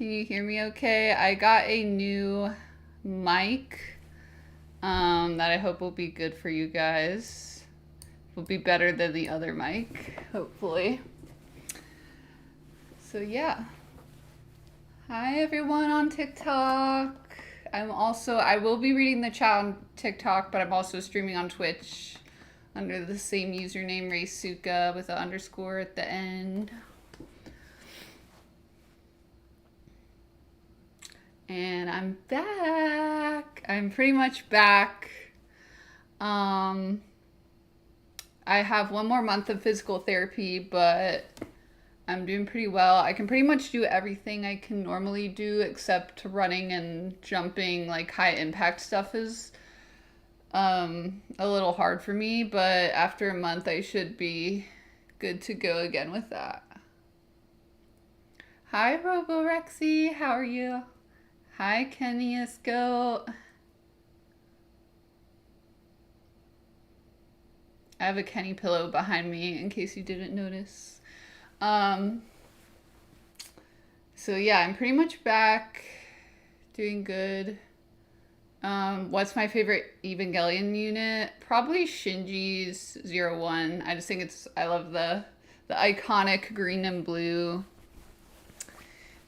Can you hear me okay? I got a new mic that I hope will be good for you guys. Will be better than the other mic, hopefully. So yeah. Hi everyone on TikTok. I will be reading the chat on TikTok, but I'm also streaming on Twitch under the same username, Reisuka, with an underscore at the end. And I'm back. I'm pretty much back. I have one more month of physical therapy, but I'm doing pretty well. I can pretty much do everything I can normally do except running and jumping. Like high impact stuff is a little hard for me, but after a month I should be good to go again with that. Hi Roborexy, how are you? Hi Kenny's Goat. I have a Kenny pillow behind me in case you didn't notice. So yeah, I'm pretty much back, doing good. What's my favorite Evangelion unit? Probably Shinji's 01. I just think I love the iconic green and blue.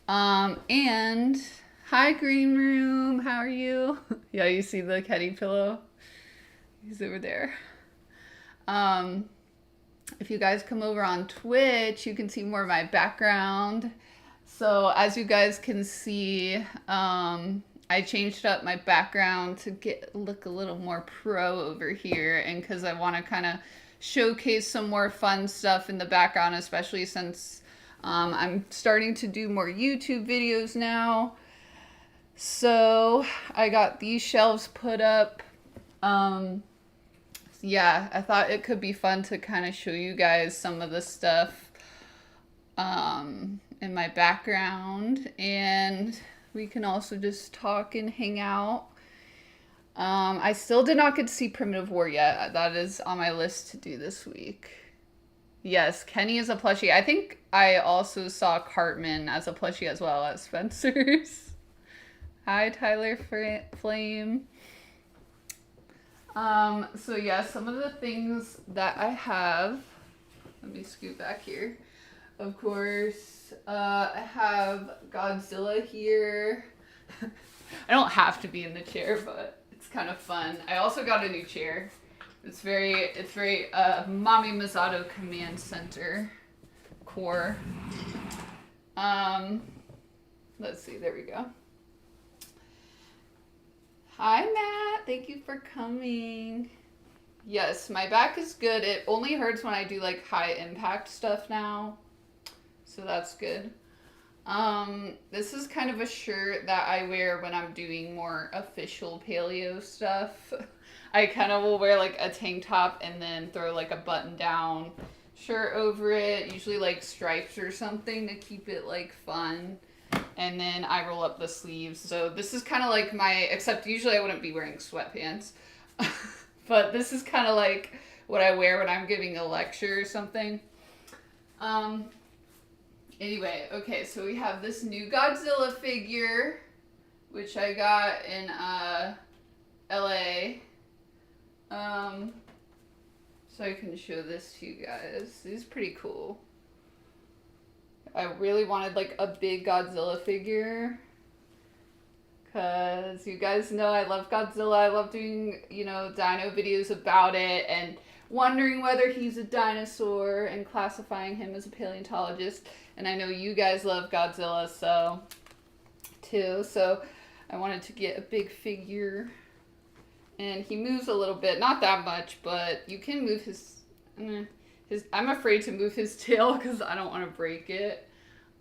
And hi Green Room, how are you? Yeah, you see the Kenny pillow? He's over there. If you guys come over on Twitch, you can see more of my background. So as you guys can see, I changed up my background to look a little more pro over here, and because I want to kind of showcase some more fun stuff in the background, especially since I'm starting to do more YouTube videos now. So I got these shelves put up. Yeah, I thought it could be fun to kind of show you guys some of the stuff in my background, and we can also just talk and hang out. I still did not get to see Primitive War yet. That is on my list to do this week. Yes, Kenny is a plushie. I think I also saw Cartman as a plushie as well at Spencer's. Hi, Tyler Flame. So yeah, some of the things that I have, let me scoot back here. Of course, I have Godzilla here. I don't have to be in the chair, but it's kind of fun. I also got a new chair. It's very Mami Masato Command Center core. Let's see, there we go. Hi Matt, thank you for coming. Yes, my back is good. It only hurts when I do like high impact stuff now. So that's good. This is kind of a shirt that I wear when I'm doing more official paleo stuff. I kind of will wear like a tank top and then throw like a button down shirt over it, usually like stripes or something to keep it like fun. And then I roll up the sleeves. So this is kind of like except usually I wouldn't be wearing sweatpants. But this is kind of like what I wear when I'm giving a lecture or something. Anyway, okay, so we have this new Godzilla figure, which I got in LA. So I can show this to you guys. This is pretty cool. I really wanted like a big Godzilla figure, because you guys know I love Godzilla. I love doing, dino videos about it and wondering whether he's a dinosaur and classifying him as a paleontologist. And I know you guys love Godzilla too. So I wanted to get a big figure. And he moves a little bit, not that much, but you can move I'm afraid to move his tail because I don't want to break it.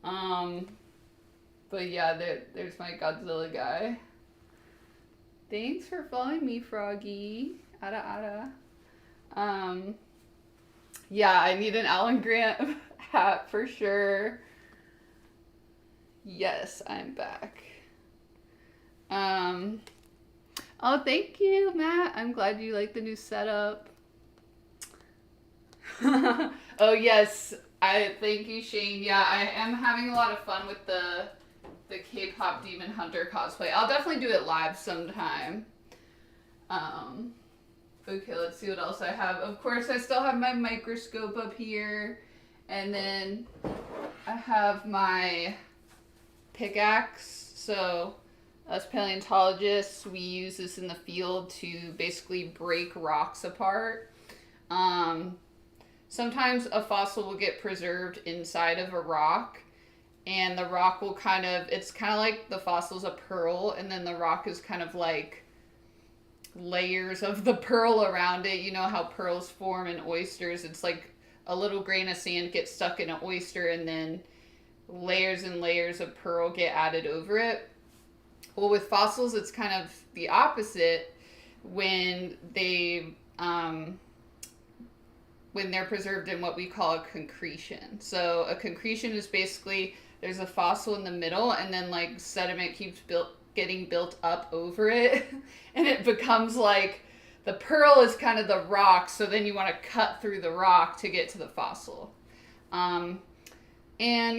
But yeah, there's my Godzilla guy. Thanks for following me, Froggy. Ada. Yeah, I need an Alan Grant hat for sure. Yes, I'm back. Oh, thank you, Matt. I'm glad you like the new setup. Oh yes, I thank you, Shane. Yeah, I am having a lot of fun with the the K-pop demon hunter cosplay. I'll definitely do it live sometime. Okay, let's see what else I have. Of course, I still have my microscope up here. And then I have my pickaxe. So, as paleontologists, we use this in the field to basically break rocks apart. Sometimes a fossil will get preserved inside of a rock. And the rock will it's kind of like the fossil's a pearl. And then the rock is kind of like layers of the pearl around it. You know how pearls form in oysters. It's like a little grain of sand gets stuck in an oyster and then layers and layers of pearl get added over it. Well, with fossils, it's kind of the opposite when they're preserved in what we call a concretion. So a concretion is basically there's a fossil in the middle and then like sediment keeps getting built up over it and it becomes like the pearl is kind of the rock, so then you want to cut through the rock to get to the fossil. And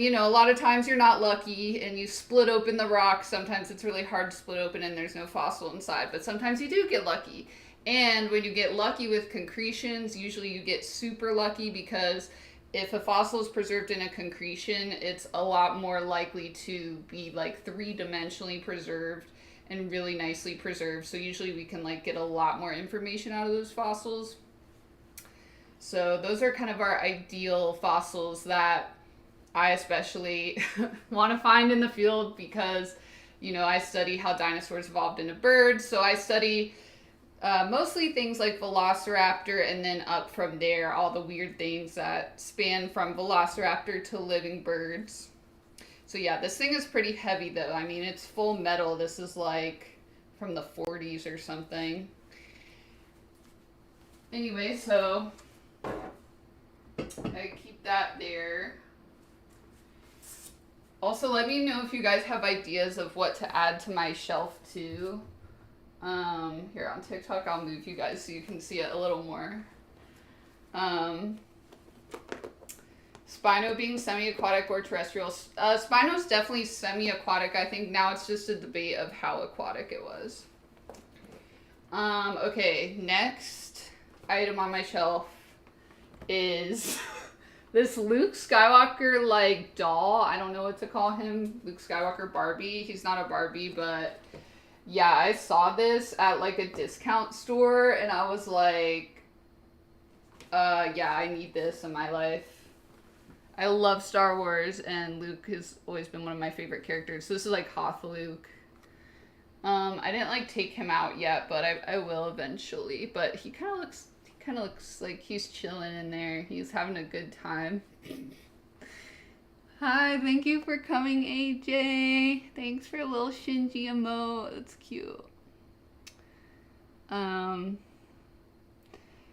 you know, a lot of times you're not lucky and you split open the rock. Sometimes it's really hard to split open and there's no fossil inside, but sometimes you do get lucky. And when you get lucky with concretions, usually you get super lucky because if a fossil is preserved in a concretion, it's a lot more likely to be like 3-dimensionally preserved and really nicely preserved. So usually we can like get a lot more information out of those fossils. So those are kind of our ideal fossils that I especially want to find in the field because, you know, I study how dinosaurs evolved into birds. So I study mostly things like Velociraptor, and then up from there, all the weird things that span from Velociraptor to living birds. So yeah, this thing is pretty heavy though. I mean, it's full metal. This is like from the 40s or something. Anyway, so I keep that there. Also, let me know if you guys have ideas of what to add to my shelf too. Here on TikTok, I'll move you guys so you can see it a little more. Spino being semi-aquatic or terrestrial. Spino's definitely semi-aquatic. I think now it's just a debate of how aquatic it was. Okay, next item on my shelf is this Luke Skywalker like doll. I don't know what to call him. Luke Skywalker Barbie. He's not a Barbie, but yeah, I saw this at like a discount store and I was like, yeah, I need this in my life. I love Star Wars and Luke has always been one of my favorite characters. So this is like Hoth Luke. I didn't like take him out yet, but I will eventually. But he kind of looks like he's chilling in there. He's having a good time. Hi, thank you for coming, AJ. Thanks for a little Shinji emote. That's cute.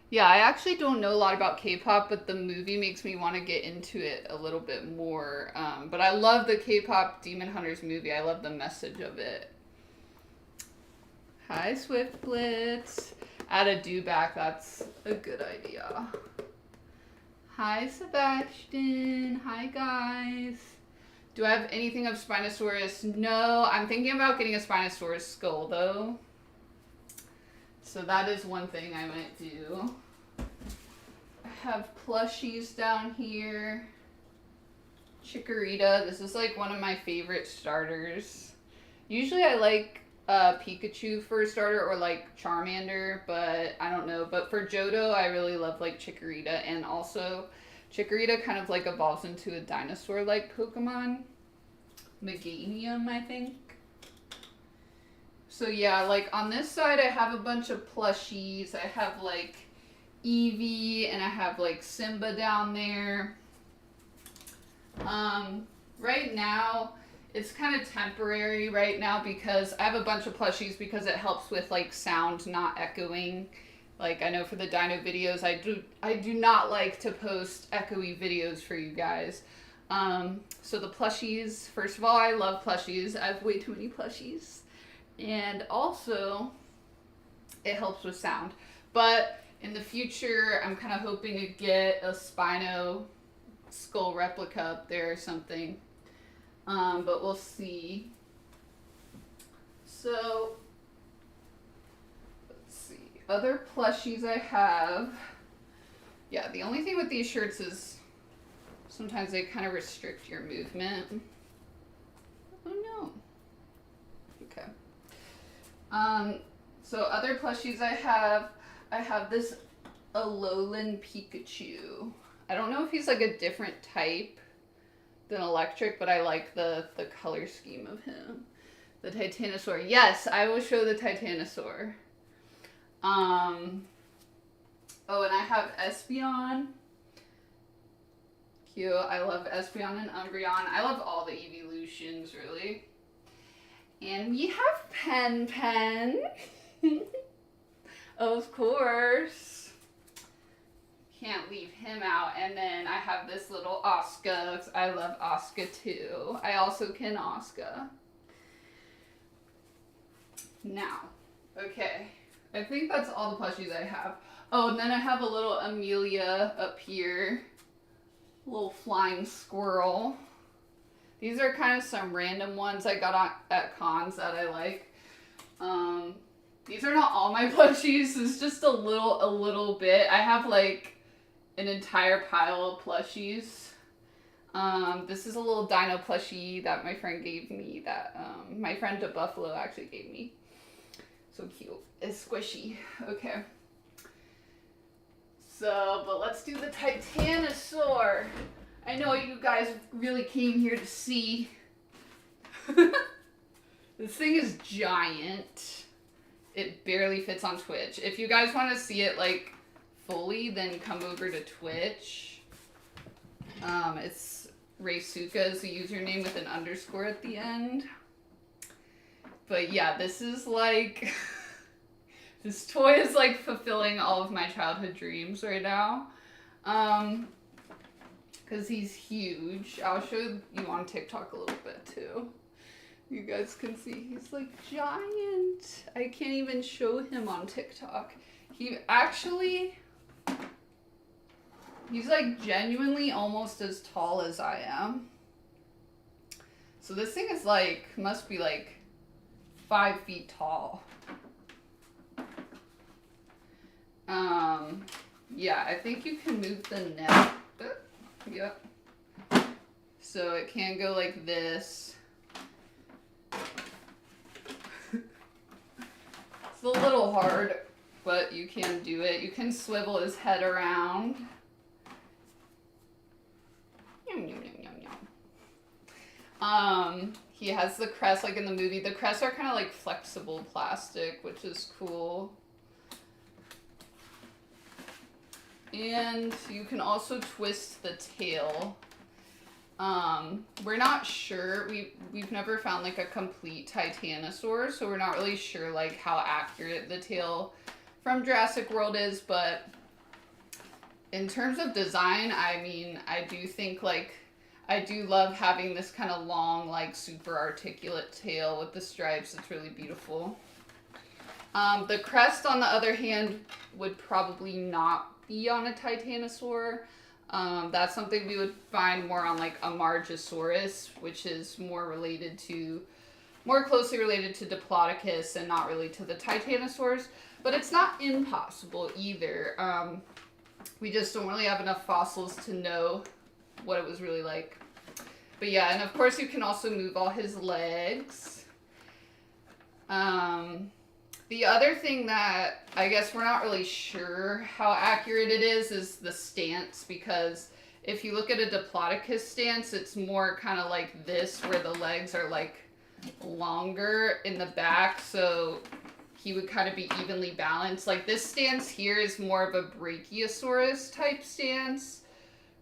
Yeah, I actually don't know a lot about K-pop, but the movie makes me want to get into it a little bit more. But I love the K-pop Demon Hunters movie. I love the message of it. Hi, Swift Blitz. Add a do back. That's a good idea. Hi, Sebastian. Hi, guys. Do I have anything of Spinosaurus? No, I'm thinking about getting a Spinosaurus skull, though. So that is one thing I might do. I have plushies down here. Chikorita. This is like one of my favorite starters. Usually I like Pikachu for a starter or like Charmander, but I don't know. But for Johto, I really love like Chikorita, and also Chikorita kind of like evolves into a dinosaur-like Pokemon. Meganium, I think. So yeah, like on this side I have a bunch of plushies. I have like Eevee and I have like Simba down there. Right now it's kind of temporary right now because I have a bunch of plushies because it helps with like sound not echoing. Like I know for the dino videos I do not like to post echoey videos for you guys. So the plushies, first of all, I love plushies. I have way too many plushies. And also, it helps with sound. But in the future, I'm kind of hoping to get a Spino skull replica up there or something. But we'll see. So, let's see. Other plushies I have. Yeah, the only thing with these shirts is sometimes they kind of restrict your movement. Oh no. Okay. So other plushies I have this Alolan Pikachu. I don't know if he's like a different type than Electric, but I like the color scheme of him. The Titanosaur. Yes, I will show the Titanosaur. Oh, and I have Espeon. Cute. I love Espeon and Umbreon. I love all the evolutions, really. And we have Pen. Of course. Can't leave him out. And then I have this little Oscar. I love Oscar too. I also can Oscar. Now, okay. I think that's all the plushies I have. Oh, and then I have a little Amelia up here. A little flying squirrel. These are kind of some random ones I got at cons that I like. These are not all my plushies. It's just a little bit. I have like an entire pile of plushies. This is a little dino plushie that my friend gave me. That my friend to Buffalo actually gave me. So cute. It's squishy. Okay. So, but let's do the Titanosaur. I know you guys really came here to see. This thing is giant. It barely fits on Twitch. If you guys want to see it like fully, then come over to Twitch. It's Raysuka is the username with an underscore at the end. But yeah, this is like, this toy is like fulfilling all of my childhood dreams right now. Because he's huge. I'll show you on TikTok a little bit too. You guys can see he's like giant. I can't even show him on TikTok. He's like genuinely almost as tall as I am. So this thing is like, must be like 5 feet tall. Yeah, I think you can move the neck. Yep. So it can go like this. It's a little hard, but you can do it. You can swivel his head around. He has the crest like in the movie. The crests are kind of like flexible plastic, which is cool. And you can also twist the tail. We're not sure. We've never found like a complete Titanosaur, so we're not really sure like how accurate the tail from Jurassic World is, but in terms of design, I mean, I do think like I do love having this kind of long, like super articulate tail with the stripes. It's really beautiful. The crest, on the other hand, would probably not be on a Titanosaur. That's something we would find more on like a Margosaurus, which is more closely related to Diplodocus and not really to the Titanosaurs. But it's not impossible either. We just don't really have enough fossils to know what it was really like. But yeah, and of course you can also move all his legs. The other thing that I guess we're not really sure how accurate it is the stance, because if you look at a Diplodocus stance, it's more kind of like this, where the legs are like longer in the back, so he would kind of be evenly balanced. Like this stance here is more of a Brachiosaurus type stance,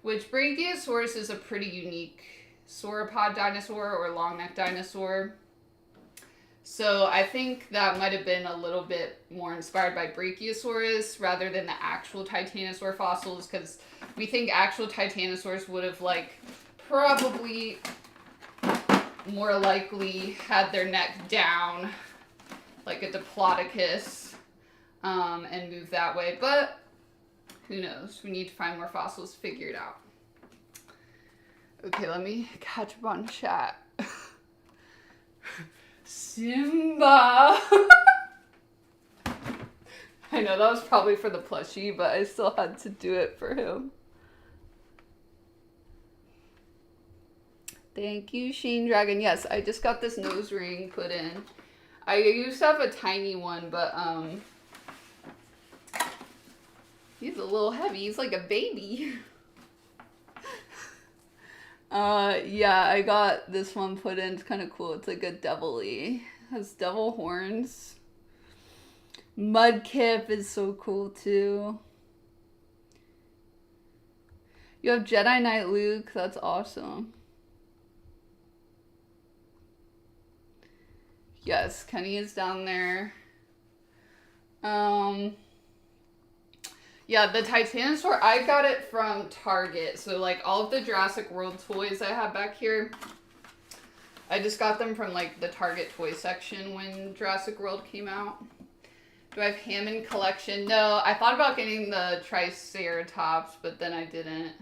which Brachiosaurus is a pretty unique sauropod dinosaur or long neck dinosaur. So I think that might have been a little bit more inspired by Brachiosaurus rather than the actual Titanosaur fossils, because we think actual Titanosaurs would have like probably more likely had their neck down like a Diplodocus and move that way, but who knows? We need to find more fossils, figure it out. Okay, let me catch up on chat. Simba! I know that was probably for the plushie, but I still had to do it for him. Thank you, Sheen Dragon. Yes, I just got this nose ring put in. I used to have a tiny one, but he's a little heavy. He's like a baby. Yeah, I got this one put in. It's kind of cool. It's like a devil-y. Has devil horns. Mudkip is so cool too. You have Jedi Knight Luke. That's awesome. Yes, Kenny is down there. Yeah, the Titanosaur, I got it from Target. So, like, all of the Jurassic World toys I have back here, I just got them from, like, the Target toy section when Jurassic World came out. Do I have Hammond collection? No, I thought about getting the Triceratops, but then I didn't.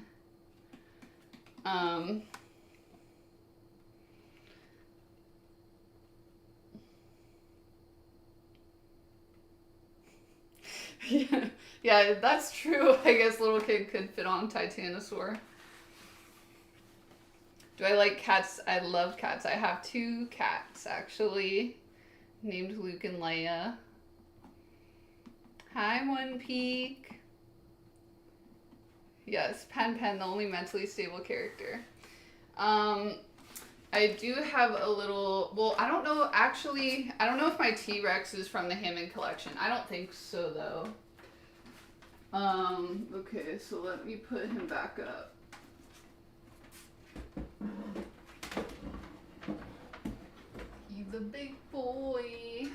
Yeah, that's true. I guess little kid could fit on Titanosaur. Do I like cats? I love cats. I have 2 cats, actually, named Luke and Leia. Hi, One Peak. Yes, Pen, the only mentally stable character. I do have a little, well, I don't know, actually, I don't know if my T-Rex is from the Hammond collection. I don't think so, though. Okay, so let me put him back up. He's a big boy.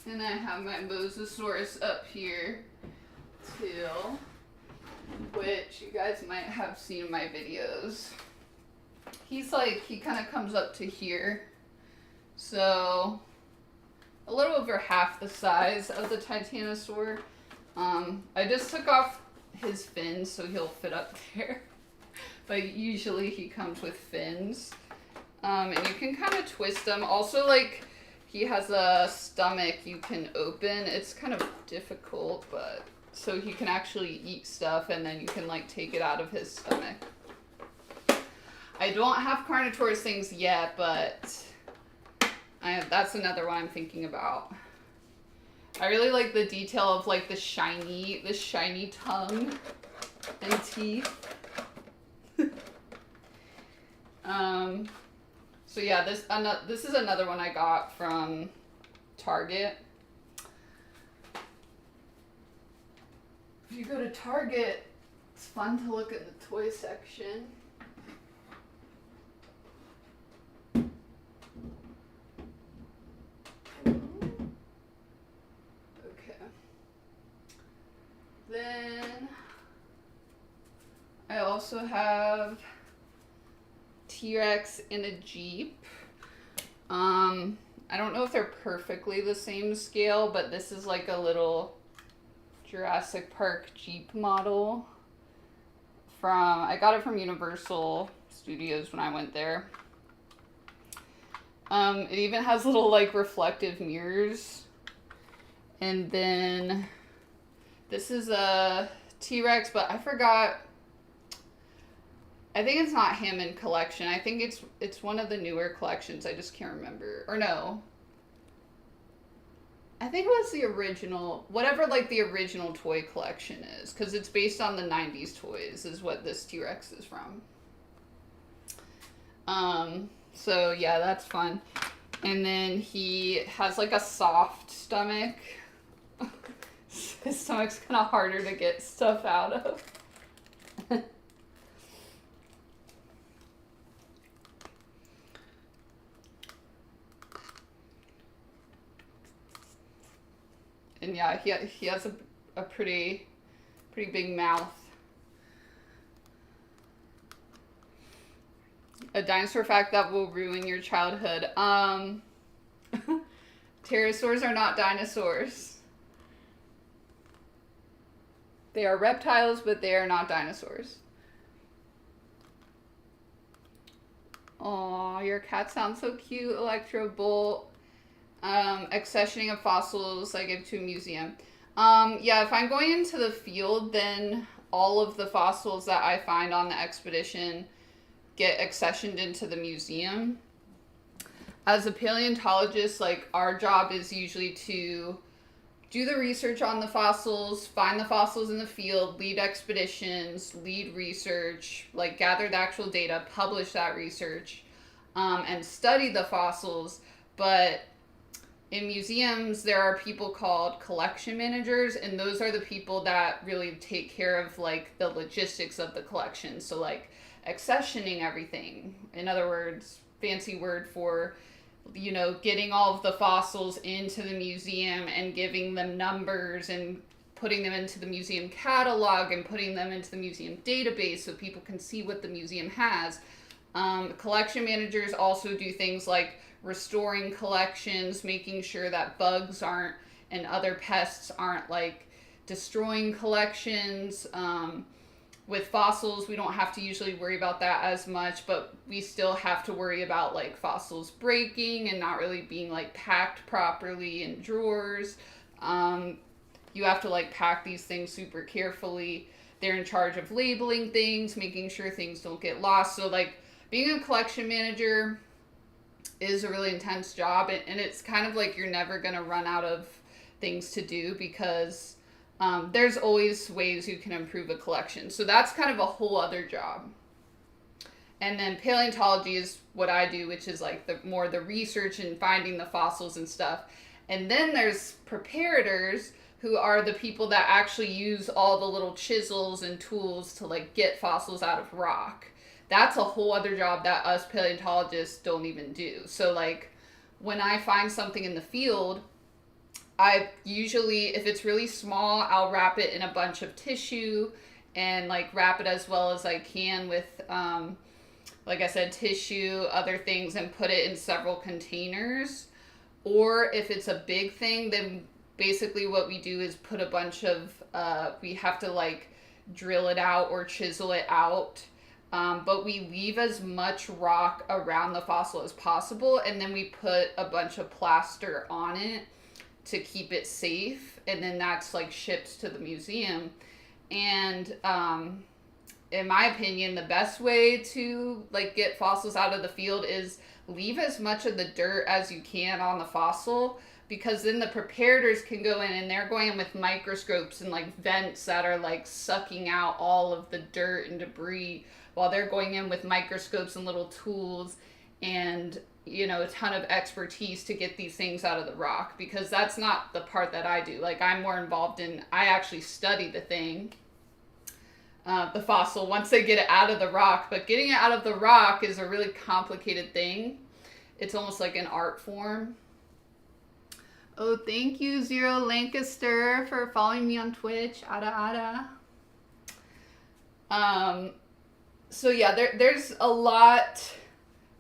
And I have my Mosasaurus up here, too. Which you guys might have seen in my videos. He's like, he kind of comes up to here. So, a little over half the size of the Titanosaur. I just took off his fins so he'll fit up there. But usually he comes with fins. And you can kind of twist them. Also, like, he has a stomach you can open. It's kind of difficult, but so he can actually eat stuff and then you can like take it out of his stomach. I don't have Carnotaurus things yet, but that's another one I'm thinking about. I really like the detail of like the shiny tongue and teeth. So yeah, this is another one I got from Target. If you go to Target, it's fun to look at the toy section. Okay. Then I also have T-Rex in a Jeep. I don't know if they're perfectly the same scale, but this is like a little Jurassic Park Jeep model I got it from Universal Studios when I went there. It even has little like reflective mirrors. And then this is a T-Rex, but I forgot. I think it's not Hammond collection. I think it's one of the newer collections. I just can't remember. Or no. I think it was the original, whatever like the original toy collection is, because it's based on the 90s toys is what this T-Rex is from. So yeah, that's fun. And then he has like a soft stomach. His stomach's kind of harder to get stuff out of. And yeah, he has a pretty big mouth. A dinosaur fact that will ruin your childhood. Pterosaurs are not dinosaurs. They are reptiles, but they are not dinosaurs. Aw, your cat sounds so cute. Electrobolt. Accessioning of fossils I give to a museum. Yeah, if I'm going into the field, then all of the fossils that I find on the expedition get accessioned into the museum. As a paleontologist, like, our job is usually to do the research on the fossils, find the fossils in the field, lead expeditions, lead research, like gather the actual data, publish that research, and study the fossils. But in museums, there are people called collection managers, and those are the people that really take care of like the logistics of the collection. So like accessioning everything. In other words, fancy word for, you know, getting all of the fossils into the museum and giving them numbers and putting them into the museum catalog and putting them into the museum database so people can see what the museum has. Collection managers also do things like restoring collections, making sure that bugs aren't and other pests aren't like destroying collections. With fossils, we don't have to usually worry about that as much, but we still have to worry about like fossils breaking and not really being like packed properly in drawers. You have to like pack these things super carefully. They're in charge of labeling things, making sure things don't get lost. So like being a collection manager is a really intense job, and it's kind of like you're never going to run out of things to do because there's always ways you can improve a collection. So that's kind of a whole other job. And then paleontology is what I do, which is like the research and finding the fossils and stuff. And then there's preparators, who are the people that actually use all the little chisels and tools to like get fossils out of rock. That's a whole other job that us paleontologists don't even do. So like when I find something in the field, I usually, if it's really small, I'll wrap it in a bunch of tissue and like wrap it as well as I can with, like I said, tissue, other things, and put it in several containers. Or if it's a big thing, then basically what we do is put a bunch of, we have to like drill it out or chisel it out. But we leave as much rock around the fossil as possible, and then we put a bunch of plaster on it to keep it safe, and then that's like shipped to the museum. And in my opinion, the best way to like get fossils out of the field is leave as much of the dirt as you can on the fossil, because then the preparators can go in and they're going in with microscopes and like vents that are like sucking out all of the dirt and debris, while they're going in with microscopes and little tools and, you know, a ton of expertise to get these things out of the rock, because that's not the part that I do. Like, I'm more involved in, I actually study the thing, the fossil, once they get it out of the rock. But getting it out of the rock is a really complicated thing. It's almost like an art form. Oh, thank you, Zero Lancaster, for following me on Twitch. Ada. So yeah, there's a lot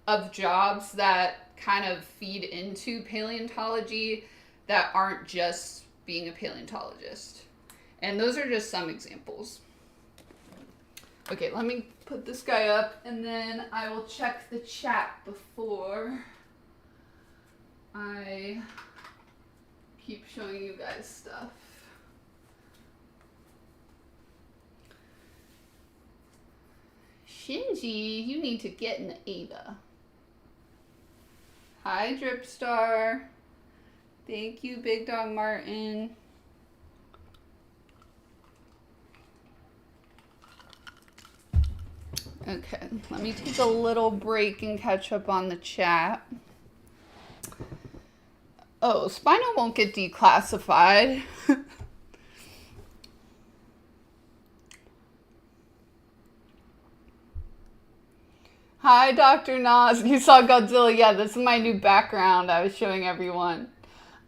of jobs that kind of feed into paleontology that aren't just being a paleontologist. And those are just some examples. Okay, let me put this guy up and then I will check the chat before I keep showing you guys stuff. Shinji, you need to get in the Ada. Hi, Dripstar. Thank you, Big Dog Martin. Okay, let me take a little break and catch up on the chat. Oh, Spino won't get declassified. Hi, Dr. Nas. You saw Godzilla. Yeah, this is my new background I was showing everyone.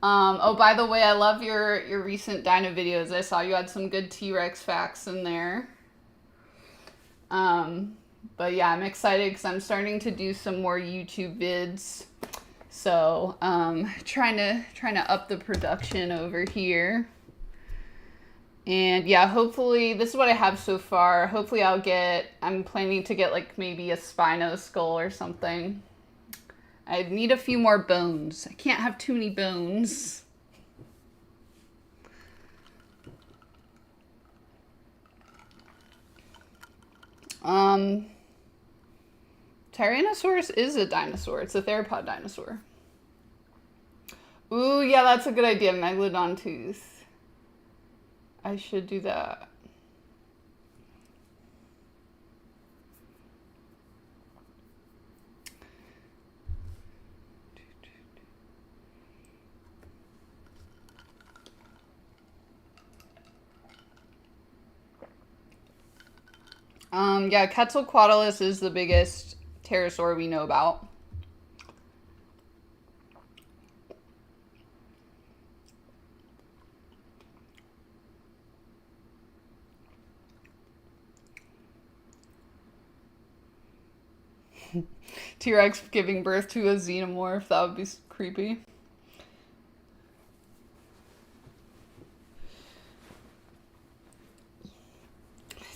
Oh, by the way, I love your recent dino videos. I saw you had some good T-Rex facts in there. But yeah, I'm excited because I'm starting to do some more YouTube vids. So, trying to up the production over here. And yeah, hopefully, this is what I have so far. Hopefully I'm planning to get like maybe a Spino skull or something. I need a few more bones. I can't have too many bones. Tyrannosaurus is a dinosaur. It's a theropod dinosaur. Ooh, yeah, that's a good idea. Megalodon tooth. I should do that. Yeah, Quetzalcoatlus is the biggest pterosaur we know about. T-Rex giving birth to a xenomorph, that would be creepy.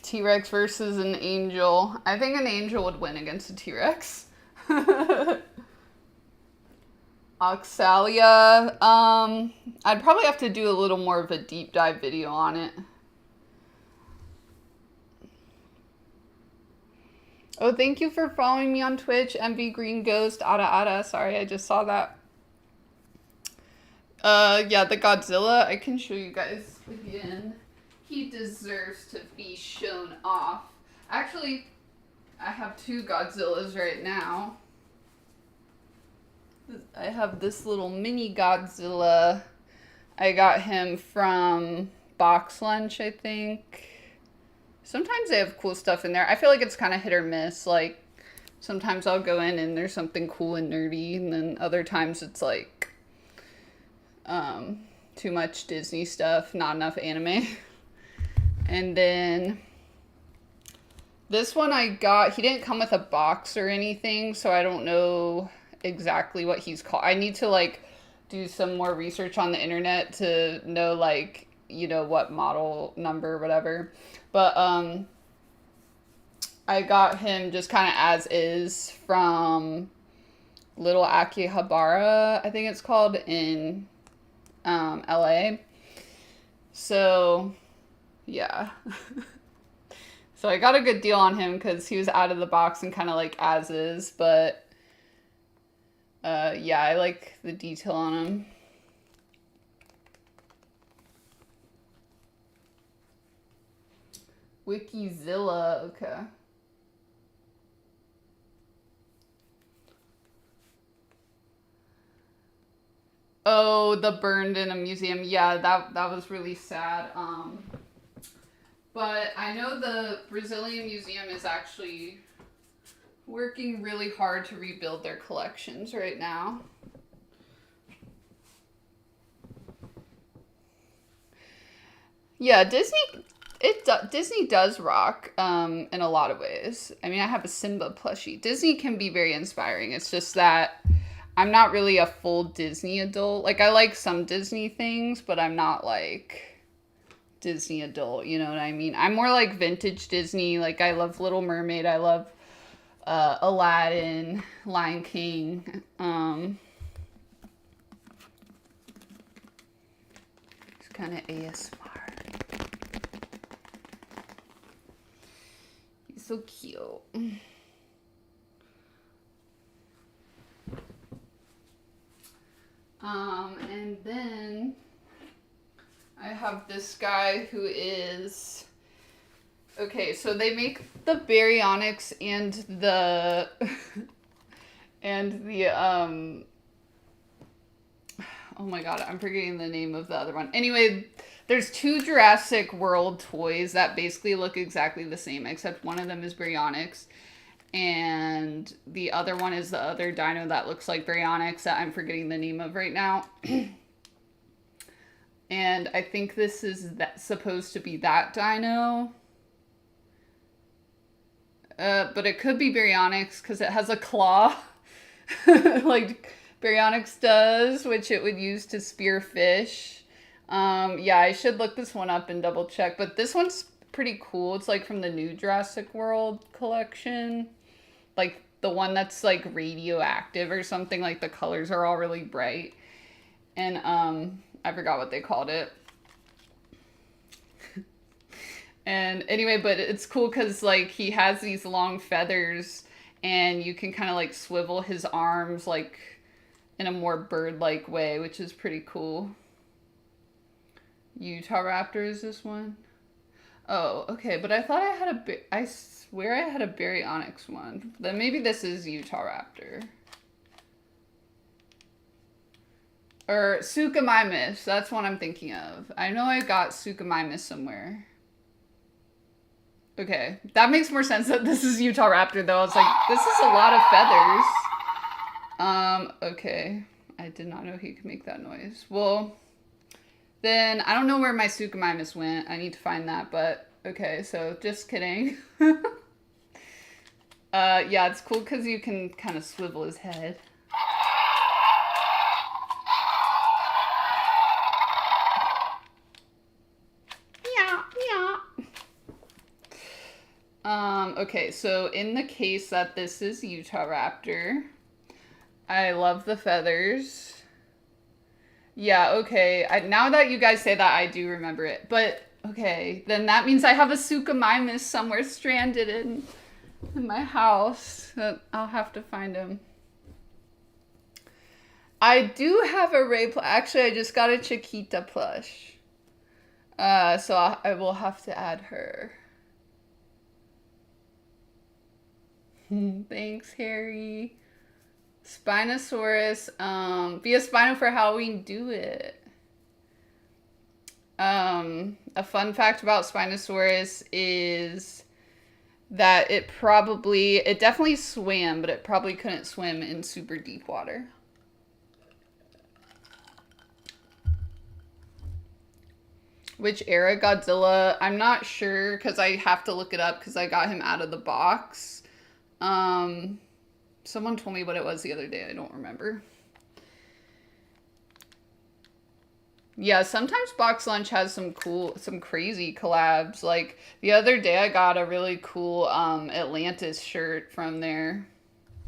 T-Rex versus an angel. I think an angel would win against a T-Rex. Oxalia. I'd probably have to do a little more of a deep dive video on it. Oh, thank you for following me on Twitch, MV Green Ghost, Ada. Sorry, I just saw that. Yeah, the Godzilla, I can show you guys again. He deserves to be shown off. Actually, I have two Godzillas right now. I have this little mini Godzilla. I got him from Box Lunch, I think. Sometimes they have cool stuff in there. I feel like it's kind of hit or miss. Like, sometimes I'll go in and there's something cool and nerdy, and then other times it's like too much Disney stuff, not enough anime. And then this one I got, he didn't come with a box or anything, so I don't know exactly what he's called. I need to like do some more research on the internet to know like, you know, what model number, whatever. But I got him just kind of as is from Little Akihabara, I think it's called, in LA. So yeah. So I got a good deal on him because he was out of the box and kind of like as is, but yeah, I like the detail on him. Wikizilla, okay. Oh, the burned in a museum. Yeah, that was really sad. But I know the Brazilian Museum is actually working really hard to rebuild their collections right now. Yeah, Disney does rock in a lot of ways. I mean, I have a Simba plushie. Disney can be very inspiring. It's just that I'm not really a full Disney adult. Like, I like some Disney things, but I'm not like Disney adult, you know what I mean? I'm more like vintage Disney. Like, I love Little Mermaid. I love Aladdin, Lion King. It's kind of ASMR. He's so cute. And then I have this guy who is, okay, so they make the baryonyx and the, oh my god, I'm forgetting the name of the other one. Anyway, there's two Jurassic World toys that basically look exactly the same, except one of them is baryonyx. And the other one is the other dino that looks like baryonyx that I'm forgetting the name of right now. And I think this is supposed to be that dino. But it could be baryonyx because it has a claw. Like baryonyx does, which it would use to spear fish. Yeah, I should look this one up and double check, but this one's pretty cool. It's like from the new Jurassic World collection. Like the one that's like radioactive or something, like the colors are all really bright. And I forgot what they called it. And anyway, but it's cool because like he has these long feathers and you can kind of like swivel his arms like in a more bird-like way, which is pretty cool. Utah Raptor is this one? Oh, okay, but I thought I had I swear I had a Baryonyx one. Then maybe this is Utah Raptor. Or Suchomimus, that's what I'm thinking of. I know I got Suchomimus somewhere. Okay, that makes more sense that this is Utah Raptor though. I was like, this is a lot of feathers. Okay. I did not know he could make that noise. Well, then I don't know where my Suchomimus went. I need to find that, but okay, so just kidding. Yeah, it's cool because you can kind of swivel his head. Okay, so in the case that this is Utah Raptor, I love the feathers. Yeah, okay. Now that you guys say that, I do remember it. But, okay, then that means I have a Suchomimus somewhere stranded in my house. I'll have to find him. I do have a replica. Actually, I just got a Chiquita plush. So I will have to add her. Thanks, Harry. Spinosaurus. Be a Spino for Halloween. Do it. A fun fact about Spinosaurus is that it definitely swam, but it probably couldn't swim in super deep water. Which era Godzilla? I'm not sure because I have to look it up because I got him out of the box. Someone told me what it was the other day. I don't remember. Yeah, sometimes Box Lunch has some crazy collabs. Like the other day I got a really cool Atlantis shirt from there.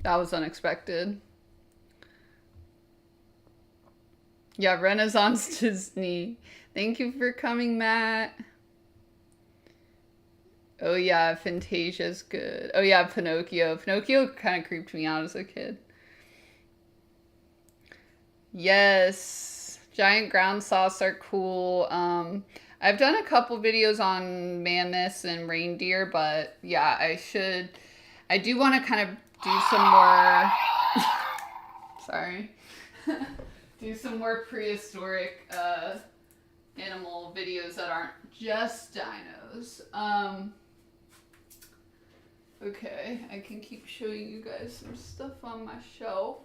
That was unexpected. Yeah, Renaissance Disney. Thank you for coming, Matt. Oh yeah, Fantasia's good. Oh yeah, Pinocchio. Pinocchio kind of creeped me out as a kid. Yes, giant ground sloths are cool. I've done a couple videos on mammoths and reindeer, but yeah, I do want to kind of do some more, sorry, do some more prehistoric animal videos that aren't just dinos. Okay, I can keep showing you guys some stuff on my shelf.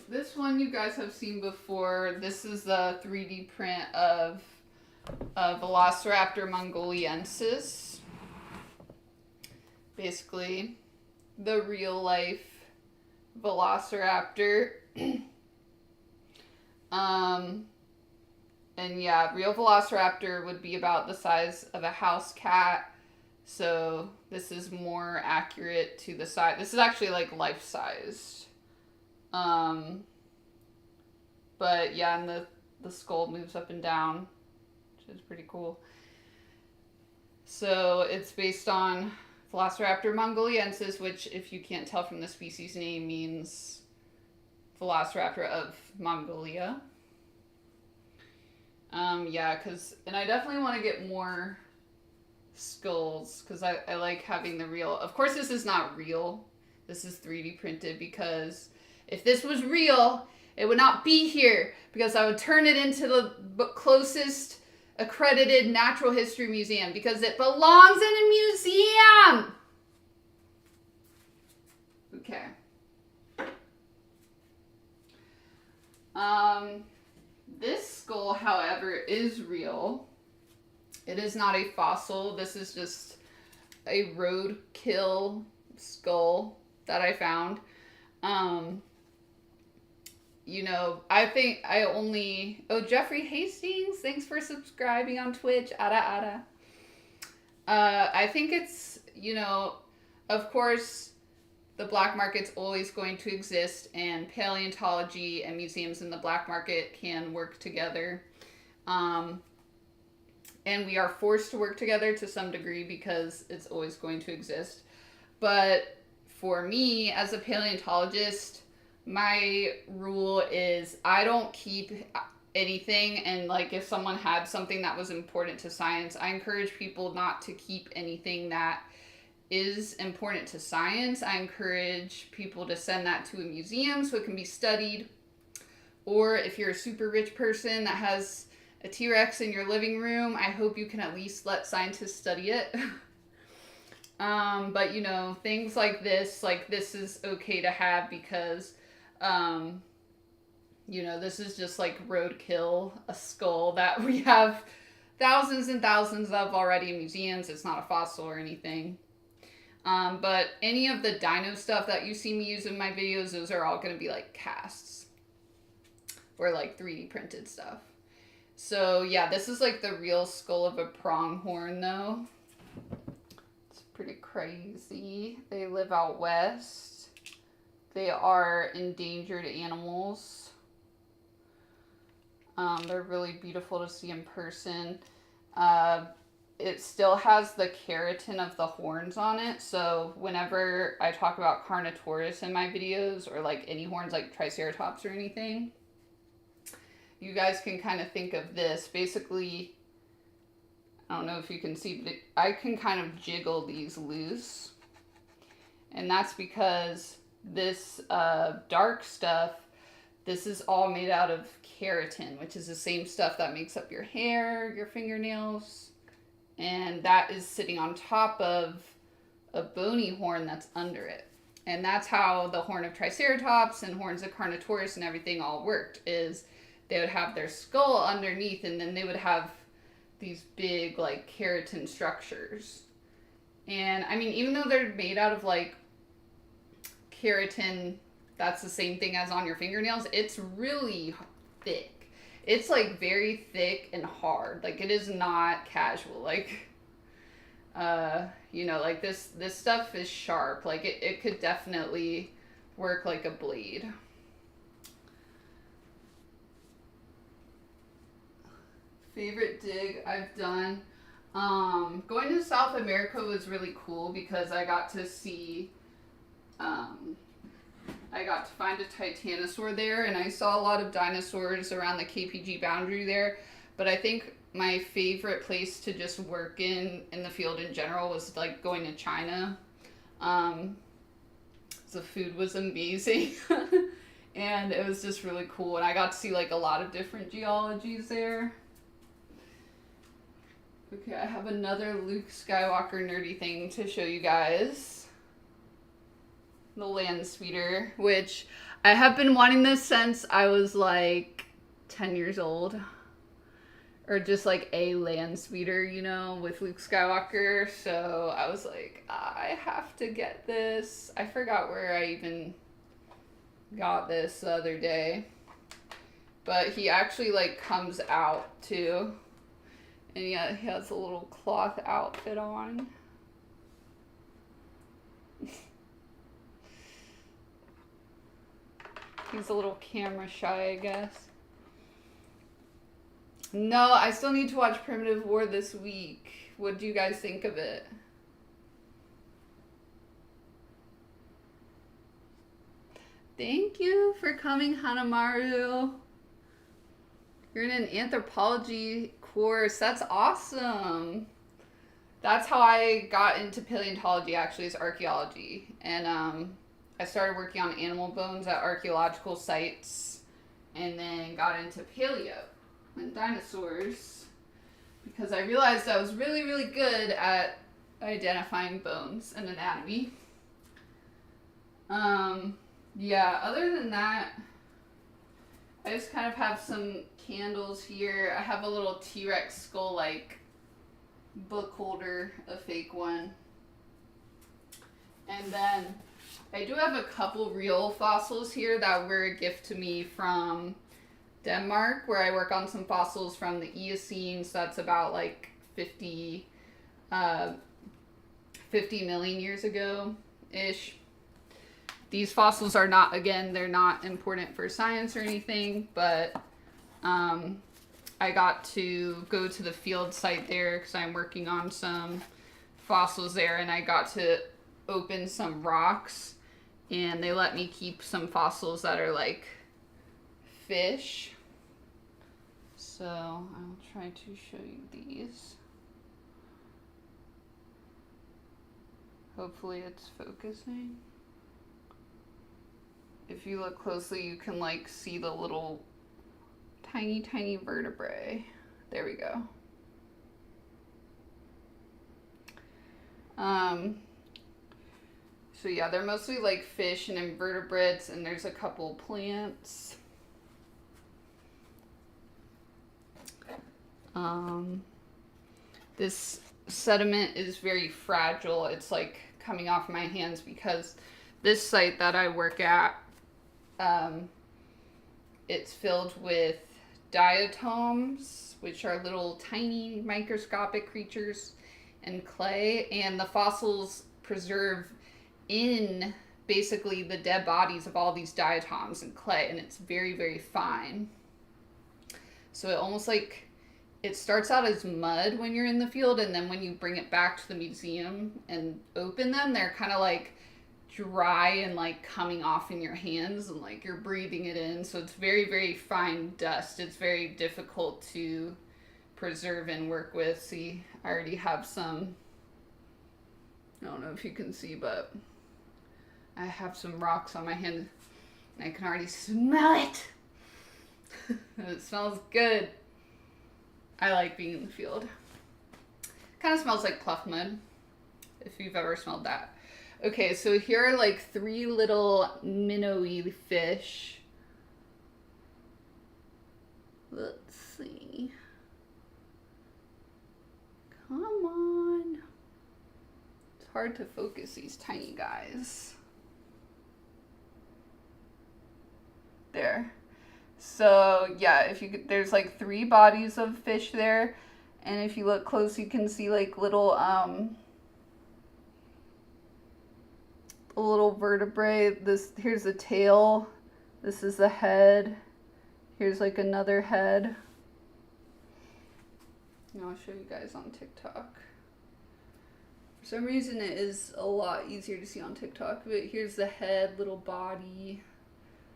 This one you guys have seen before. This is the 3D print of Velociraptor mongoliensis. Basically, the real life Velociraptor. And yeah, real Velociraptor would be about the size of a house cat. So this is more accurate to the size. This is actually like life-sized. But yeah, and the skull moves up and down, which is pretty cool. So it's based on Velociraptor mongoliensis, which if you can't tell from the species name means Velociraptor of Mongolia. Yeah, and I definitely want to get more skulls because I like having the real. Of course, this is not real. This is 3D printed because if this was real, it would not be here because I would turn it into the closest accredited natural history museum because it belongs in a museum. Okay. This skull, however, is real. It is not a fossil. This is just a roadkill skull that I found. you know, I think I only, oh, Jeffrey Hastings, thanks for subscribing on Twitch. Ada, ada. I think it's, you know, of course, the black market's always going to exist, and paleontology and museums in the black market can work together. And we are forced to work together to some degree because it's always going to exist. But for me, as a paleontologist, my rule is I don't keep anything, and like if someone had something that was important to science, I encourage people not to keep anything that is important to science. I encourage people to send that to a museum so it can be studied. Or if you're a super rich person that has a T-Rex in your living room, I hope you can at least let scientists study it. But you know, things like this is okay to have because, you know, this is just like roadkill, a skull that we have thousands and thousands of already in museums. It's not a fossil or anything. But any of the dino stuff that you see me use in my videos, those are all going to be like casts or like 3D printed stuff. So yeah, this is like the real skull of a pronghorn though. It's pretty crazy. They live out west. They are endangered animals. They're really beautiful to see in person. It still has the keratin of the horns on it, so whenever I talk about Carnotaurus in my videos, or like any horns like Triceratops or anything, you guys can kind of think of this. Basically, I don't know if you can see, but I can kind of jiggle these loose, and that's because this dark stuff, this is all made out of keratin, which is the same stuff that makes up your hair, your fingernails, and that is sitting on top of a bony horn that's under it. And that's how the horn of Triceratops and horns of Carnotaurus and everything all worked, is they would have their skull underneath, and then they would have these big like keratin structures. And I mean, even though they're made out of like keratin, that's the same thing as on your fingernails, it's really thick. It's like very thick and hard. Like it is not casual. Like, you know, like this stuff is sharp. Like it could definitely work like a blade. Favorite dig I've done. Going to South America was really cool because I got to see, I got to find a Titanosaur there, and I saw a lot of dinosaurs around the KPG boundary there. But I think my favorite place to just work in the field in general was like going to China. The food was amazing. And it was just really cool. And I got to see like a lot of different geologies there. Okay, I have another Luke Skywalker nerdy thing to show you guys. The land speeder, which I have been wanting this since I was like 10 years old. Or just like a land speeder, you know, with Luke Skywalker. So I was like, I have to get this. I forgot where I even got this the other day. But he actually like comes out too. And yeah, he has a little cloth outfit on. He's a little camera shy, I guess. No, I still need to watch Primitive War this week. What do you guys think of it? Thank you for coming, Hanamaru. You're in an anthropology course. That's awesome. That's how I got into paleontology, actually, is archaeology. And I started working on animal bones at archaeological sites, and then got into paleo and dinosaurs because I realized I was really, really good at identifying bones and anatomy. Yeah, other than that, I just kind of have some candles here. I have a little T-Rex skull like book holder, a fake one. And then I do have a couple real fossils here that were a gift to me from Denmark, where I work on some fossils from the Eocene, so that's about like 50 million years ago-ish. These fossils are not, again, they're not important for science or anything, but I got to go to the field site there because I'm working on some fossils there, and I got to open some rocks, and they let me keep some fossils that are like fish. So I'll try to show you these. Hopefully it's focusing. If you look closely, you can like see the little tiny vertebrae. There we go. So yeah, they're mostly like fish and invertebrates, and there's a couple plants. This sediment is very fragile. It's like coming off my hands because this site that I work at, it's filled with diatoms, which are little tiny microscopic creatures, and clay, and the fossils preserve in basically the dead bodies of all these diatoms and clay, and it's very fine. So it almost like, it starts out as mud when you're in the field, and then when you bring it back to the museum and open them, they're kind of like dry and like coming off in your hands, and like you're breathing it in. So it's very fine dust. It's very difficult to preserve and work with. See, I already have some, I don't know if you can see, but I have some rocks on my hand, and I can already smell it. It smells good. I like being in the field. Kind of smells like pluff mud, if you've ever smelled that. Okay, so here are like 3 little minnowy fish. Let's see. Come on. It's hard to focus these tiny guys. There. So yeah, if you could, there's like 3 bodies of fish there, and if you look close, you can see like little vertebrae. Here's the tail. This is the head. Here's like another head. And I'll show you guys on TikTok. For some reason, it is a lot easier to see on TikTok. But here's the head, little body.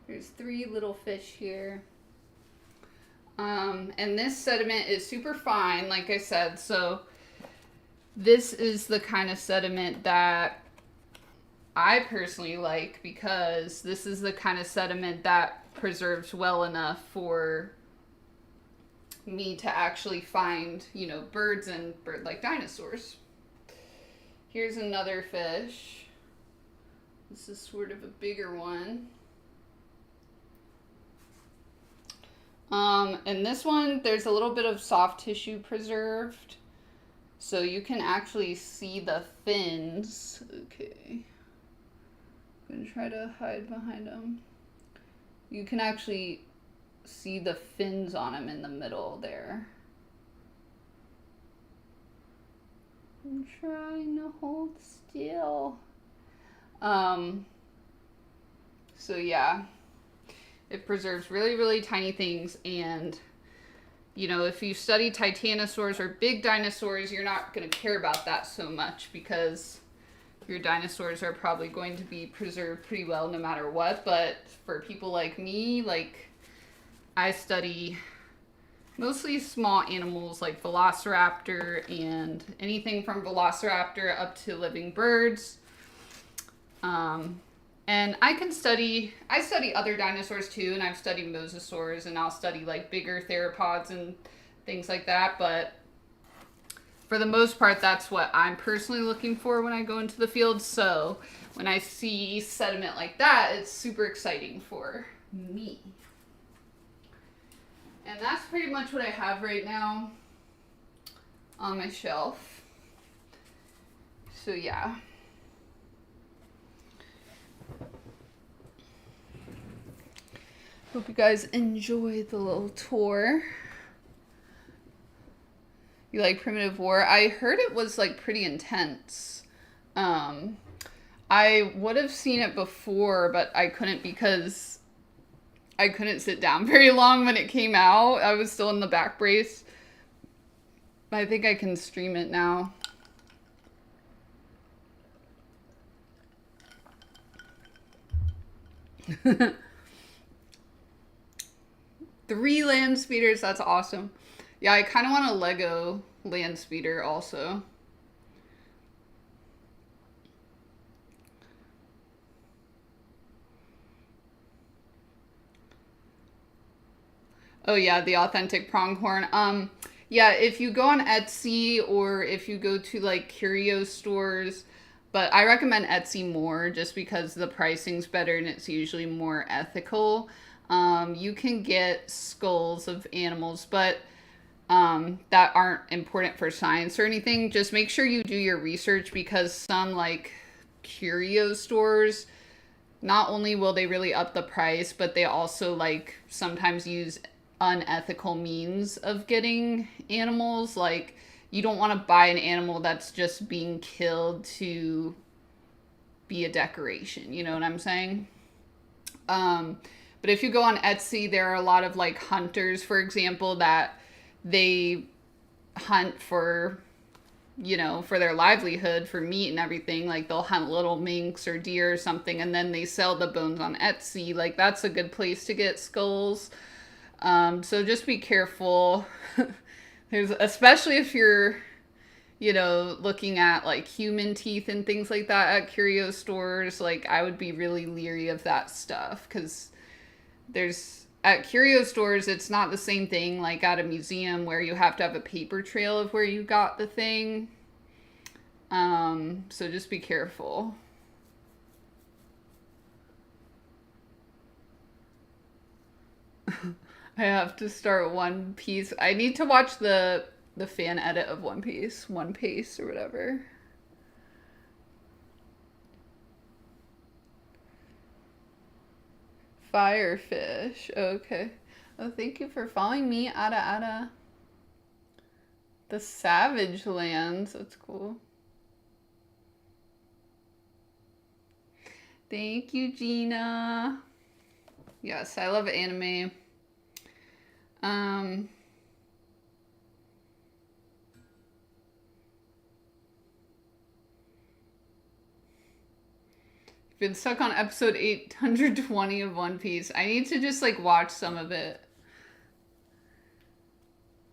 There's 3 little fish here. And this sediment is super fine, like I said. So this is the kind of sediment that I personally like, because this is the kind of sediment that preserves well enough for me to actually find, you know, birds and bird-like dinosaurs. Here's another fish. This is sort of a bigger one. And this one, there's a little bit of soft tissue preserved, so you can actually see the fins. Okay, I'm gonna try to hide behind them. You can actually see the fins on them in the middle there. I'm trying to hold still. So yeah. It preserves really tiny things, and you know, if you study titanosaurs or big dinosaurs, you're not going to care about that so much because your dinosaurs are probably going to be preserved pretty well no matter what. But for people like me, like, I study mostly small animals like velociraptor and anything from velociraptor up to living birds. And I study other dinosaurs too, and I've studied mosasaurs, and I'll study like bigger theropods and things like that, but for the most part, that's what I'm personally looking for when I go into the field. So when I see sediment like that, it's super exciting for me. And that's pretty much what I have right now on my shelf. So yeah. Hope you guys enjoy the little tour. You like Primitive War? I heard it was like pretty intense. I would have seen it before, but I couldn't because I couldn't sit down very long when it came out. I was still in the back brace. I think I can stream it now. Three land speeders, that's awesome. Yeah, I kind of want a Lego land speeder also. Oh yeah, the authentic pronghorn. Yeah, if you go on Etsy or if you go to like curio stores, but I recommend Etsy more just because the pricing's better and it's usually more ethical. You can get skulls of animals, but that aren't important for science or anything. Just make sure you do your research because some like curio stores, not only will they really up the price, but they also like sometimes use unethical means of getting animals. Like you don't want to buy an animal that's just being killed to be a decoration. You know what I'm saying? But if you go on Etsy, there are a lot of like hunters, for example, that they hunt for, you know, for their livelihood, for meat and everything. Like they'll hunt little minks or deer or something, and then they sell the bones on Etsy. Like that's a good place to get skulls. So just be careful. There's, especially if you're, you know, looking at like human teeth and things like that at curio stores, like I would be really leery of that stuff because there's, at curio stores, it's not the same thing like at a museum where you have to have a paper trail of where you got the thing. So just be careful. I have to start One Piece. I need to watch the fan edit of One Piece, One Piece or whatever. Firefish. Okay. Oh, thank you for following me, Ada. The Savage Lands. That's cool. Thank you, Gina. Yes, I love anime. Been stuck on episode 820 of One Piece. I need to just like watch some of it.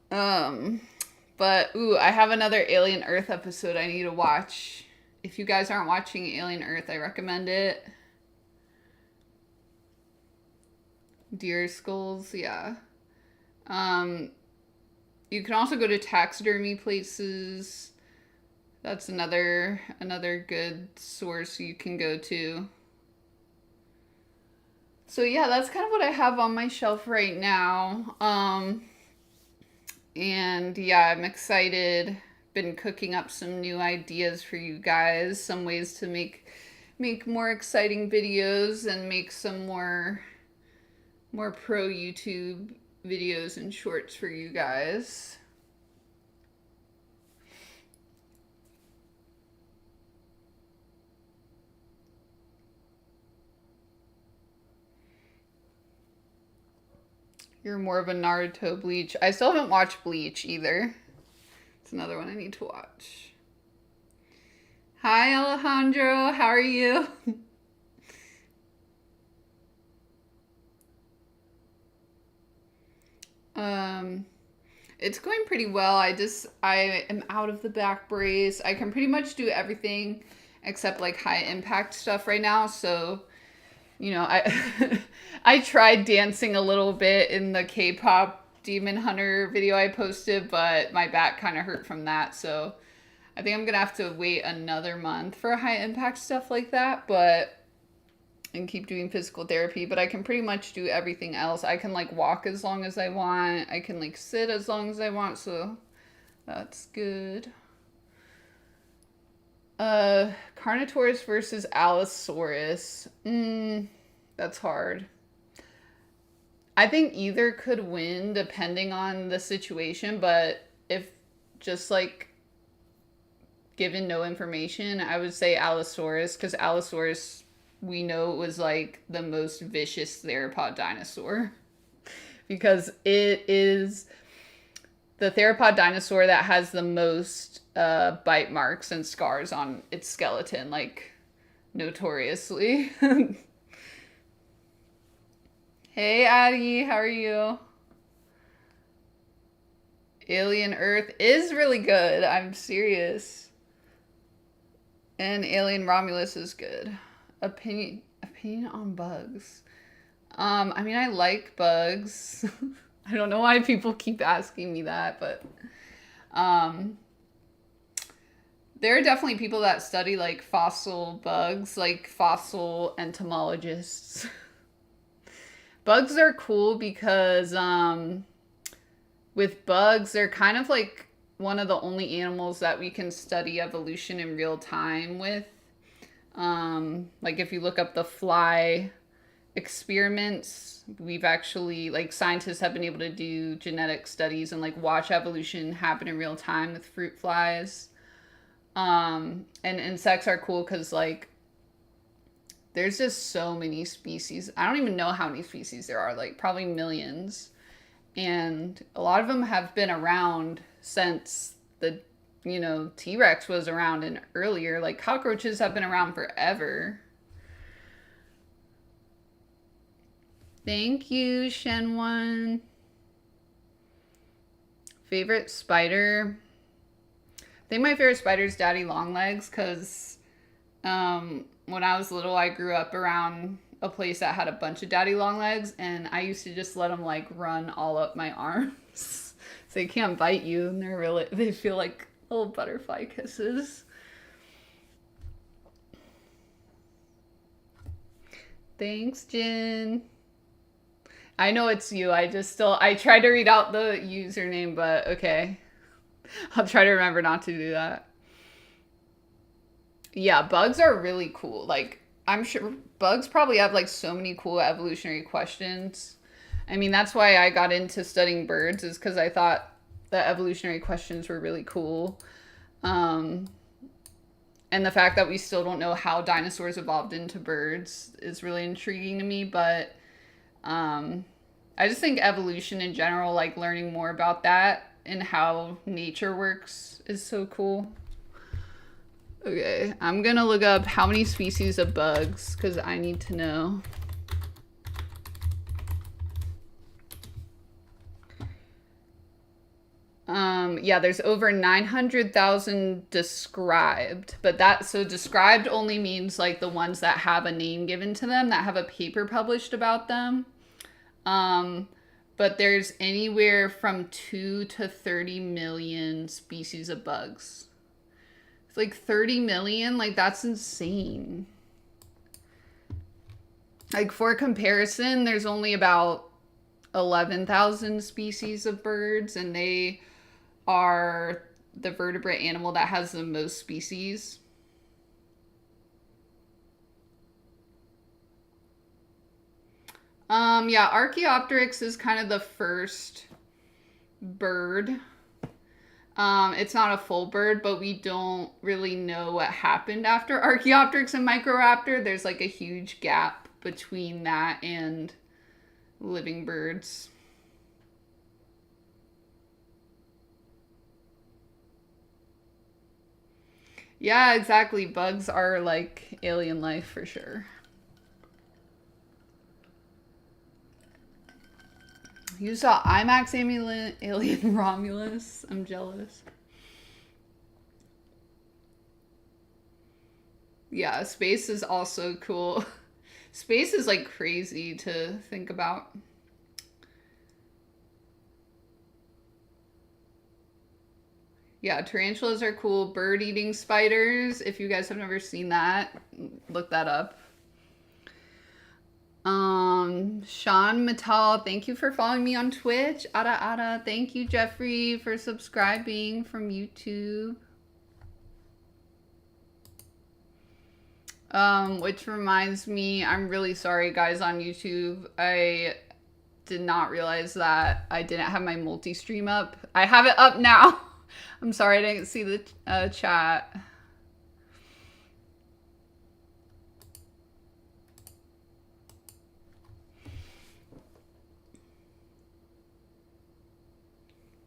But ooh, I have another Alien Earth episode I need to watch. If you guys aren't watching Alien Earth, I recommend it. Deer skulls, yeah. You can also go to taxidermy places. That's another good source you can go to. So yeah, that's kind of what I have on my shelf right now. And yeah, I'm excited. Been cooking up some new ideas for you guys, some ways to make more exciting videos and make some more pro YouTube videos and shorts for you guys. You're more of a Naruto Bleach. I still haven't watched Bleach either. It's another one I need to watch. Hi Alejandro, how are you? It's going pretty well. I am out of the back brace. I can pretty much do everything except like high impact stuff right now. So, you know, I tried dancing a little bit in the K-pop Demon Hunter video I posted, but my back kind of hurt from that. So I think I'm going to have to wait another month for high impact stuff like that, and keep doing physical therapy, but I can pretty much do everything else. I can like walk as long as I want. I can like sit as long as I want, so that's good. Carnotaurus versus Allosaurus. That's hard. I think either could win depending on the situation, but if just like given no information, I would say Allosaurus, because Allosaurus, we know it was like the most vicious theropod dinosaur because it is the theropod dinosaur that has the most bite marks and scars on its skeleton, like notoriously. Hey, Addie, how are you? Alien Earth is really good. I'm serious. And Alien Romulus is good. Opinion on bugs. I mean, I like bugs. I don't know why people keep asking me that, but there are definitely people that study like fossil bugs, like fossil entomologists. Bugs are cool because with bugs, they're kind of like one of the only animals that we can study evolution in real time with. Like if you look up the fly experiments, we've actually, like, scientists have been able to do genetic studies and like watch evolution happen in real time with fruit flies. And insects are cool because like there's just so many species. I don't even know how many species there are, like probably millions. And a lot of them have been around since the, T-Rex was around and earlier. Like cockroaches have been around forever. Thank you, Shenwan. Favorite spider? I think my favorite spider is Daddy Longlegs because when I was little, I grew up around a place that had a bunch of daddy long legs, and I used to just let them like run all up my arms. So they can't bite you, and they feel like little butterfly kisses. Thanks, Jin. I know it's you. I tried to read out the username, but okay. I'll try to remember not to do that. Yeah, bugs are really cool. Like, I'm sure bugs probably have like so many cool evolutionary questions. I mean, that's why I got into studying birds, is because I thought the evolutionary questions were really cool. And the fact that we still don't know how dinosaurs evolved into birds is really intriguing to me. But I just think evolution in general, like learning more about that and how nature works, is so cool. Okay, I'm gonna look up how many species of bugs because I need to know. Yeah, there's over 900,000 described, but described only means like the ones that have a name given to them, that have a paper published about them. But there's anywhere from 2 to 30 million species of bugs. It's like 30 million, like that's insane. Like for comparison, there's only about 11,000 species of birds, and they are the vertebrate animal that has the most species. Yeah, Archaeopteryx is kind of the first bird. It's not a full bird, but we don't really know what happened after Archaeopteryx and Microraptor. There's like a huge gap between that and living birds. Yeah, exactly. Bugs are like alien life for sure. You saw IMAX Alien Romulus? I'm jealous. Yeah, space is also cool. Space is like crazy to think about. Yeah, tarantulas are cool. Bird-eating spiders. If you guys have never seen that, look that up. Sean Mattal, thank you for following me on Twitch. Ada. Thank you, Jeffrey, for subscribing from YouTube. Which reminds me, I'm really sorry, guys, on YouTube. I did not realize that I didn't have my multi-stream up. I have it up now. I'm sorry I didn't see the chat.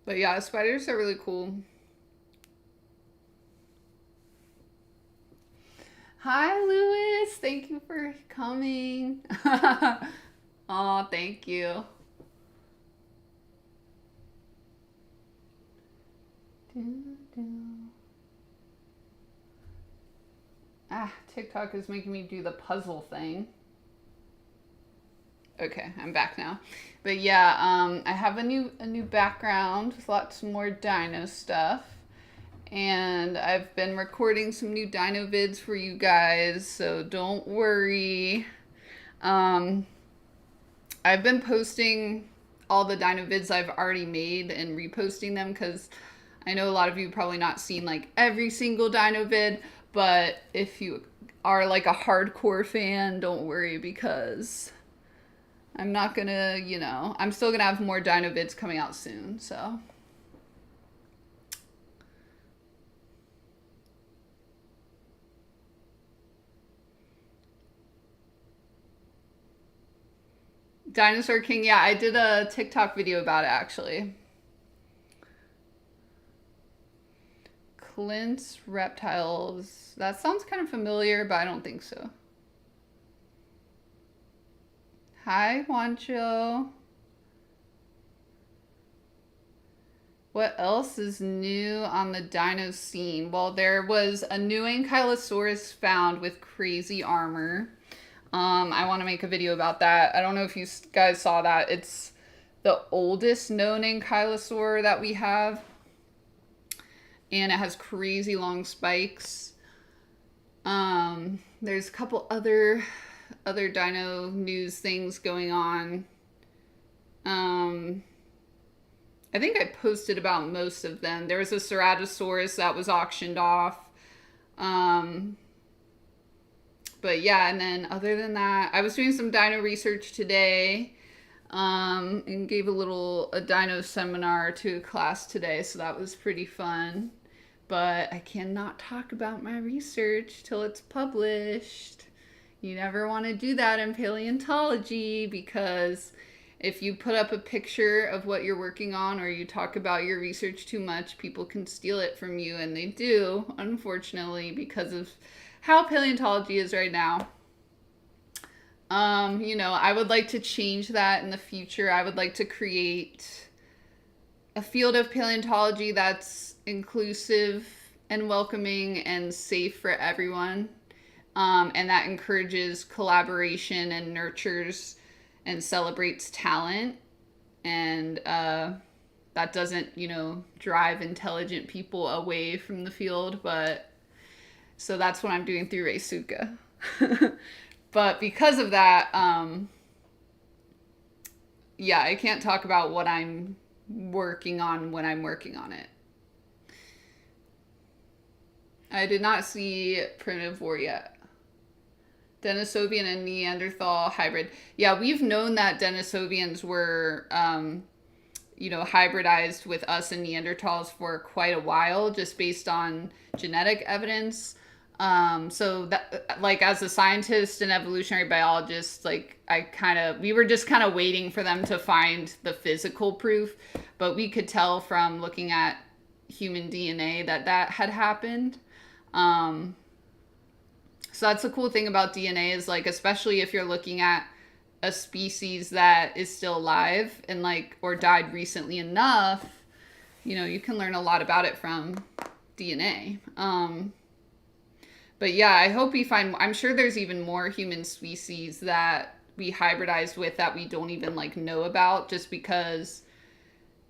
But yeah, spiders are really cool. Hi, Lewis. Thank you for coming. Oh, thank you. TikTok is making me do the puzzle thing. Okay, I'm back now. But yeah, I have a new background with lots more dino stuff. And I've been recording some new dino vids for you guys, so don't worry. I've been posting all the dino vids I've already made and reposting them because I know a lot of you probably not seen like every single dino vid, but if you are like a hardcore fan, don't worry because I'm not gonna, I'm still gonna have more dino vids coming out soon, so. Dinosaur King, yeah, I did a TikTok video about it actually. Clint's Reptiles. That sounds kind of familiar, but I don't think so. Hi, Juancho. What else is new on the dino scene? Well, there was a new Ankylosaurus found with crazy armor. I want to make a video about that. I don't know if you guys saw that. It's the oldest known Ankylosaur that we have. And it has crazy long spikes. There's a couple other dino news things going on. I think I posted about most of them. There was a Ceratosaurus that was auctioned off. But yeah, and then other than that, I was doing some dino research today, and gave a dino seminar to a class today, so that was pretty fun. But I cannot talk about my research till it's published. You never want to do that in paleontology because if you put up a picture of what you're working on or you talk about your research too much, people can steal it from you, and they do, unfortunately, because of how paleontology is right now. I would like to change that in the future. I would like to create a field of paleontology that's inclusive and welcoming and safe for everyone. And that encourages collaboration and nurtures and celebrates talent. And that doesn't, drive intelligent people away from the field. So that's what I'm doing through Reisuka. But because of that, yeah, I can't talk about what I'm working on when I'm working on it. I did not see Primivore yet. Denisovian and Neanderthal hybrid. Yeah, we've known that Denisovians were, hybridized with us and Neanderthals for quite a while, just based on genetic evidence. So that, like, as a scientist and evolutionary biologist, like, we were just kind of waiting for them to find the physical proof, but we could tell from looking at human DNA that had happened. So that's the cool thing about DNA is, like, especially if you're looking at a species that is still alive and, like, or died recently enough, you can learn a lot about it from DNA. But yeah, I hope we find, I'm sure there's even more human species that we hybridized with that we don't even, like, know about, just because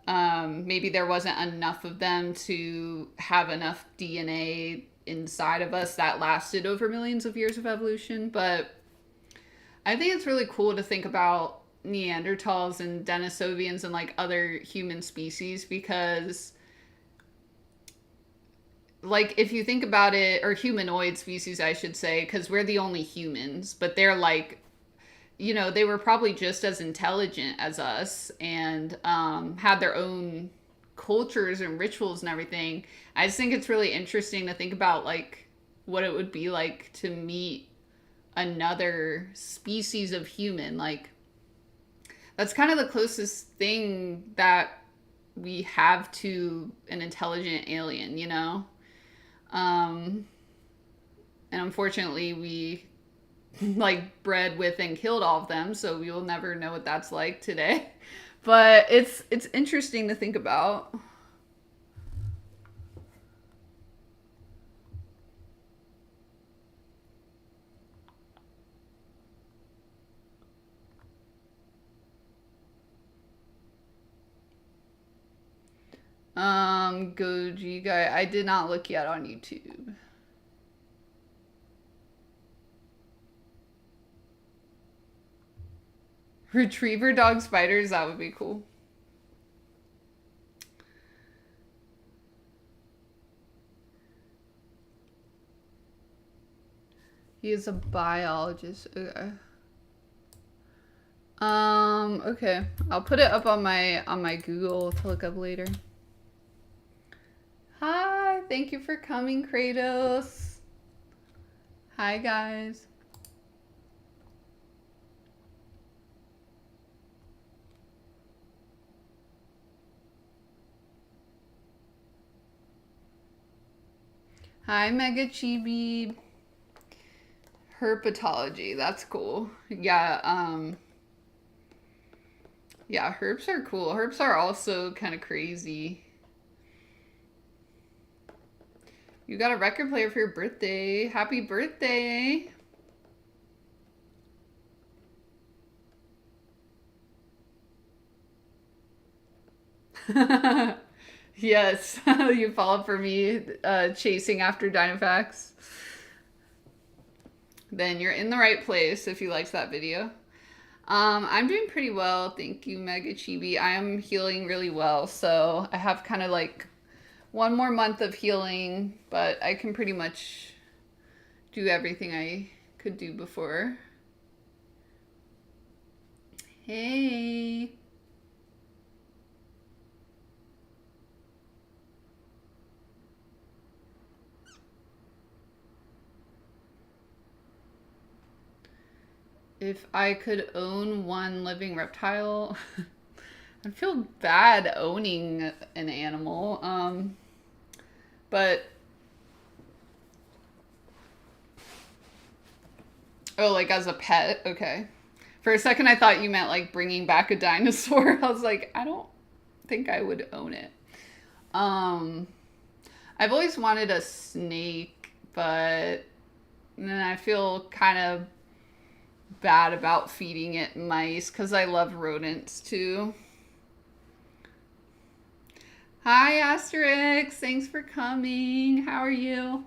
maybe there wasn't enough of them to have enough DNA inside of us that lasted over millions of years of evolution. But I think it's really cool to think about Neanderthals and Denisovians and, like, other human species, because, like, if you think about it, or humanoid species, I should say, because we're the only humans, but they're, like, you know, they were probably just as intelligent as us and had their own cultures and rituals and everything. I just think it's really interesting to think about like what it would be like to meet another species of human. Like that's kind of the closest thing that we have to an intelligent alien, you know? And unfortunately, we like bred with and killed all of them, so we will never know what that's like today. But it's interesting to think about. Goji guy, I did not look yet on YouTube. Retriever dog spiders, that would be cool. He is a biologist. Okay. Okay. I'll put it up on my Google to look up later. Hi, thank you for coming, Kratos. Hi, guys. Hi, Mega Chibi. Herpetology, that's cool. Yeah, yeah, herps are cool. Herps are also kind of crazy. You got a record player for your birthday. Happy birthday. Yes, you followed for me chasing after Dinofax. Then you're in the right place if you liked that video. I'm doing pretty well. Thank you, Mega Chibi. I am healing really well. So I have kind of like one more month of healing, but I can pretty much do everything I could do before. Hey. If I could own one living reptile, I'd feel bad owning an animal. But oh, like as a pet, okay. For a second, I thought you meant like bringing back a dinosaur. I was like, I don't think I would own it. I've always wanted a snake, but then I feel kind of bad about feeding it mice because I love rodents too. Hi, Asterix. Thanks for coming. How are you?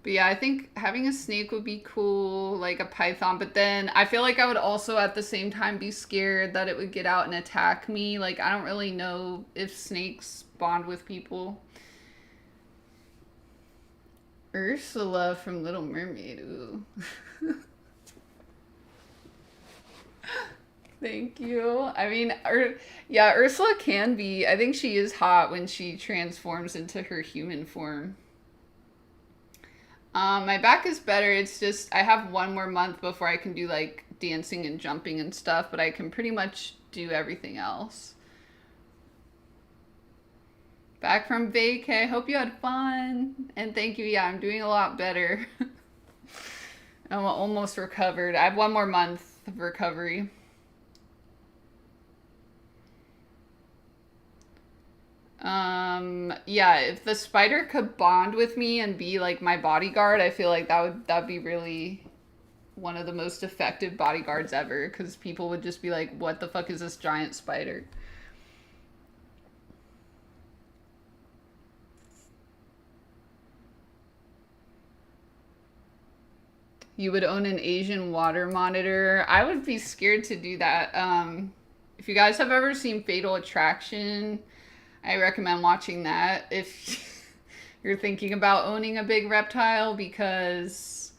But yeah, I think having a snake would be cool, like a python. But then I feel like I would also at the same time be scared that it would get out and attack me. Like, I don't really know if snakes bond with people. Ursula from Little Mermaid. Ooh. Thank you. I mean, yeah, Ursula can be. I think she is hot when she transforms into her human form. My back is better. It's just I have one more month before I can do like dancing and jumping and stuff, but I can pretty much do everything else. Back from vacay. Hope you had fun. And thank you. Yeah, I'm doing a lot better. I'm almost recovered. I have one more month of recovery. Yeah, if the spider could bond with me and be like my bodyguard, I feel like that'd be really one of the most effective bodyguards ever, because people would just be like, what the fuck is this giant spider? You would own an Asian water monitor. I would be scared to do that. If you guys have ever seen Fatal Attraction, I recommend watching that if you're thinking about owning a big reptile, because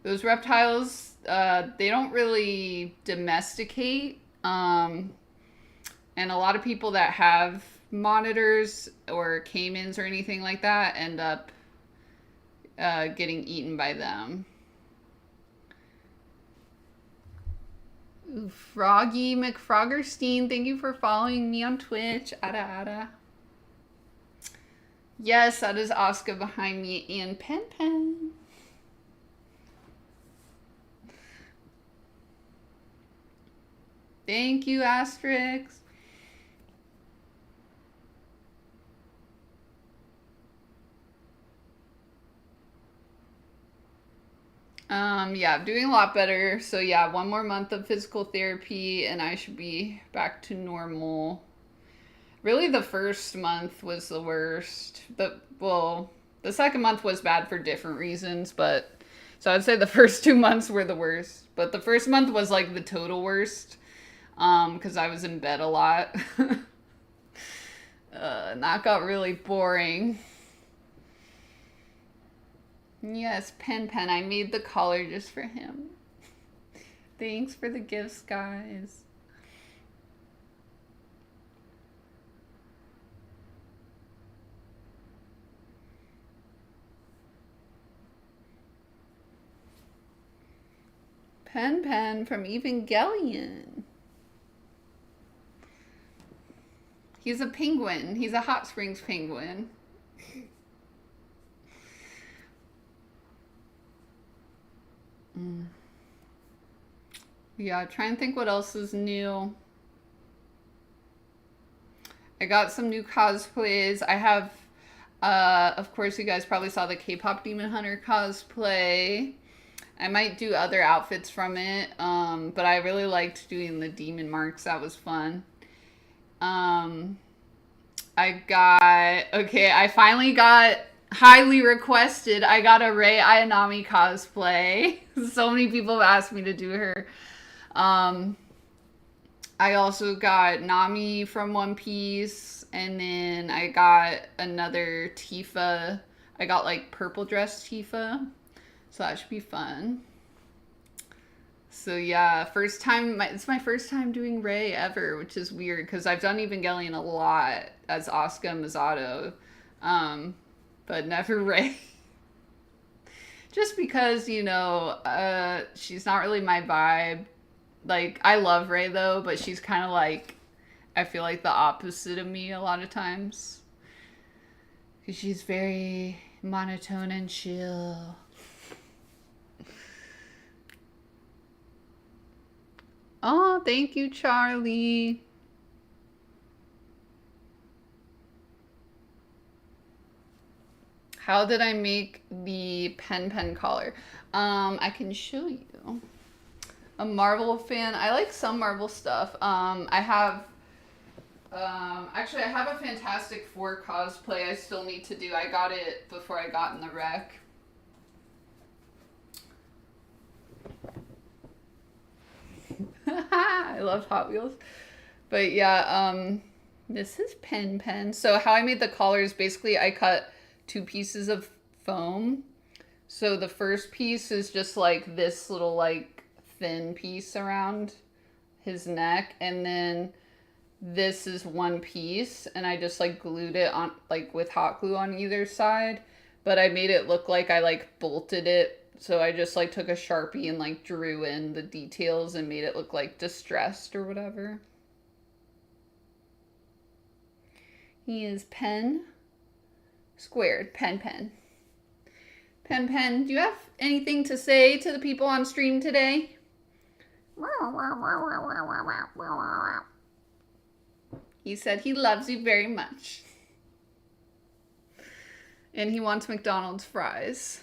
Those reptiles, they don't really domesticate. And a lot of people that have monitors or caimans or anything like that end up getting eaten by them. Ooh, Froggy McFroggerstein, thank you for following me on Twitch. Ada ada. Yes, that is Oscar behind me and Pen Pen. Thank you, Asterix. Yeah, I'm doing a lot better. So yeah, 1 more month of physical therapy and I should be back to normal. Really, the first month was the worst. The second month was bad for different reasons, but so I'd say the first 2 months were the worst. But the first month was like the total worst, because I was in bed a lot. And that got really boring. Yes, Pen Pen, I made the collar just for him. Thanks for the gifts, guys. Pen Pen from Evangelion. He's a penguin. He's a hot springs penguin. Yeah, try and think what else is new. I got some new cosplays. I have, of course, you guys probably saw the K-pop Demon Hunter cosplay. I might do other outfits from it, but I really liked doing the demon marks. That was fun. I finally got highly requested. I got a Rei Ayanami cosplay. So many people have asked me to do her. I also got Nami from One Piece, and then I got another Tifa. I got like purple dress Tifa, so that should be fun. So yeah, it's my first time doing Rei ever, which is weird because I've done Evangelion a lot as Asuka Misato, but never Rei. Just because, she's not really my vibe. Like, I love Rei though, but she's kind of like, I feel like the opposite of me a lot of times. Because she's very monotone and chill. Oh, thank you, Charlie. How did I make the Pen Pen collar? I can show you. A Marvel fan. I like some Marvel stuff. I have a Fantastic Four cosplay I still need to do. I got it before I got in the wreck. I love Hot Wheels. But yeah, this is Pen Pen. So how I made the collar is basically I cut 2 pieces of foam. So the first piece is just like this little like thin piece around his neck, and then this is one piece, and I just like glued it on like with hot glue on either side, but I made it look like I like bolted it, so I just like took a Sharpie and like drew in the details and made it look like distressed or whatever. He is Pen squared. Pen Pen. Pen Pen, do you have anything to say to the people on stream today? He said he loves you very much. And he wants McDonald's fries.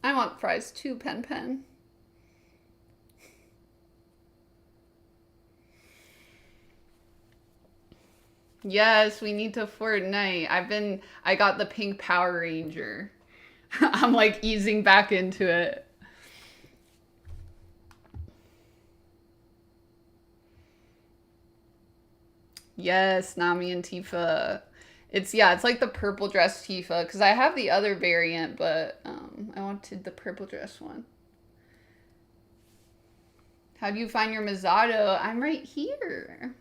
I want fries too, Pen Pen. Yes, we need to Fortnite. I got the pink Power Ranger. I'm like easing back into it. Yes, Nami and Tifa. It's like the purple dress Tifa, because I have the other variant, but I wanted the purple dress one. How do you find your Masato? I'm right here.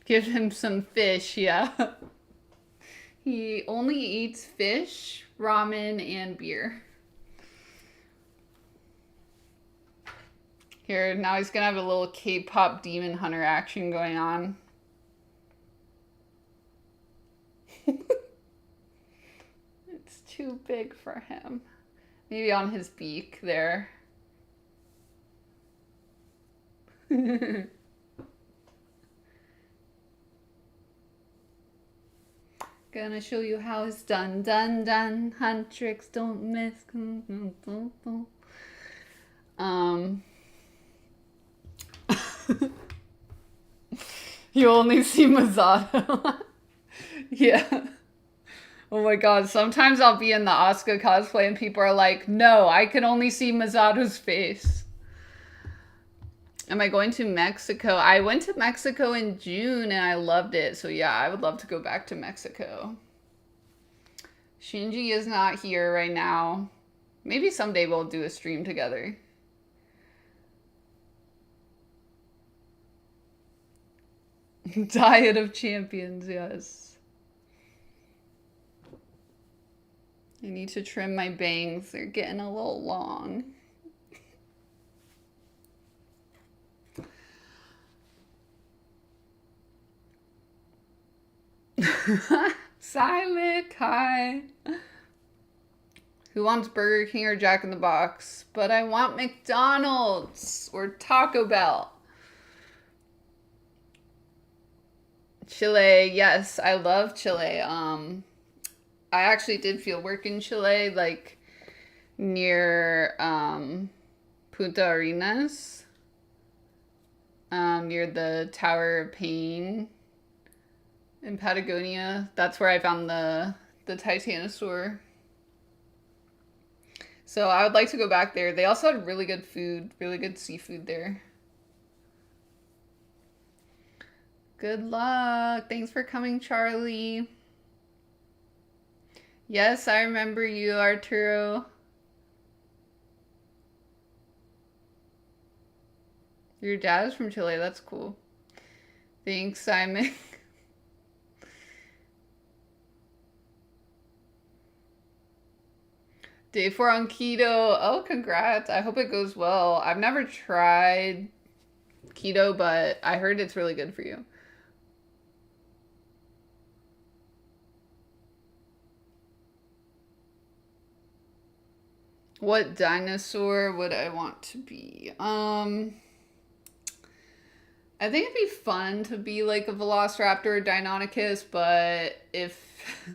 Give him some fish, yeah. He only eats fish, ramen, and beer. Here, now he's gonna have a little K-pop demon hunter action going on. It's too big for him. Maybe on his beak there. Gonna show you how it's done, done, done. Hunt tricks, don't miss. You only see Masato. Yeah. Oh my god, sometimes I'll be in the Asuka cosplay and people are like, no, I can only see Masato's face. Am I going to Mexico? I went to Mexico in June and I loved it. So yeah, I would love to go back to Mexico. Shinji is not here right now. Maybe someday we'll do a stream together. Diet of champions, yes. I need to trim my bangs. They're getting a little long. Silent, hi. Who wants Burger King or Jack in the Box? But I want McDonald's or Taco Bell. Chile, yes, I love Chile. I actually did field work in Chile, like near Punta Arenas, near the Tower of Pain in Patagonia. That's where I found the Titanosaur. So I would like to go back there. They also had really good food, really good seafood there. Good luck. Thanks for coming, Charlie. Yes, I remember you, Arturo. Your dad is from Chile. That's cool. Thanks, Simon. Day 4 on keto. Oh, congrats. I hope it goes well. I've never tried keto, but I heard it's really good for you. What dinosaur would I want to be? I think it'd be fun to be like a Velociraptor or Deinonychus, but if I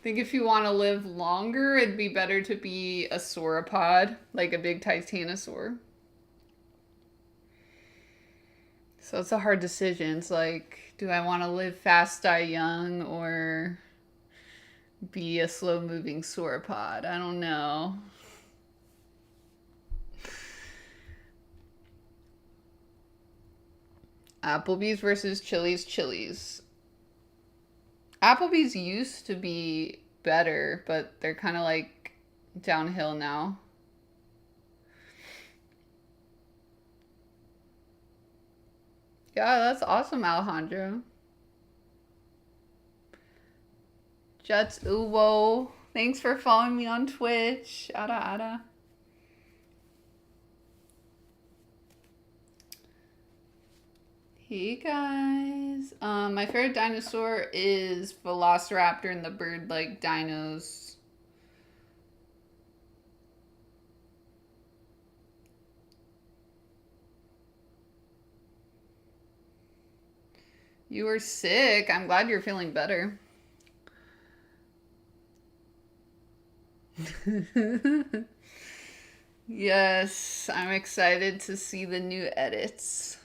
think if you want to live longer, it'd be better to be a sauropod, like a big Titanosaur. So it's a hard decision. It's like, do I want to live fast, die young, or be a slow-moving sauropod? I don't know. Applebee's versus Chili's. Applebee's used to be better, but they're kind of like downhill now. Yeah, that's awesome, Alejandro. Jets Uwo. Thanks for following me on Twitch. Ada. Hey guys. My favorite dinosaur is Velociraptor and the bird-like dinos. You were sick. I'm glad you're feeling better. Yes, I'm excited to see the new edits.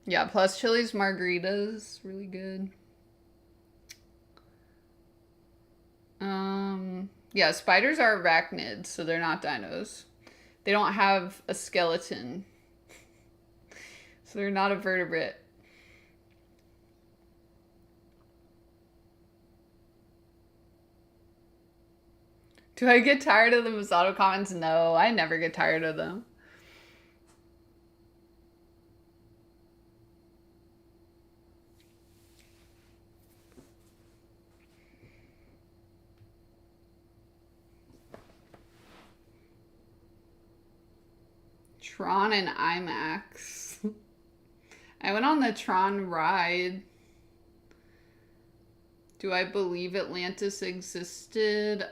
Yeah, plus Chili's margaritas, really good. Yeah, spiders are arachnids, so they're not dinos. They don't have a skeleton, so they're not a vertebrate. Do I get tired of the Masato comments? No, I never get tired of them. Tron and IMAX. I went on the Tron ride. Do I believe Atlantis existed?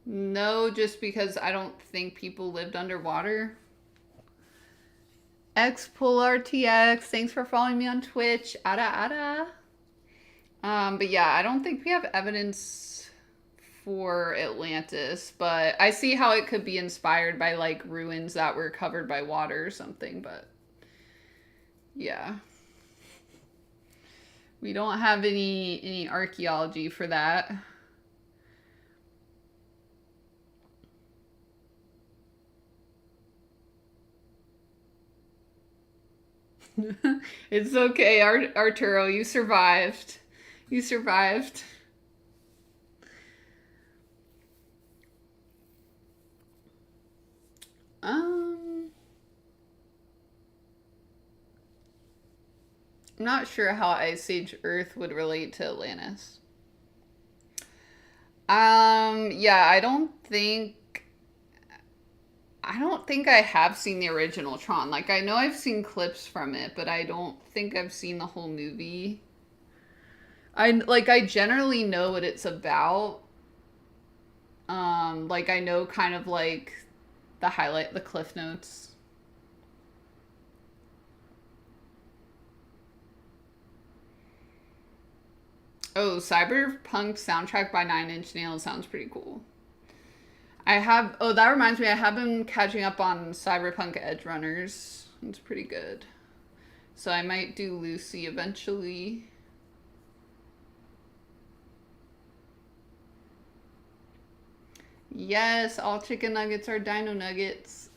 No, just because I don't think people lived underwater. XPullRTX, thanks for following me on Twitch. Ada. But yeah, I don't think we have evidence for Atlantis, but I see how it could be inspired by like ruins that were covered by water or something, but yeah. We don't have any archaeology for that. It's okay, Arturo, you survived. You survived. I'm not sure how Ice Age Earth would relate to Atlantis. Yeah, I don't think I have seen the original Tron. Like, I know I've seen clips from it, but I don't think I've seen the whole movie. I generally know what it's about. Like I know kind of like the cliff notes. Oh, Cyberpunk soundtrack by Nine Inch Nails sounds pretty cool. That reminds me, I have been catching up on Cyberpunk Edge Runners. It's pretty good. So I might do Lucy eventually. Yes, all chicken nuggets are dino nuggets.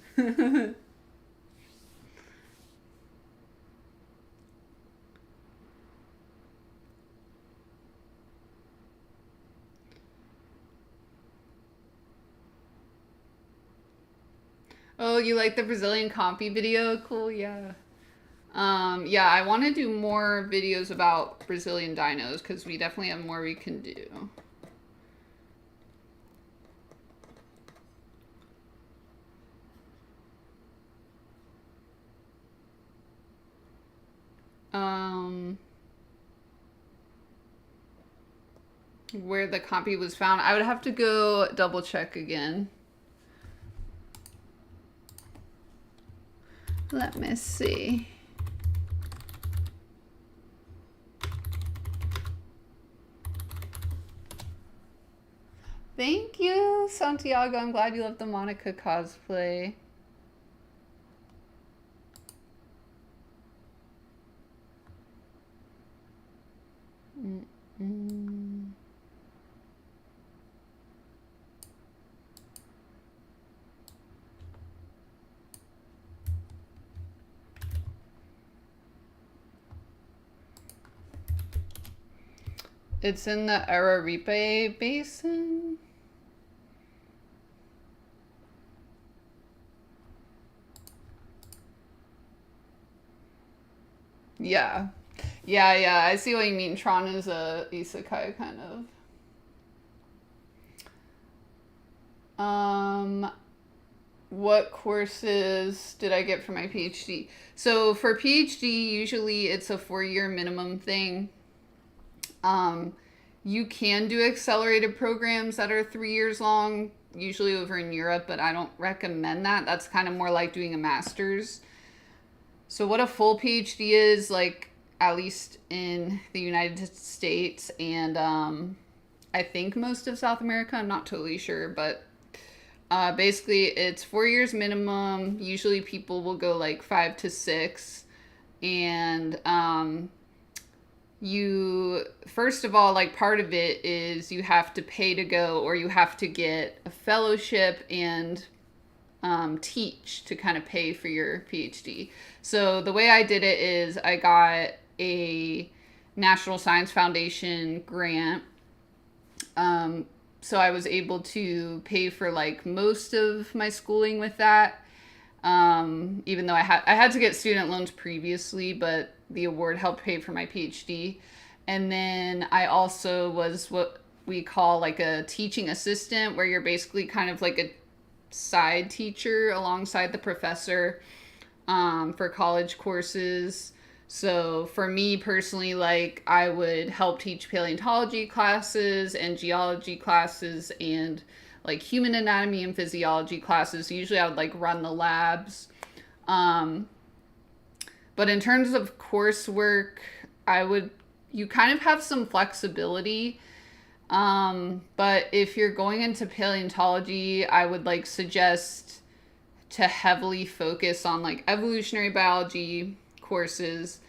Oh, you like the Brazilian compy video? Cool, yeah. Yeah, I want to do more videos about Brazilian dinos because we definitely have more we can do. Where the copy was found, I would have to go double check again. Let me see. Thank you, Santiago. I'm glad you love the Monica cosplay. It's in the Araripe Basin. Yeah. Yeah, I see what you mean. Tron is a isekai kind of. What courses did I get for my PhD? So for PhD, usually it's a 4-year minimum thing. You can do accelerated programs that are 3 years long, usually over in Europe, but I don't recommend that. That's kind of more like doing a master's. So what a full PhD is, like, at least in the United States and I think most of South America, I'm not totally sure, but basically it's 4 years minimum. Usually people will go like 5 to 6, and you, first of all, like part of it is you have to pay to go, or you have to get a fellowship and teach to kind of pay for your PhD. So the way I did it is I got a National Science Foundation grant. So I was able to pay for like most of my schooling with that. Even though I had to get student loans previously, but the award helped pay for my PhD. And then I also was what we call like a teaching assistant, where you're basically kind of like a side teacher alongside the professor for college courses. So for me personally, like I would help teach paleontology classes and geology classes and like human anatomy and physiology classes. Usually I would like run the labs. But in terms of coursework, you kind of have some flexibility. But if you're going into paleontology, I would like suggest to heavily focus on like evolutionary biology courses,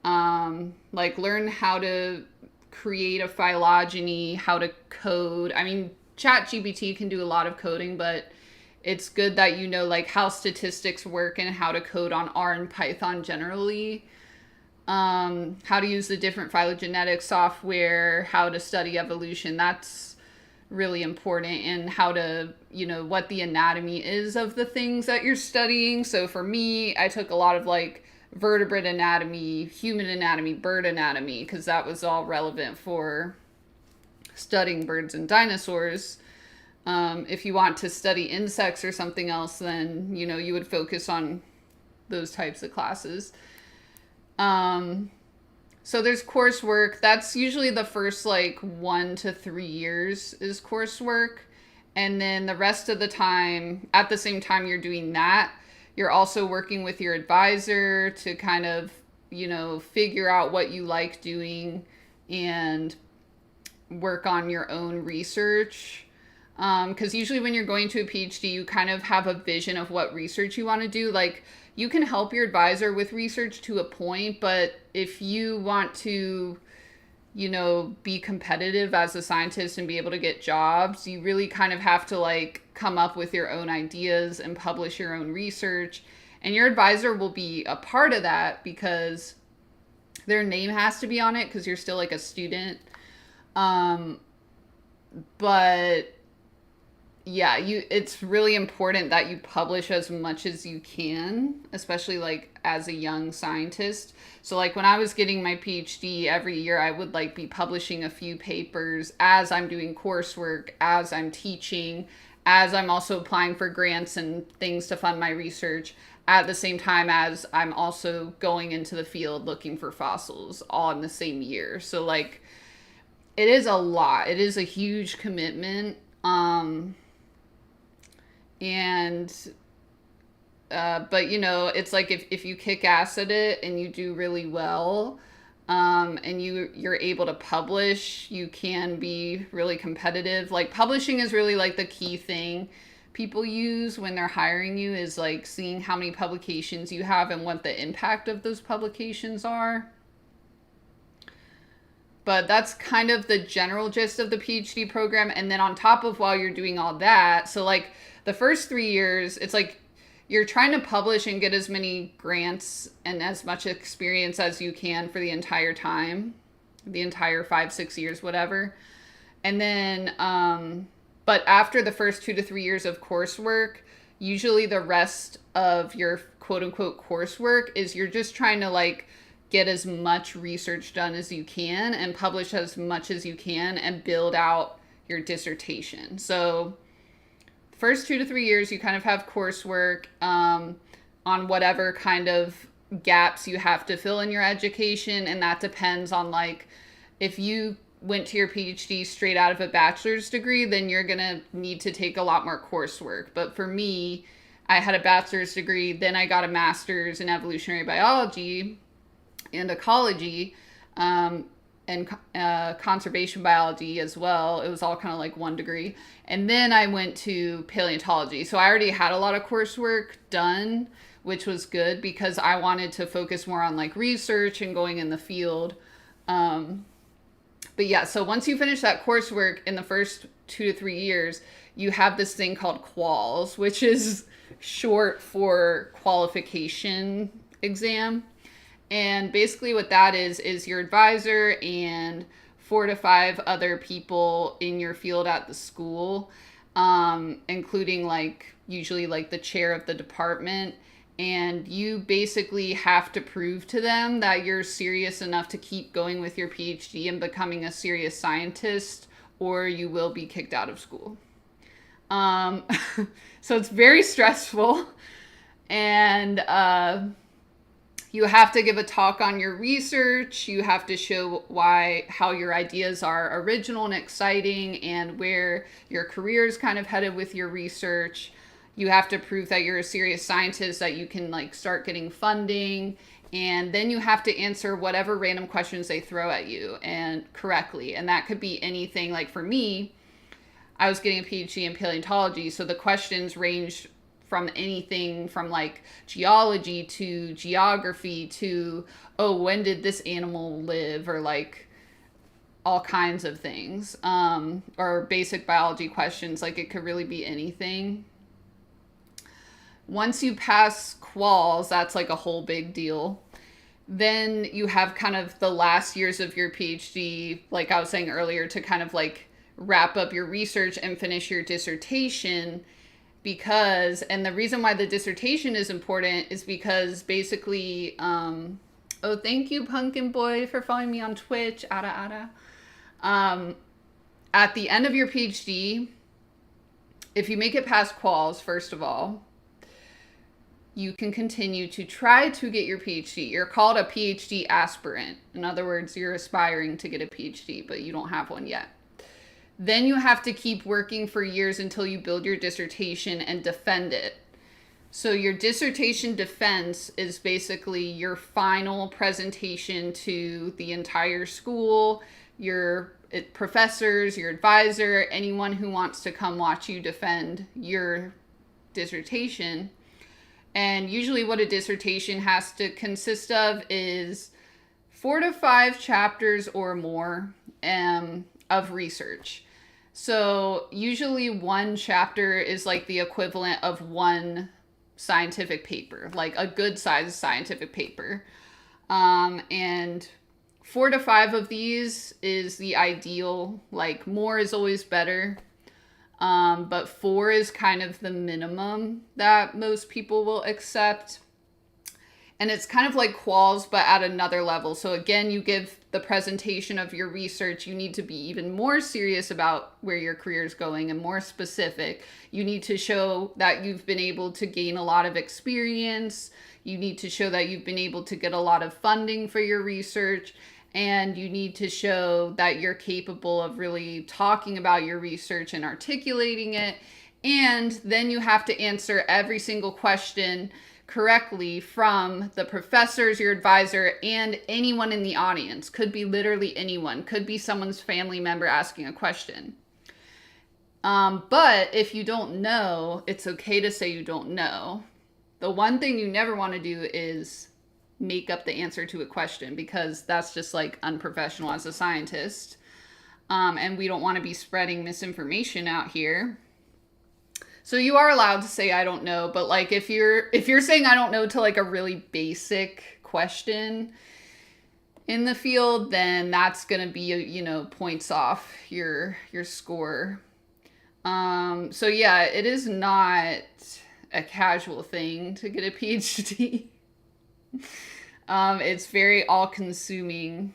like learn how to create a phylogeny, how to code. I mean, ChatGPT can do a lot of coding, but it's good that you know like how statistics work and how to code on R and Python generally. How to use the different phylogenetic software, how to study evolution. That's really important, and how to, you know, what the anatomy is of the things that you're studying. So for me, I took a lot of like vertebrate anatomy, human anatomy, bird anatomy, because that was all relevant for studying birds and dinosaurs. If you want to study insects or something else, then, you know, you would focus on those types of classes. So there's coursework. That's usually the first like 1 to 3 years is coursework. And then the rest of the time, at the same time you're doing that, you're also working with your advisor to kind of, you know, figure out what you like doing and work on your own research. Because usually when you're going to a PhD, you kind of have a vision of what research you want to do. Like, you can help your advisor with research to a point, but if you want to, you know, be competitive as a scientist and be able to get jobs, you really kind of have to like come up with your own ideas and publish your own research. And your advisor will be a part of that because their name has to be on it because you're still like a student. But yeah, it's really important that you publish as much as you can, especially like as a young scientist. So like when I was getting my PhD, every year I would like be publishing a few papers as I'm doing coursework, as I'm teaching, as I'm also applying for grants and things to fund my research, at the same time as I'm also going into the field looking for fossils, all in the same year. So like it is a lot. It is a huge commitment. But you know, it's like if you kick ass at it and you do really well, and you're able to publish, you can be really competitive. Like publishing is really like the key thing people use when they're hiring you, is like seeing how many publications you have and what the impact of those publications are. But that's kind of the general gist of the PhD program. And then on top of, while you're doing all that, so like the first 3 years, it's like you're trying to publish and get as many grants and as much experience as you can for the entire time, the entire 5-6 years, whatever. And then, but after the first 2 to 3 years of coursework, usually the rest of your quote unquote coursework is you're just trying to like get as much research done as you can and publish as much as you can and build out your dissertation. So first 2 to 3 years, you kind of have coursework on whatever kind of gaps you have to fill in your education. And that depends on like, if you went to your PhD straight out of a bachelor's degree, then you're going to need to take a lot more coursework. But for me, I had a bachelor's degree, then I got a master's in evolutionary biology and ecology, and conservation biology as well. It was all kind of like one degree. And then I went to paleontology. So I already had a lot of coursework done, which was good because I wanted to focus more on like research and going in the field. But yeah, so once you finish that coursework in the first 2 to 3 years, you have this thing called quals, which is short for qualification exam. And basically what that is your advisor and 4 to 5 other people in your field at the school, including like usually like the chair of the department. And you basically have to prove to them that you're serious enough to keep going with your PhD and becoming a serious scientist, or you will be kicked out of school. So it's very stressful. And you have to give a talk on your research. You have to show how your ideas are original and exciting and where your career is kind of headed with your research. You have to prove that you're a serious scientist, that you can like start getting funding. And then you have to answer whatever random questions they throw at you and correctly. And that could be anything. Like for me, I was getting a PhD in paleontology. So the questions ranged from anything from like geology to geography to, oh, when did this animal live, or like all kinds of things, or basic biology questions. Like it could really be anything. Once you pass quals, that's like a whole big deal. Then you have kind of the last years of your PhD, like I was saying earlier, to kind of like wrap up your research and finish your dissertation. Because, and the reason why the dissertation is important is because basically, oh, thank you, Pumpkin Boy, for following me on Twitch. Ada. At the end of your PhD, if you make it past quals, first of all, you can continue to try to get your PhD. You're called a PhD aspirant. In other words, you're aspiring to get a PhD, but you don't have one yet. Then you have to keep working for years until you build your dissertation and defend it. So your dissertation defense is basically your final presentation to the entire school, your professors, your advisor, anyone who wants to come watch you defend your dissertation. And usually what a dissertation has to consist of is 4 to 5 chapters or more of research. So usually one chapter is like the equivalent of one scientific paper, like a good sized scientific paper. And 4 to 5 of these is the ideal. Like more is always better. But 4 is kind of the minimum that most people will accept. And it's kind of like quals, but at another level. So again, you give the presentation of your research. You need to be even more serious about where your career is going and more specific. You need to show that you've been able to gain a lot of experience. You need to show that you've been able to get a lot of funding for your research. And you need to show that you're capable of really talking about your research and articulating it. And then you have to answer every single question correctly from the professors, your advisor, and anyone in the audience. Could be literally anyone. Could be someone's family member asking a question. But if you don't know, it's okay to say you don't know. The one thing you never want to do is make up the answer to a question, because that's just like unprofessional as a scientist. And we don't want to be spreading misinformation out here. So you are allowed to say I don't know, but like if you're saying I don't know to like a really basic question in the field, then that's going to be, you know, points off your score. So yeah, it is not a casual thing to get a PhD. It's very all-consuming.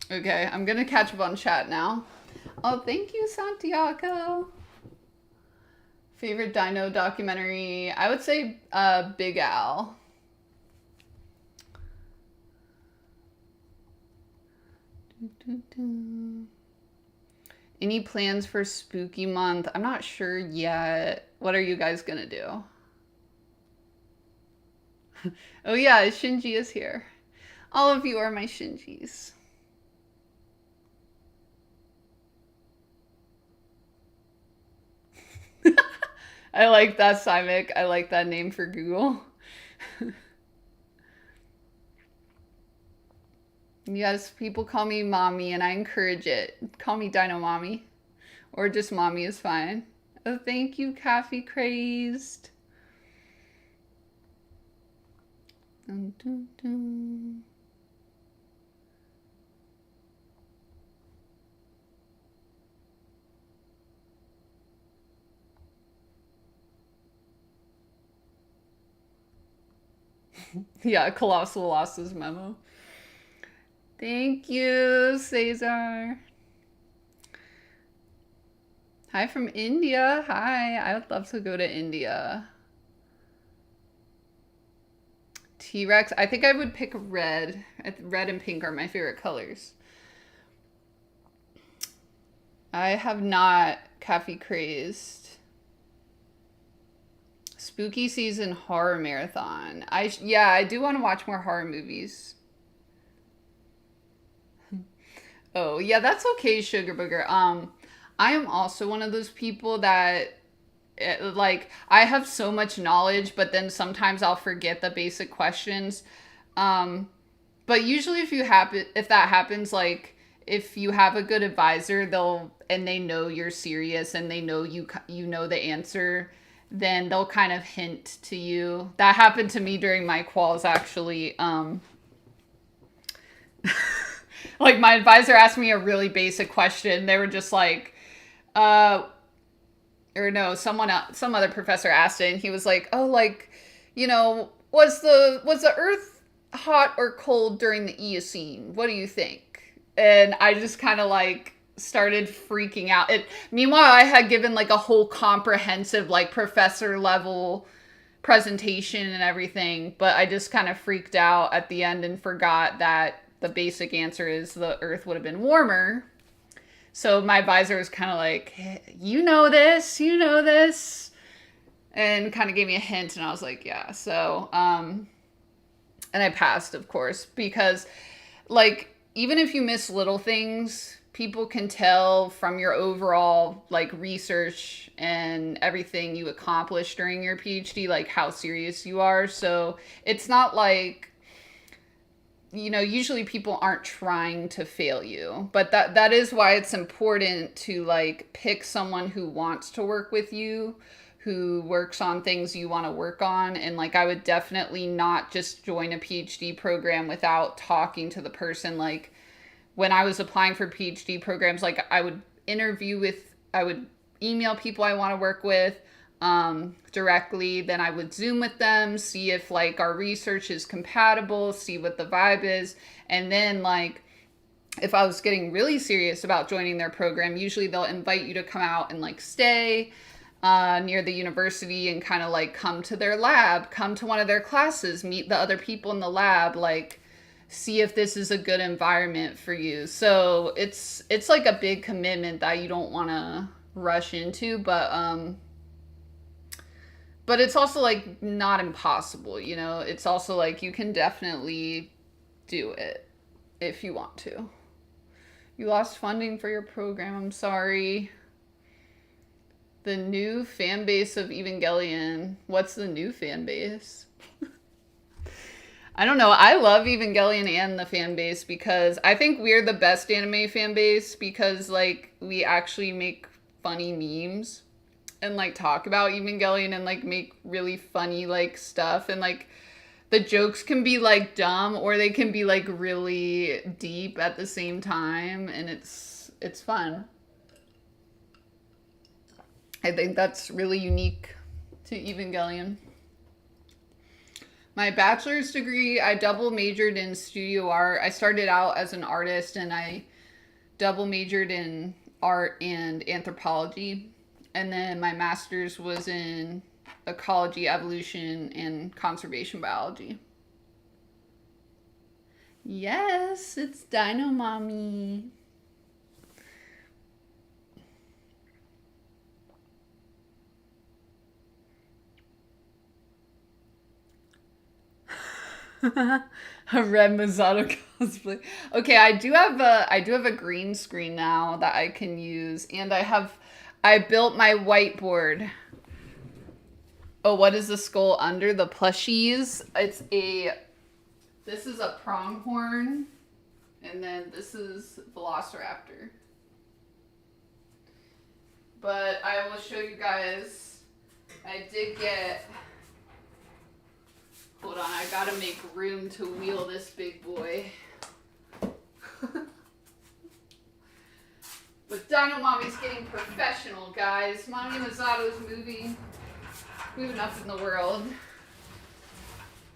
Okay, I'm gonna catch up on chat now. Oh, thank you, Santiago. Favorite dino documentary? I would say Big Al. Any plans for spooky month? I'm not sure yet. What are you guys gonna do? Oh yeah, Shinji is here. All of you are my Shinjis. I like that, Simic. I like that name for Google. Yes, people call me mommy and I encourage it. Call me Dino Mommy. Or just mommy is fine. Oh, thank you, Coffee Crazed. Dun, dun, dun. Yeah, Colossal lost his memo. Thank you, Cesar. Hi from India. Hi, I would love to go to India. T-Rex. I think I would pick red. Red and pink are my favorite colors. I have not coffee crazed. Spooky season horror marathon. Yeah, I do want to watch more horror movies. Oh, yeah, that's okay, Sugar Booger. I am also one of those people that like I have so much knowledge, but then sometimes I'll forget the basic questions. Um, but usually if that happens, like if you have a good advisor, they know you're serious and they know you know the answer, then they'll kind of hint to you. That happened to me during my quals actually. Like my advisor asked me a really basic question. They were just like, or no, some other professor asked it, and he was like, "Oh, like, was the Earth hot or cold during the Eocene? What do you think?" And I just kind of like started freaking out. Meanwhile, I had given like a whole comprehensive like professor level presentation and everything, but I just kind of freaked out at the end and forgot that the basic answer is the Earth would have been warmer. So my advisor was kind of like, hey, you know this, and kind of gave me a hint, and I was like, yeah. So, and I passed, of course, because, like, even if you miss little things, people can tell from your overall, like, research and everything you accomplished during your PhD, like, how serious you are. So it's not like, usually people aren't trying to fail you, but that is why it's important to like pick someone who wants to work with you, who works on things you want to work on. And like I would definitely not just join a PhD program without talking to the person. Like when I was applying for PhD programs, like I would email people I want to work with directly. Then I would Zoom with them, see if like our research is compatible, see what the vibe is. And then like if I was getting really serious about joining their program, usually they'll invite you to come out and like stay near the university and kind of like come to their lab, come to one of their classes, meet the other people in the lab, like see if this is a good environment for you. So it's like a big commitment that you don't want to rush into, but it's also like not impossible, It's also like you can definitely do it if you want to. You lost funding for your program. I'm sorry. The new fan base of Evangelion. What's the new fan base? I don't know. I love Evangelion and the fan base because I think we're the best anime fan base because like we actually make funny memes and like talk about Evangelion and like make really funny like stuff, and like the jokes can be like dumb or they can be like really deep at the same time, and it's fun. I think that's really unique to Evangelion. My bachelor's degree, I double majored in studio art. I started out as an artist and I double majored in art and anthropology. And then my master's was in ecology, evolution, and conservation biology. Yes, it's Dino Mommy. A red Masato cosplay. Okay, I do have a green screen now that I can use, and I built my whiteboard. Oh, what is the skull under the plushies? This is a pronghorn, and then this is Velociraptor. But I will show you guys, I did get, hold on, I gotta make room to wheel this big boy. But Dino Mommy's getting professional, guys. Mommy Mazzato's moving up in the world.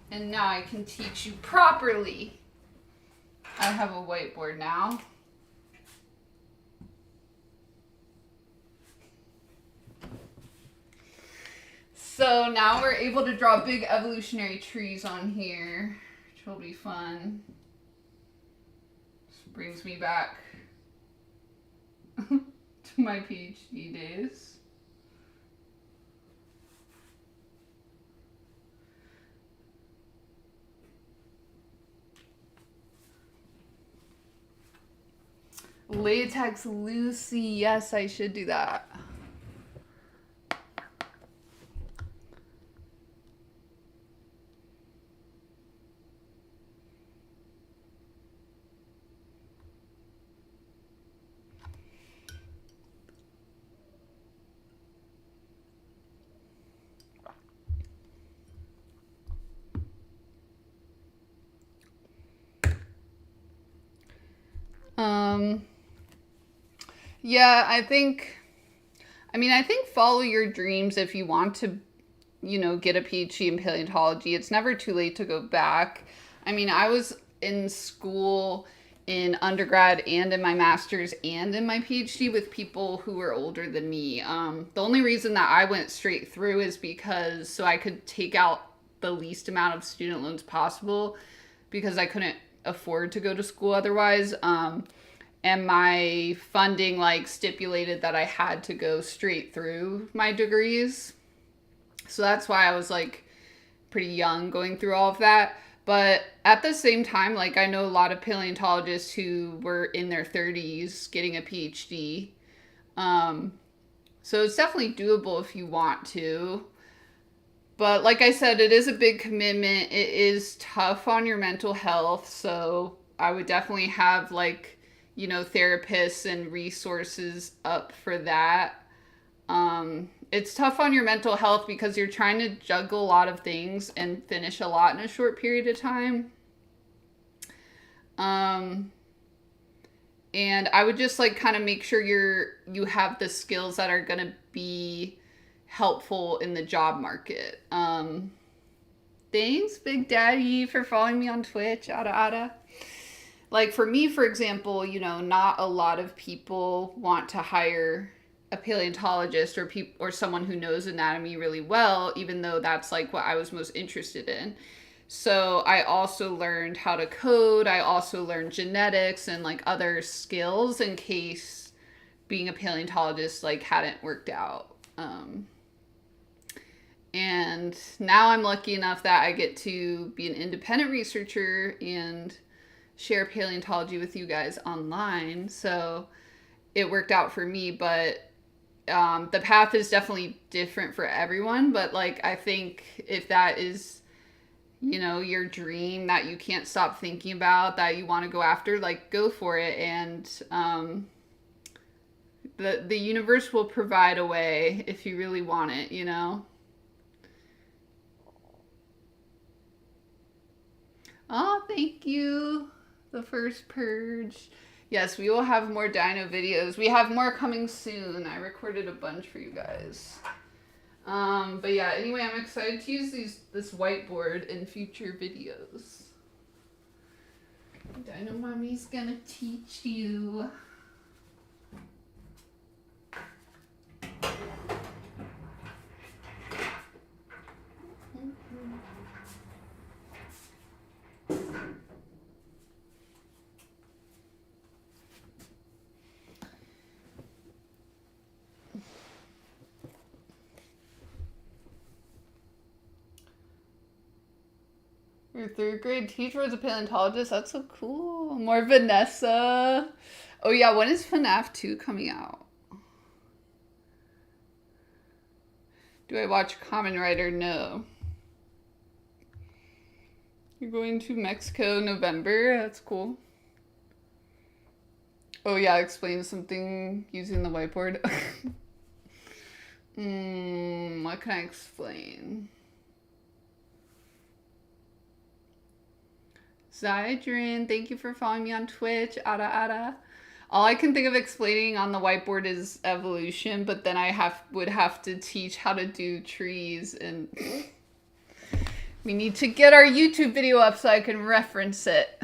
And now I can teach you properly. I have a whiteboard now. So now we're able to draw big evolutionary trees on here, which will be fun. This brings me back to my PhD days. Latex Lucy, yes, I should do that. Yeah, I think follow your dreams if you want to, get a PhD in paleontology. It's never too late to go back. I mean, I was in school in undergrad and in my master's and in my PhD with people who were older than me. The only reason that I went straight through is because so I could take out the least amount of student loans possible because I couldn't afford to go to school otherwise. And my funding stipulated that I had to go straight through my degrees. So that's why I was pretty young going through all of that. But at the same time, I know a lot of paleontologists who were in their 30s getting a PhD. So it's definitely doable if you want to. But like I said, it is a big commitment. It is tough on your mental health. So I would definitely have therapists and resources up for that. It's tough on your mental health because you're trying to juggle a lot of things and finish a lot in a short period of time. And I would just kind of make sure you have the skills that are going to be helpful in the job market. Thanks, Big Daddy, for following me on Twitch. Ada. For me, for example, not a lot of people want to hire a paleontologist or someone who knows anatomy really well, even though that's what I was most interested in. So I also learned how to code. I also learned genetics and other skills in case being a paleontologist hadn't worked out. And now I'm lucky enough that I get to be an independent researcher and share paleontology with you guys online. So it worked out for me, but the path is definitely different for everyone. But I think if that is, your dream that you can't stop thinking about, that you want to go after, go for it. And the universe will provide a way if you really want it, Oh, thank you. The first purge. Yes, we will have more dino videos. We have more coming soon. I recorded a bunch for you guys. But yeah, anyway, I'm excited to use this whiteboard in future videos. Dino Mommy's gonna teach you. Your third grade teacher was a paleontologist. That's so cool. More Vanessa. Oh yeah, when is FNAF 2 coming out? Do I watch Kamen Rider? No. You're going to Mexico November? That's cool. Oh yeah, explain something using the whiteboard. What can I explain? Zydrin, thank you for following me on Twitch. Ada. All I can think of explaining on the whiteboard is evolution, but then I would have to teach how to do trees, and we need to get our YouTube video up so I can reference it.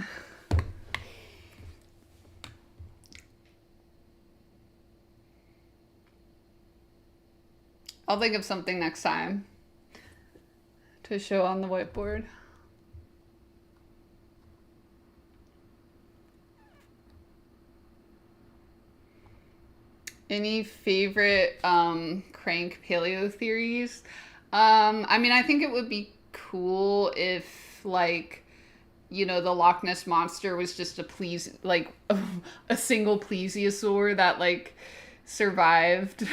I'll think of something next time to show on the whiteboard. Any favorite crank paleo theories? I mean, I think it would be cool if, like, you know, the Loch Ness Monster was just a single plesiosaur that, like, survived.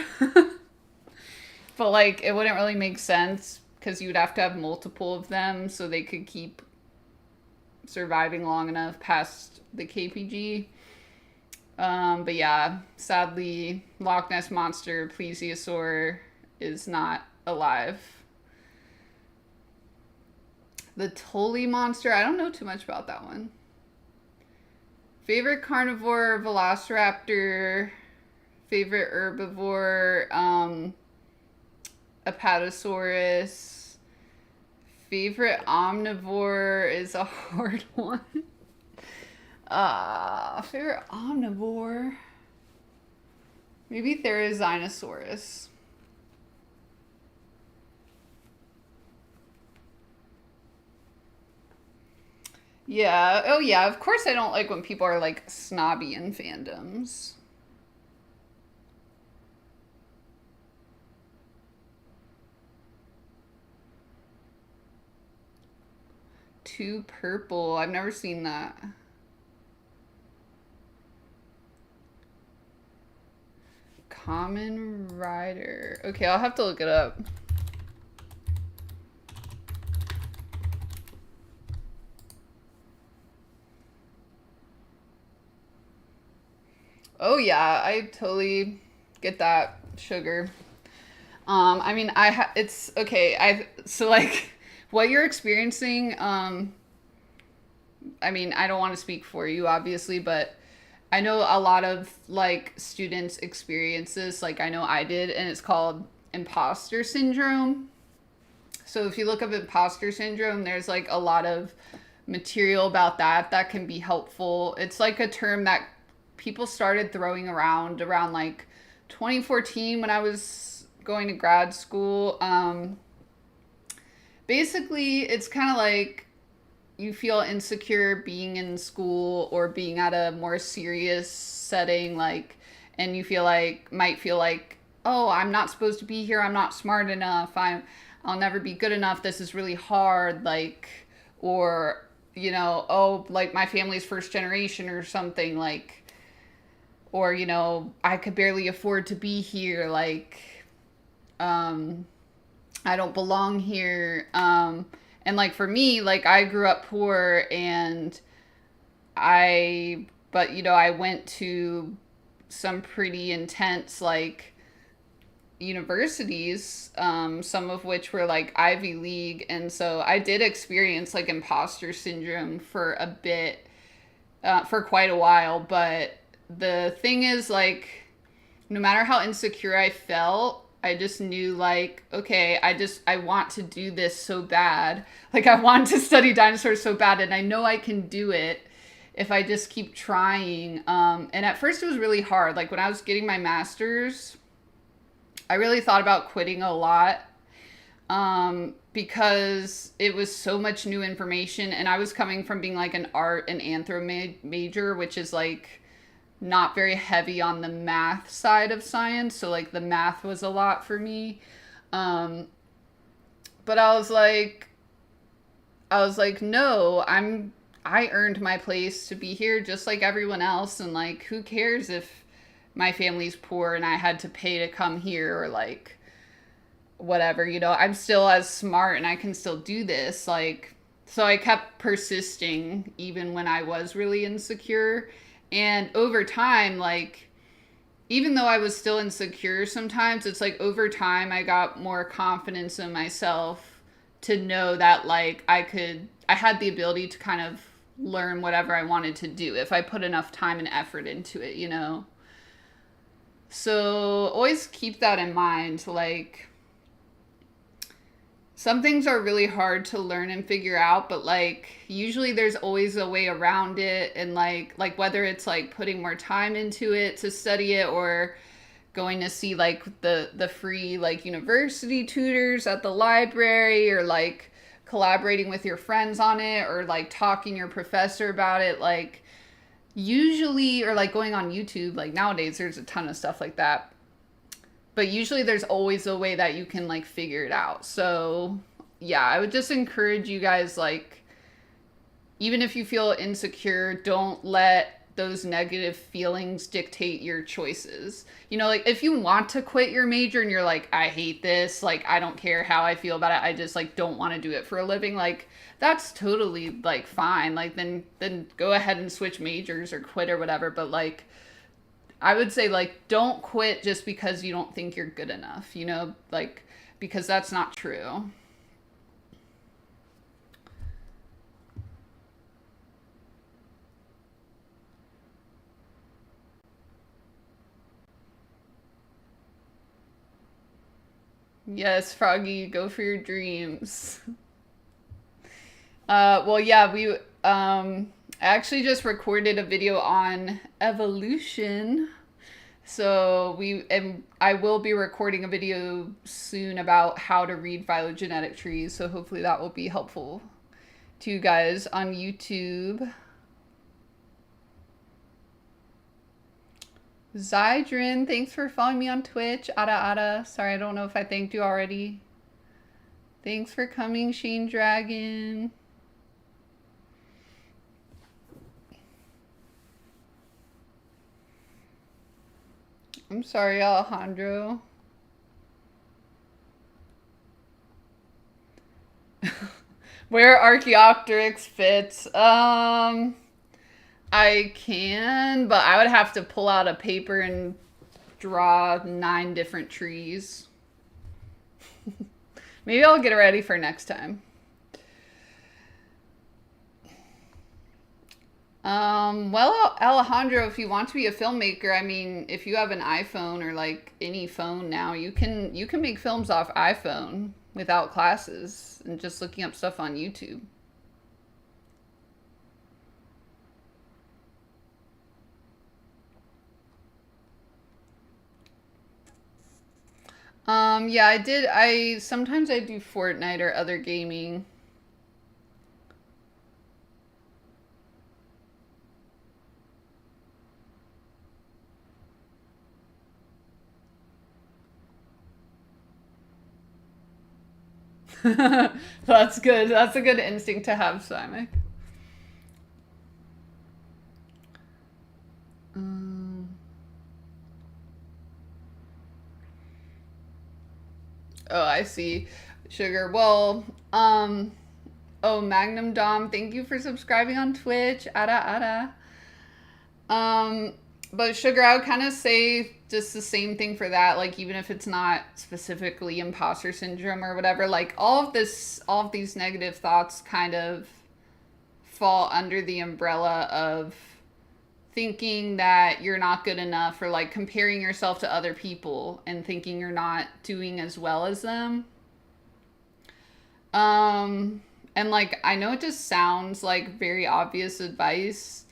But, like, it wouldn't really make sense because you would have to have multiple of them so they could keep surviving long enough past the KPG. But yeah, sadly, Loch Ness Monster plesiosaur is not alive. The Tully monster, I don't know too much about that one. Favorite carnivore, velociraptor. Favorite herbivore, Apatosaurus. Favorite omnivore is a hard one. Favorite omnivore. Maybe Therizinosaurus. Yeah. Oh, yeah. Of course, I don't like when people are like snobby in fandoms. Two purple. I've never seen that. Kamen Rider. Okay, I'll have to look it up. Oh yeah, I totally get that, sugar. I mean, it's okay. So like what you're experiencing, I mean, I don't want to speak for you obviously, but I know a lot of like students experience this, like I know I did, and it's called imposter syndrome. So if you look up imposter syndrome, there's like a lot of material about that can be helpful. It's like a term that people started throwing around like 2014 when I was going to grad school. Basically, it's kind of like you feel insecure being in school or being at a more serious setting, like, and you might feel like, oh, I'm not supposed to be here. I'm not smart enough. I'll never be good enough. This is really hard. Like, or, you know, oh, like my family's first generation or something, like, or, you know, I could barely afford to be here. Like, I don't belong here. And like for me, like I grew up poor and but you know, I went to some pretty intense like universities, some of which were like Ivy League. And so I did experience like imposter syndrome for a bit, for quite a while. But the thing is, like, no matter how insecure I felt, I just knew like, okay, I want to do this so bad. Like I want to study dinosaurs so bad, and I know I can do it if I just keep trying. And at first it was really hard. Like when I was getting my master's, I really thought about quitting a lot, because it was so much new information, and I was coming from being like an art and anthro major, which is like not very heavy on the math side of science. So like the math was a lot for me. But I was like, no, I earned my place to be here just like everyone else. And like, who cares if my family's poor and I had to pay to come here, or like whatever, you know, I'm still as smart and I can still do this. Like, so I kept persisting even when I was really insecure. And over time, like, even though I was still insecure sometimes, it's like over time I got more confidence in myself to know that like I had the ability to kind of learn whatever I wanted to do if I put enough time and effort into it, you know? So always keep that in mind. Like, some things are really hard to learn and figure out, but like usually there's always a way around it. And like whether it's like putting more time into it to study it, or going to see like the free like university tutors at the library, or like collaborating with your friends on it, or like talking to your professor about it, like usually, or like going on YouTube, like nowadays there's a ton of stuff like that, but usually there's always a way that you can like figure it out. So yeah, I would just encourage you guys, like, even if you feel insecure, don't let those negative feelings dictate your choices. You know, like if you want to quit your major and you're like, I hate this, like I don't care how I feel about it, I just like don't want to do it for a living, like that's totally like fine. Like then go ahead and switch majors or quit or whatever, but like I would say like don't quit just because you don't think you're good enough, you know, like because that's not true. Yes, Froggy, go for your dreams. Well, yeah, I actually just recorded a video on evolution. So and I will be recording a video soon about how to read phylogenetic trees. So hopefully that will be helpful to you guys on YouTube. Zydrin, thanks for following me on Twitch. Ada Ada. Sorry, I don't know if I thanked you already. Thanks for coming, Shane Dragon. I'm sorry, Alejandro. Where Archaeopteryx fits. I can, but I would have to pull out a paper and draw 9 different trees. Maybe I'll get it ready for next time. Well, Alejandro, if you want to be a filmmaker, I mean, if you have an iPhone or like any phone now, you can make films off iPhone without classes and just looking up stuff on YouTube. Yeah, sometimes I do Fortnite or other gaming. That's good. That's a good instinct to have, Simon. Um, oh, I see. Sugar. Well, oh, Magnum Dom, thank you for subscribing on Twitch. Ada Ada. But Sugar, I would kind of say just the same thing for that. Like, even if it's not specifically imposter syndrome or whatever, like all of these negative thoughts kind of fall under the umbrella of thinking that you're not good enough, or like comparing yourself to other people and thinking you're not doing as well as them. And like, I know it just sounds like very obvious advice,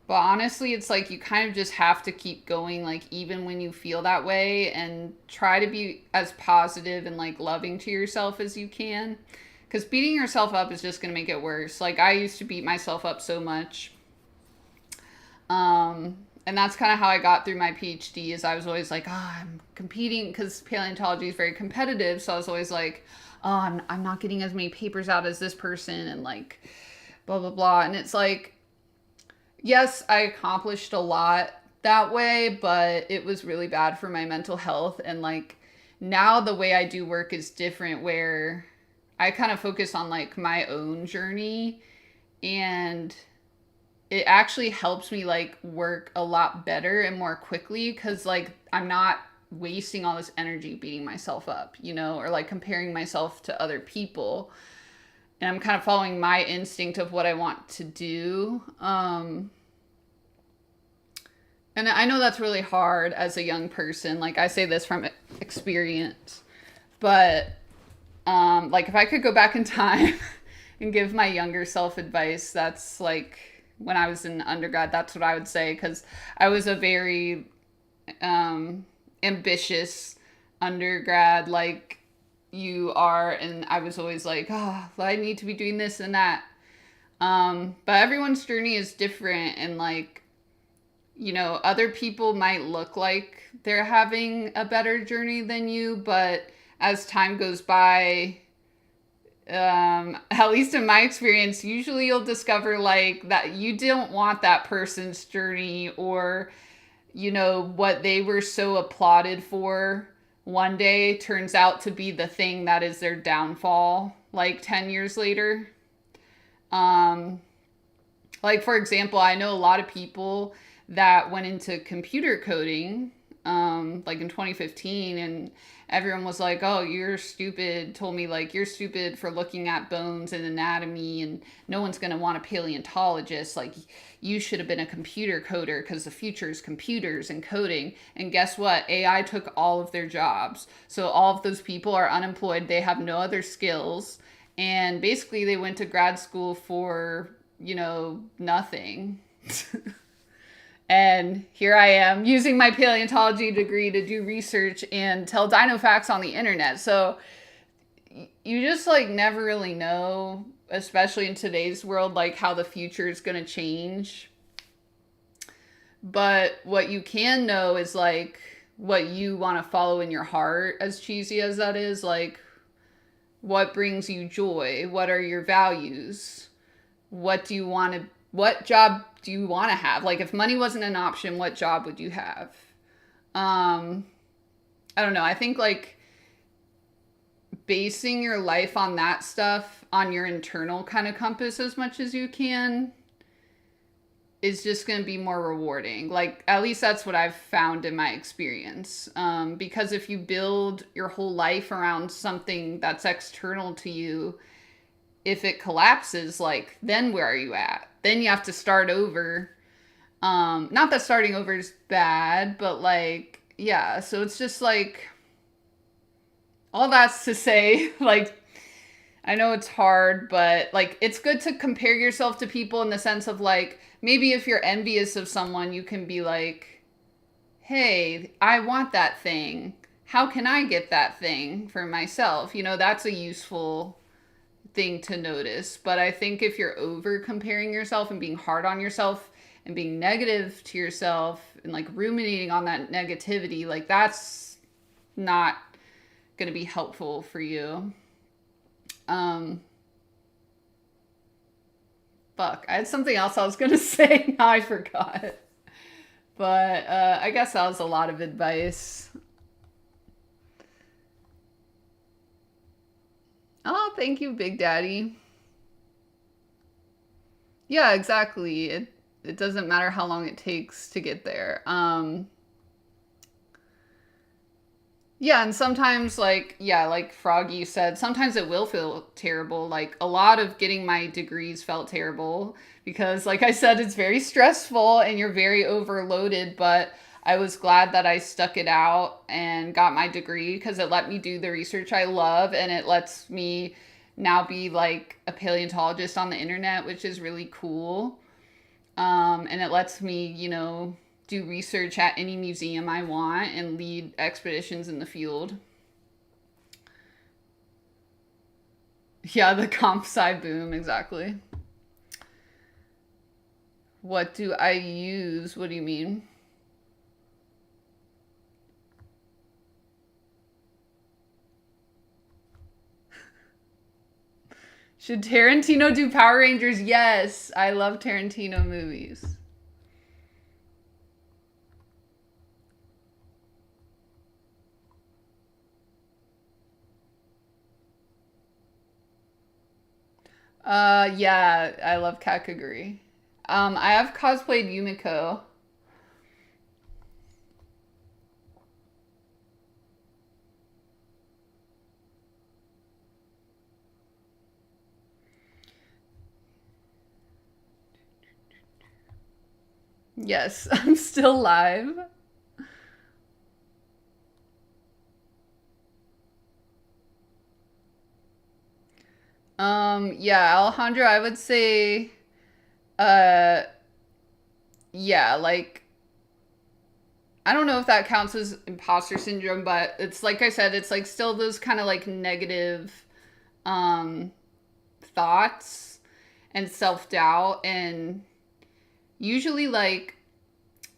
but honestly, it's like you kind of just have to keep going, like, even when you feel that way, and try to be as positive and like loving to yourself as you can. Because beating yourself up is just going to make it worse. Like, I used to beat myself up so much. And that's kind of how I got through my PhD, is I was always like, oh, I'm competing, because paleontology is very competitive. So I was always like, oh, I'm not getting as many papers out as this person, and like, blah, blah, blah. And it's like, yes, I accomplished a lot that way, but it was really bad for my mental health. And like, now the way I do work is different, where I kind of focus on like my own journey, and it actually helps me like work a lot better and more quickly, because like I'm not wasting all this energy beating myself up, you know, or like comparing myself to other people. And I'm kind of following my instinct of what I want to do. And I know that's really hard as a young person. Like I say this from experience, but like if I could go back in time and give my younger self advice, that's like when I was in undergrad, that's what I would say, because I was a very ambitious undergrad, like you are, and I was always like, oh, I need to be doing this and that. But everyone's journey is different, and like, you know, other people might look like they're having a better journey than you, but as time goes by, at least in my experience, usually you'll discover like that you don't want that person's journey, or, you know, what they were so applauded for one day turns out to be the thing that is their downfall, like 10 years later. Like, for example, I know a lot of people that went into computer coding, like in 2015, and everyone was like, oh, you're stupid, told me like, you're stupid for looking at bones and anatomy, and no one's going to want a paleontologist. Like, you should have been a computer coder because the future is computers and coding. And guess what? AI took all of their jobs. So all of those people are unemployed. They have no other skills. And basically they went to grad school for, you know, nothing. And here I am using my paleontology degree to do research and tell dino facts on the internet. So you just like never really know, especially in today's world, like how the future is going to change. But what you can know is like what you want to follow in your heart, as cheesy as that is. Like, what brings you joy? What are your values? What do you want to, what job do you want to have? Like, if money wasn't an option, what job would you have? I don't know. I think like basing your life on that stuff, on your internal kind of compass as much as you can, is just going to be more rewarding. Like, at least that's what I've found in my experience. Because if you build your whole life around something that's external to you, if it collapses, like, then where are you at? Then you have to start over. Not that starting over is bad, but like, yeah. So it's just like, all that's to say, like, I know it's hard, but like, it's good to compare yourself to people in the sense of like, maybe if you're envious of someone, you can be like, hey, I want that thing. How can I get that thing for myself? You know, that's a useful thing to notice. But I think if you're over comparing yourself and being hard on yourself and being negative to yourself and like ruminating on that negativity, like that's not going to be helpful for you. Fuck, I had something else I was going to say. Now I forgot. But I guess that was a lot of advice. Oh, thank you, Big Daddy. Yeah, exactly. It doesn't matter how long it takes to get there. Yeah, and sometimes, like, yeah, like Froggy said, sometimes it will feel terrible. Like, a lot of getting my degrees felt terrible because, like I said, it's very stressful and you're very overloaded. But I was glad that I stuck it out and got my degree because it let me do the research I love, and it lets me now be, like, a paleontologist on the internet, which is really cool. And it lets me, you know, do research at any museum I want and lead expeditions in the field. Yeah, the comp sci boom, exactly. What do I use? What do you mean? Should Tarantino do Power Rangers? Yes, I love Tarantino movies. Yeah, I love Kakaguri. I have cosplayed Yumiko. Yes, I'm still live. Yeah, Alejandro, I would say, uh, yeah, like, I don't know if that counts as imposter syndrome, but it's like I said, it's like still those kind of like negative, um, thoughts and self doubt. And usually, like,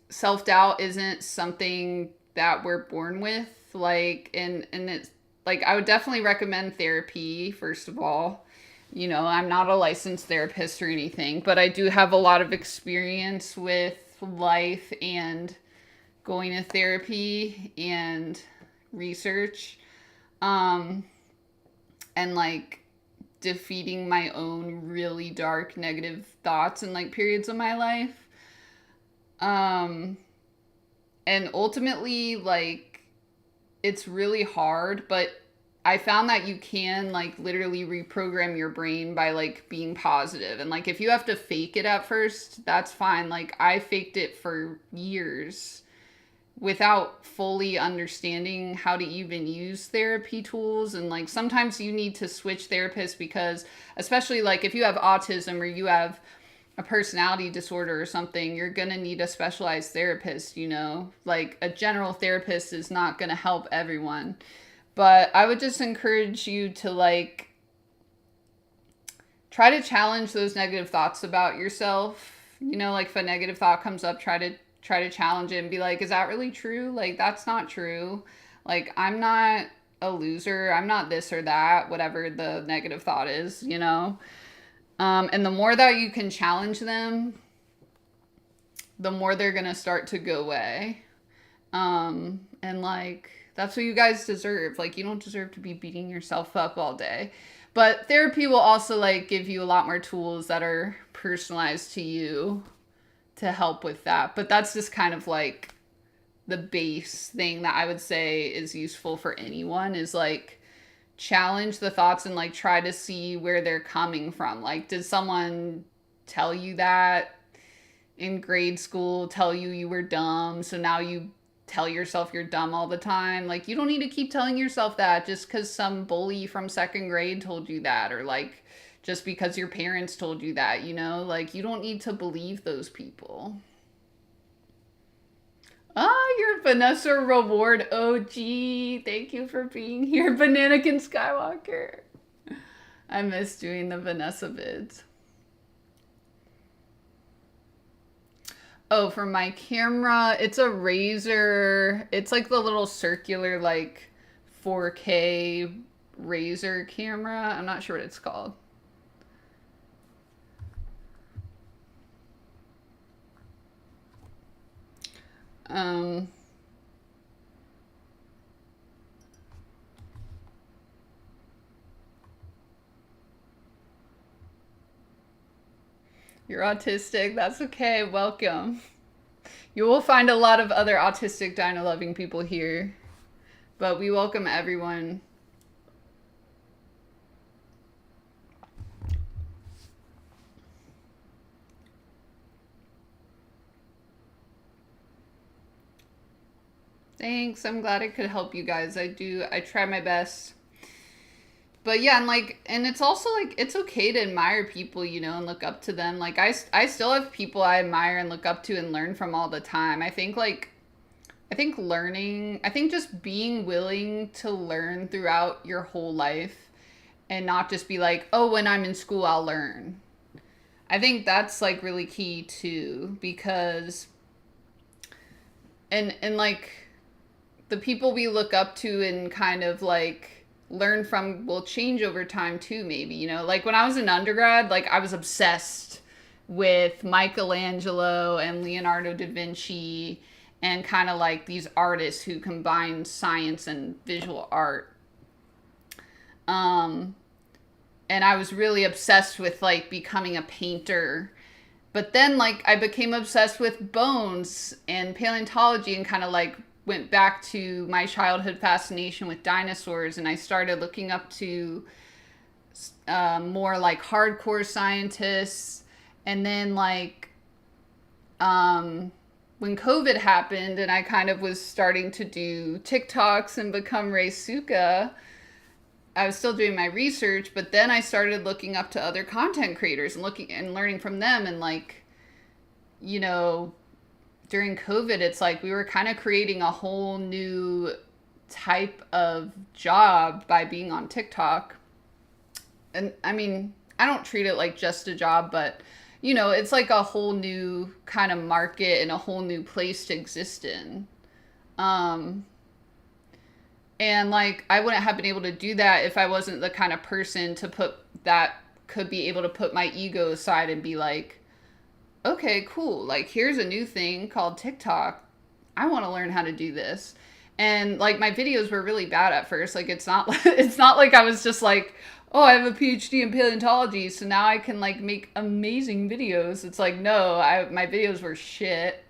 self doubt isn't something that we're born with. Like, and it's like, I would definitely recommend therapy, first of all. You know, I'm not a licensed therapist or anything, but I do have a lot of experience with life and going to therapy and research. Um, and like defeating my own really dark negative thoughts and like periods of my life. Um, and ultimately, like, it's really hard, but I found that you can like literally reprogram your brain by like being positive. And like if you have to fake it at first, that's fine. Like I faked it for years without fully understanding how to even use therapy tools. And like sometimes you need to switch therapists because, especially like if you have autism or you have a personality disorder or something, you're gonna need a specialized therapist, you know? Like a general therapist is not gonna help everyone. But I would just encourage you to like try to challenge those negative thoughts about yourself. You know, like if a negative thought comes up, try to challenge it and be like, is that really true? Like that's not true. Like I'm not a loser. I'm not this or that, whatever the negative thought is, you know? And the more that you can challenge them, the more they're going to start to go away. And like, that's what you guys deserve. Like, you don't deserve to be beating yourself up all day. But therapy will also like give you a lot more tools that are personalized to you to help with that. But that's just kind of like the base thing that I would say is useful for anyone is like challenge the thoughts and like try to see where they're coming from. Like, did someone tell you that in grade school, tell you you were dumb, so now you tell yourself you're dumb all the time? Like, you don't need to keep telling yourself that just because some bully from second grade told you that, or like just because your parents told you that, you know? Like, you don't need to believe those people. Ah, you're Vanessa Reward OG. Thank you for being here, Bananakin Skywalker. I miss doing the Vanessa vids. Oh, for my camera, it's a Razer. It's like the little circular, like 4K Razer camera. I'm not sure what it's called. Um, you're autistic. That's okay. Welcome. You will find a lot of other autistic dino loving people here, but we welcome everyone. Thanks. I'm glad I could help you guys. I try my best. But yeah, and like, and it's also like, it's okay to admire people, you know, and look up to them. Like, I still have people I admire and look up to and learn from all the time. I think learning, I think just being willing to learn throughout your whole life and not just be like, oh, when I'm in school, I'll learn. I think that's like really key too, because, and like, the people we look up to and kind of like learn from will change over time too, maybe, you know? Like when I was an undergrad, like I was obsessed with Michelangelo and Leonardo da Vinci and kind of like these artists who combine science and visual art. Um, and I was really obsessed with like becoming a painter. But then like I became obsessed with bones and paleontology and kind of like went back to my childhood fascination with dinosaurs, and I started looking up to more like hardcore scientists. And then like when COVID happened and I kind of was starting to do TikToks and become Reisuka, I was still doing my research, but then I started looking up to other content creators and looking and learning from them. And like, you know, during COVID, it's like we were kind of creating a whole new type of job by being on TikTok. And I mean, I don't treat it like just a job, but you know, it's like a whole new kind of market and a whole new place to exist in. Um, and like, I wouldn't have been able to do that if I wasn't the kind of person to put that could be able to put my ego aside and be like, okay, cool. Like, here's a new thing called TikTok. I want to learn how to do this. And like, my videos were really bad at first. Like, it's not, it's not like I was just like, oh, I have a PhD in paleontology, so now I can like make amazing videos. It's like, no, my videos were shit.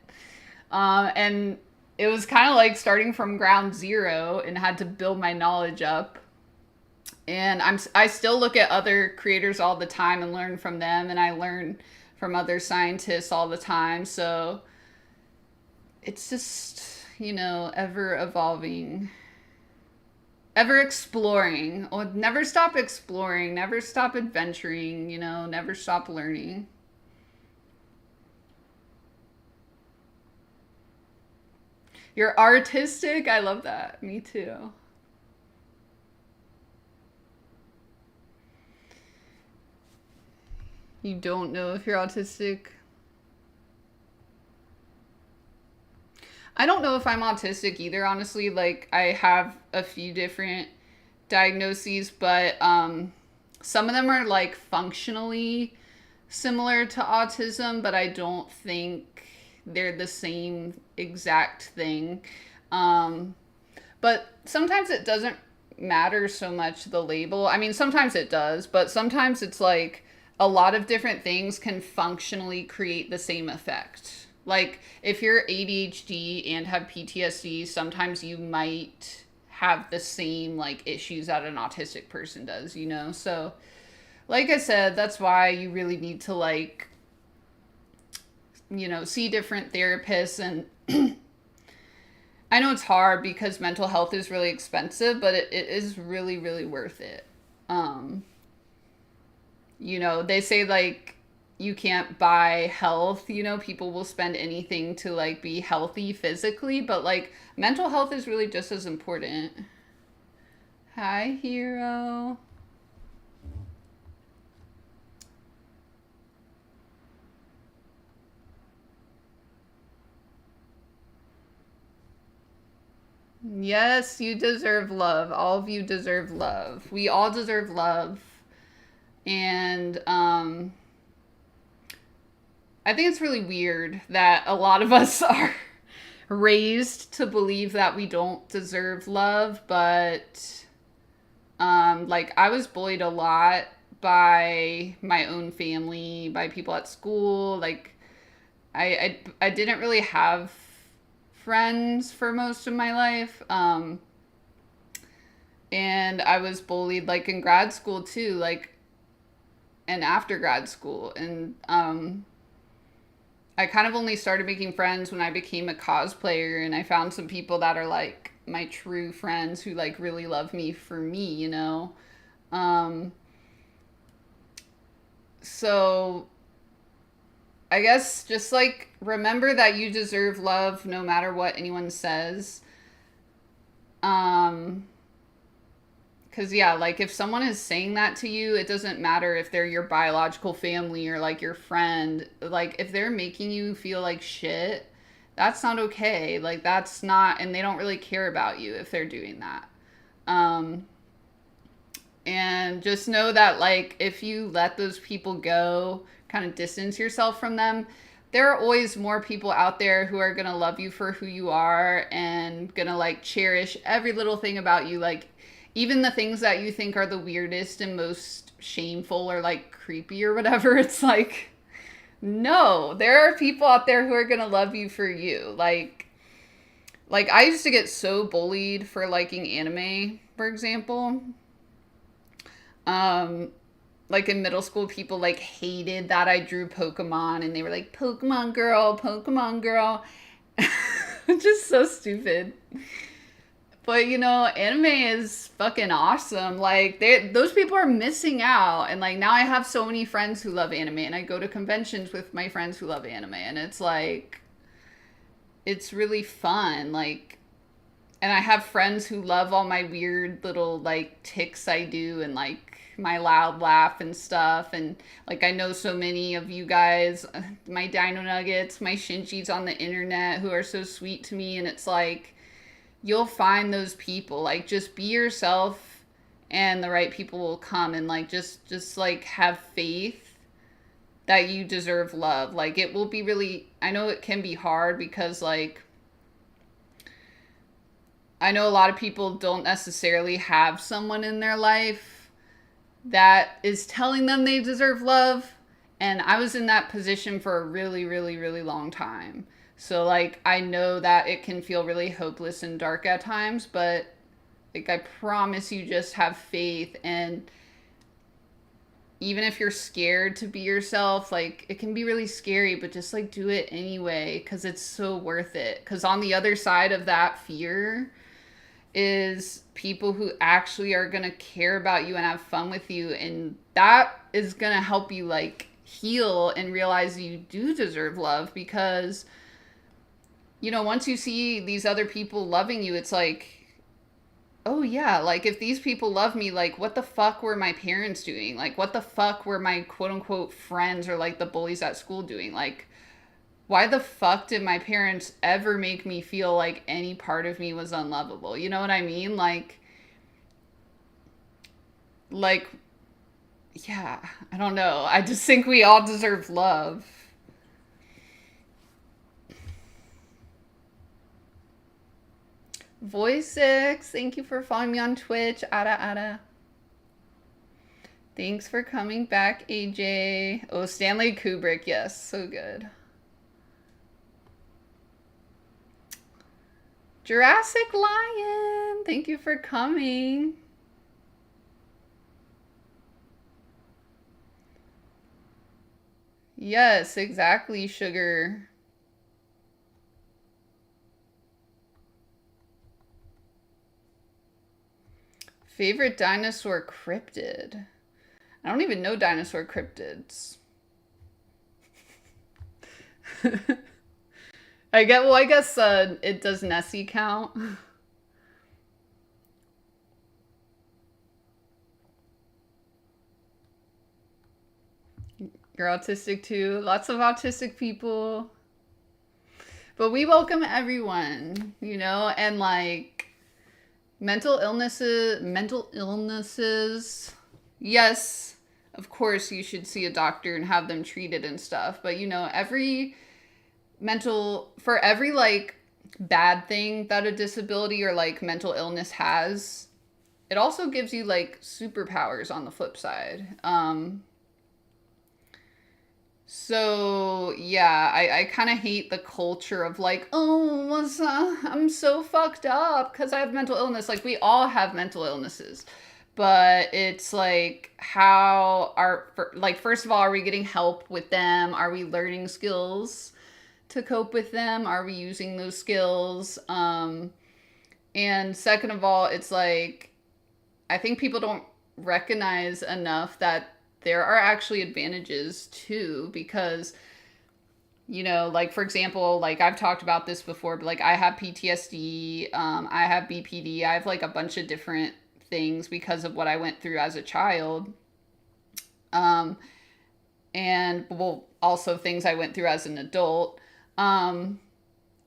And it was kind of like starting from ground zero and had to build my knowledge up. And I still look at other creators all the time and learn from them, and I learn from other scientists all the time. So it's just, you know, ever evolving, ever exploring. Oh, never stop exploring, never stop adventuring, you know, never stop learning. You're artistic? I love that. Me too. You don't know if you're autistic? I don't know if I'm autistic either, honestly. Like, I have a few different diagnoses, but some of them are like functionally similar to autism, but I don't think they're the same exact thing. Um, but sometimes it doesn't matter so much the label. I mean, sometimes it does, but sometimes it's like a lot of different things can functionally create the same effect. Like if you're ADHD and have PTSD, sometimes you might have the same like issues that an autistic person does, you know? So like I said, that's why you really need to like, you know, see different therapists. And I know it's hard because mental health is really expensive, but it is really, really worth it. Um, you know, they say like you can't buy health, you know, people will spend anything to like be healthy physically, but like mental health is really just as important. Hi, hero. Yes, you deserve love. All of you deserve love. We all deserve love. And I think it's really weird that a lot of us are raised to believe that we don't deserve love, but like I was bullied a lot by my own family, by people at school. Like I didn't really have friends for most of my life. And I was bullied like in grad school too, like and after grad school. And I kind of only started making friends when I became a cosplayer, and I found some people that are like my true friends who like really love me for me, you know. Um, so I guess just like remember that you deserve love no matter what anyone says. Um, Cause yeah, like if someone is saying that to you, it doesn't matter if they're your biological family or like your friend. Like if they're making you feel like shit, that's not okay. Like that's not, and they don't really care about you if they're doing that. Um, and just know that like if you let those people go, kind of distance yourself from them, there are always more people out there who are gonna love you for who you are and gonna like cherish every little thing about you. Like even the things that you think are the weirdest and most shameful or like creepy or whatever, it's like, no, there are people out there who are gonna love you for you. Like I used to get so bullied for liking anime, for example. Um, like in middle school, people like hated that I drew Pokemon, and they were like, Pokemon girl, Pokemon girl. Just so stupid. But you know, anime is fucking awesome. Like those people are missing out, and like now I have so many friends who love anime, and I go to conventions with my friends who love anime, and it's like it's really fun. Like, and I have friends who love all my weird little like tics I do, and like my loud laugh and stuff. And like I know so many of you guys, my Dino Nuggets, my Shinjis on the internet who are so sweet to me, and it's like you'll find those people. Like just be yourself and the right people will come, and like just like have faith that you deserve love. Like it will be really, I know it can be hard because like I know a lot of people don't necessarily have someone in their life that is telling them they deserve love. And I was in that position for a really, really, really long time. So, like, I know that it can feel really hopeless and dark at times, but, like, I promise you just have faith. And even if you're scared to be yourself, like, it can be really scary, but just, like, do it anyway because it's so worth it. Because on the other side of that fear is people who actually are going to care about you and have fun with you, and that is going to help you like heal and realize you do deserve love. Because you know, once you see these other people loving you, it's like, oh yeah, like if these people love me, like what the fuck were my parents doing? Like what the fuck were my quote unquote friends or like the bullies at school doing? Like why the fuck did my parents ever make me feel like any part of me was unlovable? You know what I mean? Like, yeah, I don't know. I just think we all deserve love. Voice6, thank you for following me on Twitch. Ada. Thanks for coming back, AJ. Oh, Stanley Kubrick, yes, so good. Jurassic Lion, thank you for coming. Yes, exactly, Sugar. Favorite dinosaur cryptid? I don't even know dinosaur cryptids. I guess it does Nessie count? You're autistic too. Lots of autistic people. But we welcome everyone, you know, and like mental illnesses. Yes, of course you should see a doctor and have them treated and stuff, but you know, for every like bad thing that a disability or like mental illness has, it also gives you like superpowers on the flip side. So yeah, I kind of hate the culture of like, oh, I'm so fucked up because I have mental illness. Like we all have mental illnesses, but it's like first of all, are we getting help with them? Are we learning skills to cope with them? Are we using those skills? And second of all, it's like I think people don't recognize enough that there are actually advantages too, because you know, like for example, like I've talked about this before, but like I have PTSD, I have BPD, I have like a bunch of different things because of what I went through as a child, and well, also things I went through as an adult, and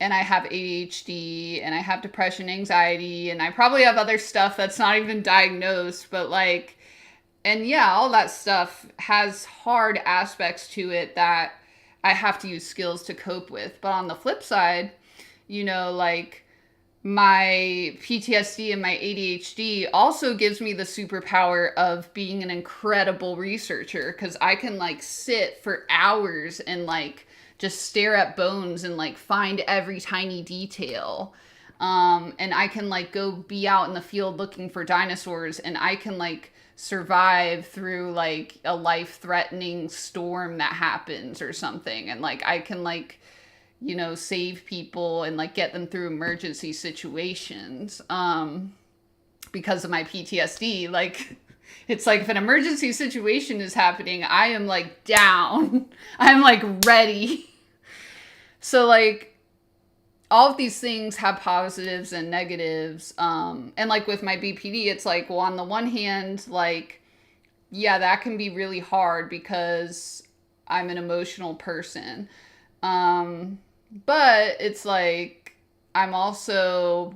I have ADHD, and I have depression, anxiety, and I probably have other stuff that's not even diagnosed, but like, and yeah, all that stuff has hard aspects to it that I have to use skills to cope with. But on the flip side, you know, like my PTSD and my ADHD also gives me the superpower of being an incredible researcher, because I can like sit for hours and like just stare at bones and like find every tiny detail. And I can like go be out in the field looking for dinosaurs, and I can like survive through like a life threatening storm that happens or something. And like I can like, save people and like get them through emergency situations because of my PTSD. Like, it's like if an emergency situation is happening, I am like down. I'm like ready. So like all of these things have positives and negatives. And like with my BPD, it's like, well, on the one hand, like, yeah, that can be really hard because I'm an emotional person. But it's like, I'm also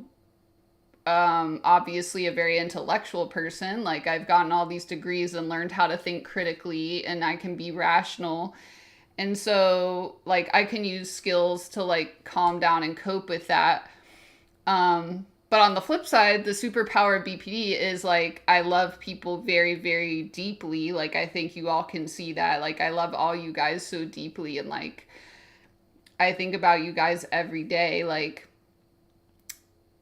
obviously a very intellectual person. Like, I've gotten all these degrees and learned how to think critically, and I can be rational. And so, like, I can use skills to, like, calm down and cope with that. But on the flip side, the superpower of BPD is, like, I love people very, very deeply. Like, I think you all can see that. Like, I love all you guys so deeply, and, like, I think about you guys every day, like,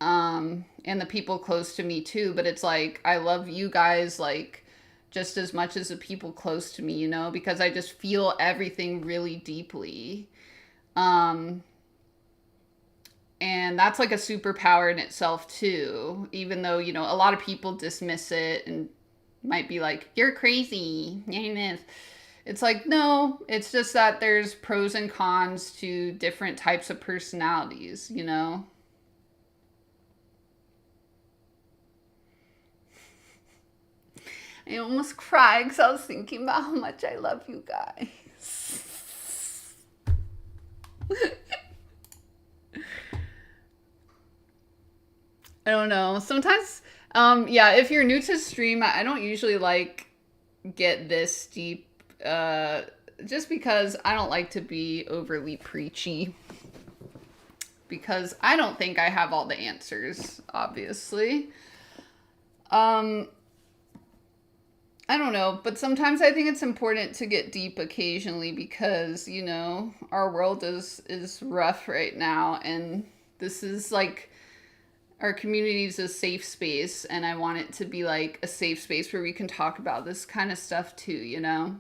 and the people close to me too. But it's like, I love you guys, like, just as much as the people close to me, because I just feel everything really deeply. And that's like a superpower in itself too, even though, a lot of people dismiss it and might be like, you're crazy. It's like, no, it's just that there's pros and cons to different types of personalities, I almost cried because I was thinking about how much I love you guys. I don't know. Sometimes, yeah, if you're new to stream, I don't usually like get this deep, just because I don't like to be overly preachy. Because I don't think I have all the answers, obviously. I don't know, but sometimes I think it's important to get deep occasionally because, our world is rough right now, and this is like, our community is a safe space, and I want it to be like a safe space where we can talk about this kind of stuff too,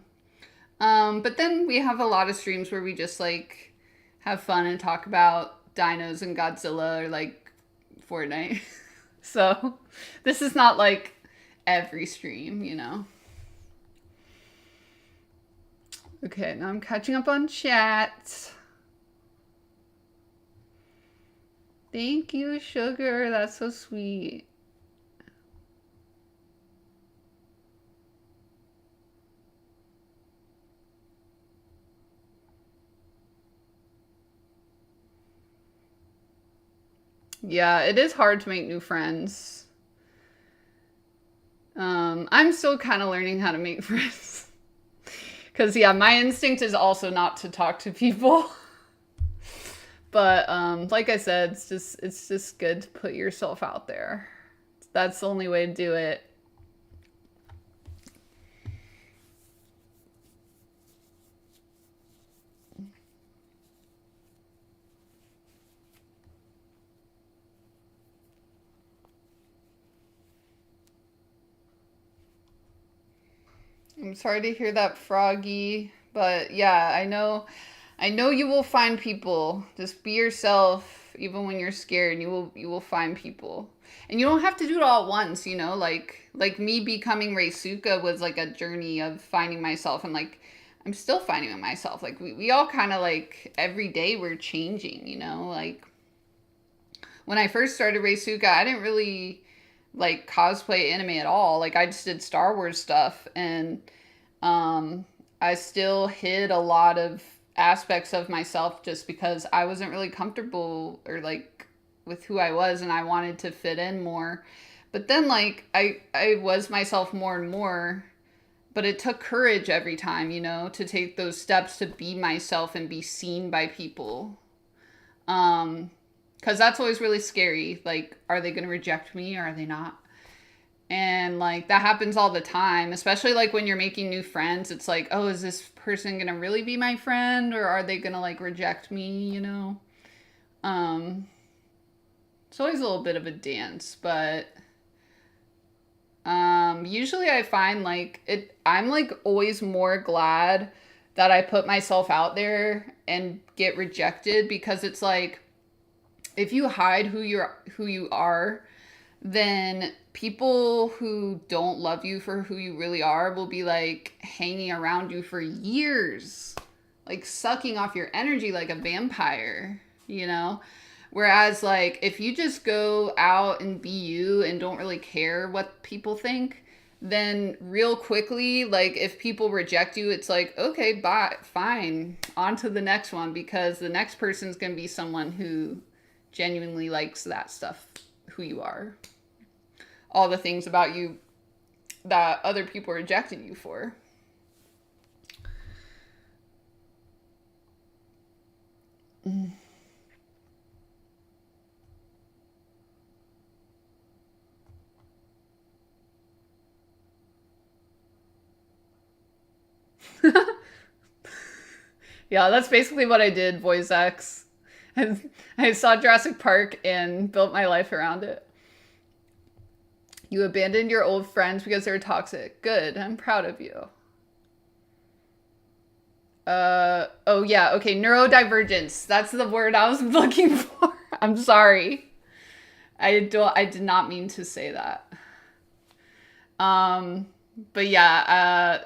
But then we have a lot of streams where we just like have fun and talk about dinos and Godzilla or like Fortnite. So this is not like every stream, Okay, now I'm catching up on chat. Thank you, Sugar. That's so sweet. Yeah, it is hard to make new friends. I'm still kind of learning how to make friends. Because, yeah, my instinct is also not to talk to people. But, like I said, it's just good to put yourself out there. That's the only way to do it. I'm sorry to hear that, Froggy. But, yeah, I know you will find people. Just be yourself, even when you're scared, and you will find people. And you don't have to do it all at once, like me becoming Reisuka was like a journey of finding myself, and like I'm still finding myself. Like we all kind of like every day we're changing, like when I first started Reisuka, I didn't really like cosplay anime at all. Like I just did Star Wars stuff, and I still hid a lot of aspects of myself just because I wasn't really comfortable or like with who I was, and I wanted to fit in more. But then like I was myself more and more, but it took courage every time, to take those steps to be myself and be seen by people. Because that's always really scary. Like, are they going to reject me or are they not? And like that happens all the time, especially like when you're making new friends. It's like, oh, is this person gonna really be my friend or are they gonna like reject me, you know? Um, it's always a little bit of a dance, but usually I find like I'm like always more glad that I put myself out there and get rejected because it's like if you hide who you are, then people who don't love you for who you really are will be like hanging around you for years, like sucking off your energy like a vampire, you know? Whereas, like, if you just go out and be you and don't really care what people think, then real quickly, like, if people reject you, it's like, okay, bye, fine, on to the next one because the next person's gonna be someone who genuinely likes that stuff, who you are. All the things about you that other people rejected you for. Yeah, that's basically what I did, Voice X. I saw Jurassic Park and built my life around it. You abandoned your old friends because they're toxic. Good, I'm proud of you. Oh yeah, okay, neurodivergence. That's the word I was looking for. I'm sorry. I did not mean to say that. Um, but yeah,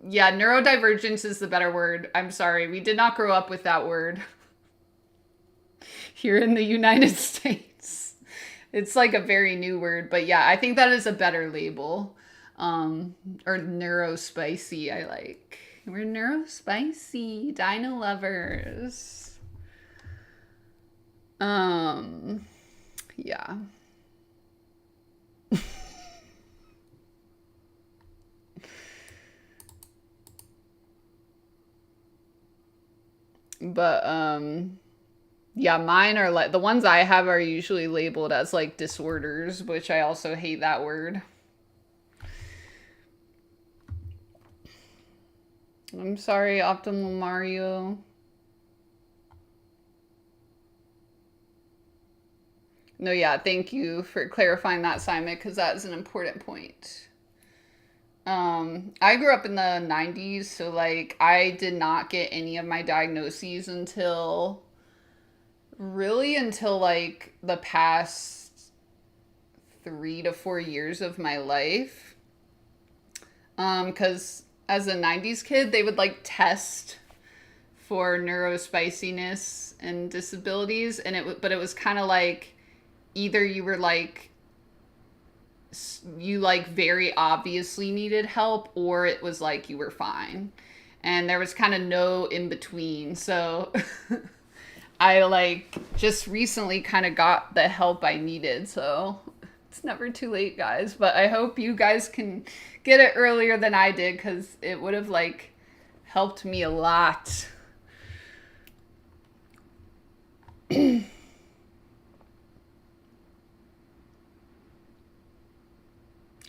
yeah, neurodivergence is the better word. I'm sorry. We did not grow up with that word here in the United States. It's like a very new word, but yeah, I think that is a better label. Or neurospicy, I like. We're neurospicy, dino lovers. Yeah. But yeah, mine are like the ones I have are usually labeled as like disorders, which I also hate that word. I'm sorry, Optimal Mario. No, yeah, thank you for clarifying that, Simon, because that is an important point. I grew up in the 90s, so like I did not get any of my diagnoses until like the past 3 to 4 years of my life. Because as a 90s kid, they would like test for neurospiciness and disabilities, and but it was kind of like either you were like you like very obviously needed help or it was like you were fine, and there was kind of no in between. So I like just recently kind of got the help I needed, so it's never too late, guys, but I hope you guys can get it earlier than I did because it would have like helped me a lot.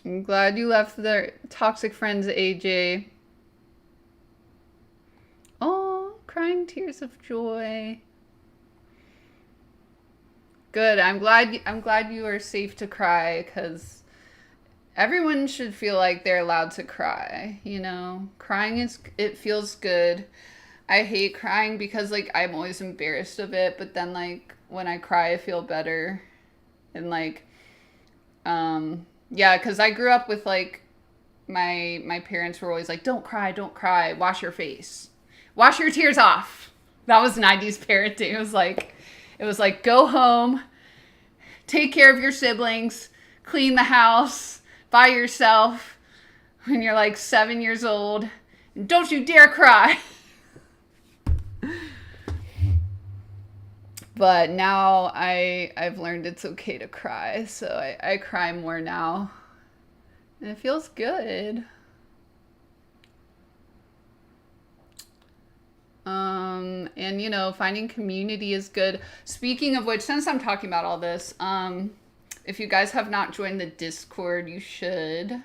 I'm glad you left the toxic friends, AJ. Oh, crying tears of joy. Good. I'm glad you are safe to cry because everyone should feel like they're allowed to cry, you know? It feels good. I hate crying because like I'm always embarrassed of it, but then like when I cry I feel better. And like yeah, cuz I grew up with like my parents were always like, don't cry, don't cry, wash your face. Wash your tears off. That was 90s parenting. It was like go home, take care of your siblings, clean the house by yourself when you're like 7 years old, and don't you dare cry. But now I've learned it's okay to cry, so I cry more now. And it feels good. And you know, finding community is good. Speaking of which, since I'm talking about all this, if you guys have not joined the Discord, you should.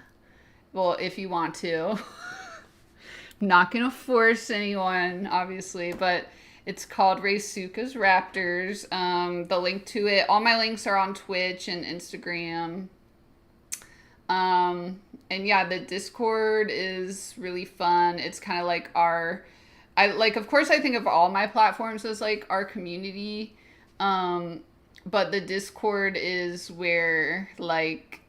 Well, if you want to. I'm not gonna force anyone, obviously, but it's called Reisuka's Raptors. The link to it, all my links are on Twitch and Instagram. And yeah, the Discord is really fun. It's kind of like of course I think of all my platforms as like our community. But the Discord is where like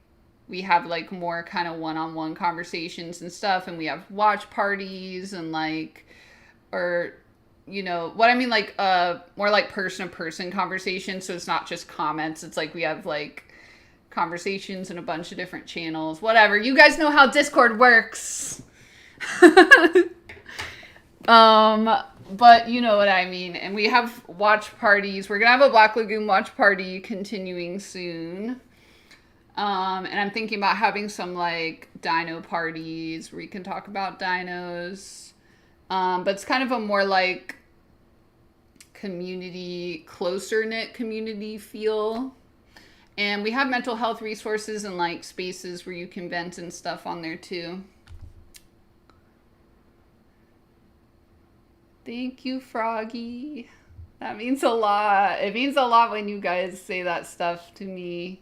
we have like more kind of one-on-one conversations and stuff, and we have watch parties and like, or you know what I mean, like more like person-to-person conversations. So it's not just comments, it's like we have like conversations in a bunch of different channels, whatever. You guys know how Discord works. But you know what I mean. And we have watch parties. We're gonna have a Black Lagoon watch party continuing soon. And I'm thinking about having some like dino parties where we can talk about dinos. But it's kind of a more like community, closer knit community feel. And we have mental health resources and like spaces where you can vent and stuff on there too. Thank you, Froggy. That means a lot. It means a lot when you guys say that stuff to me.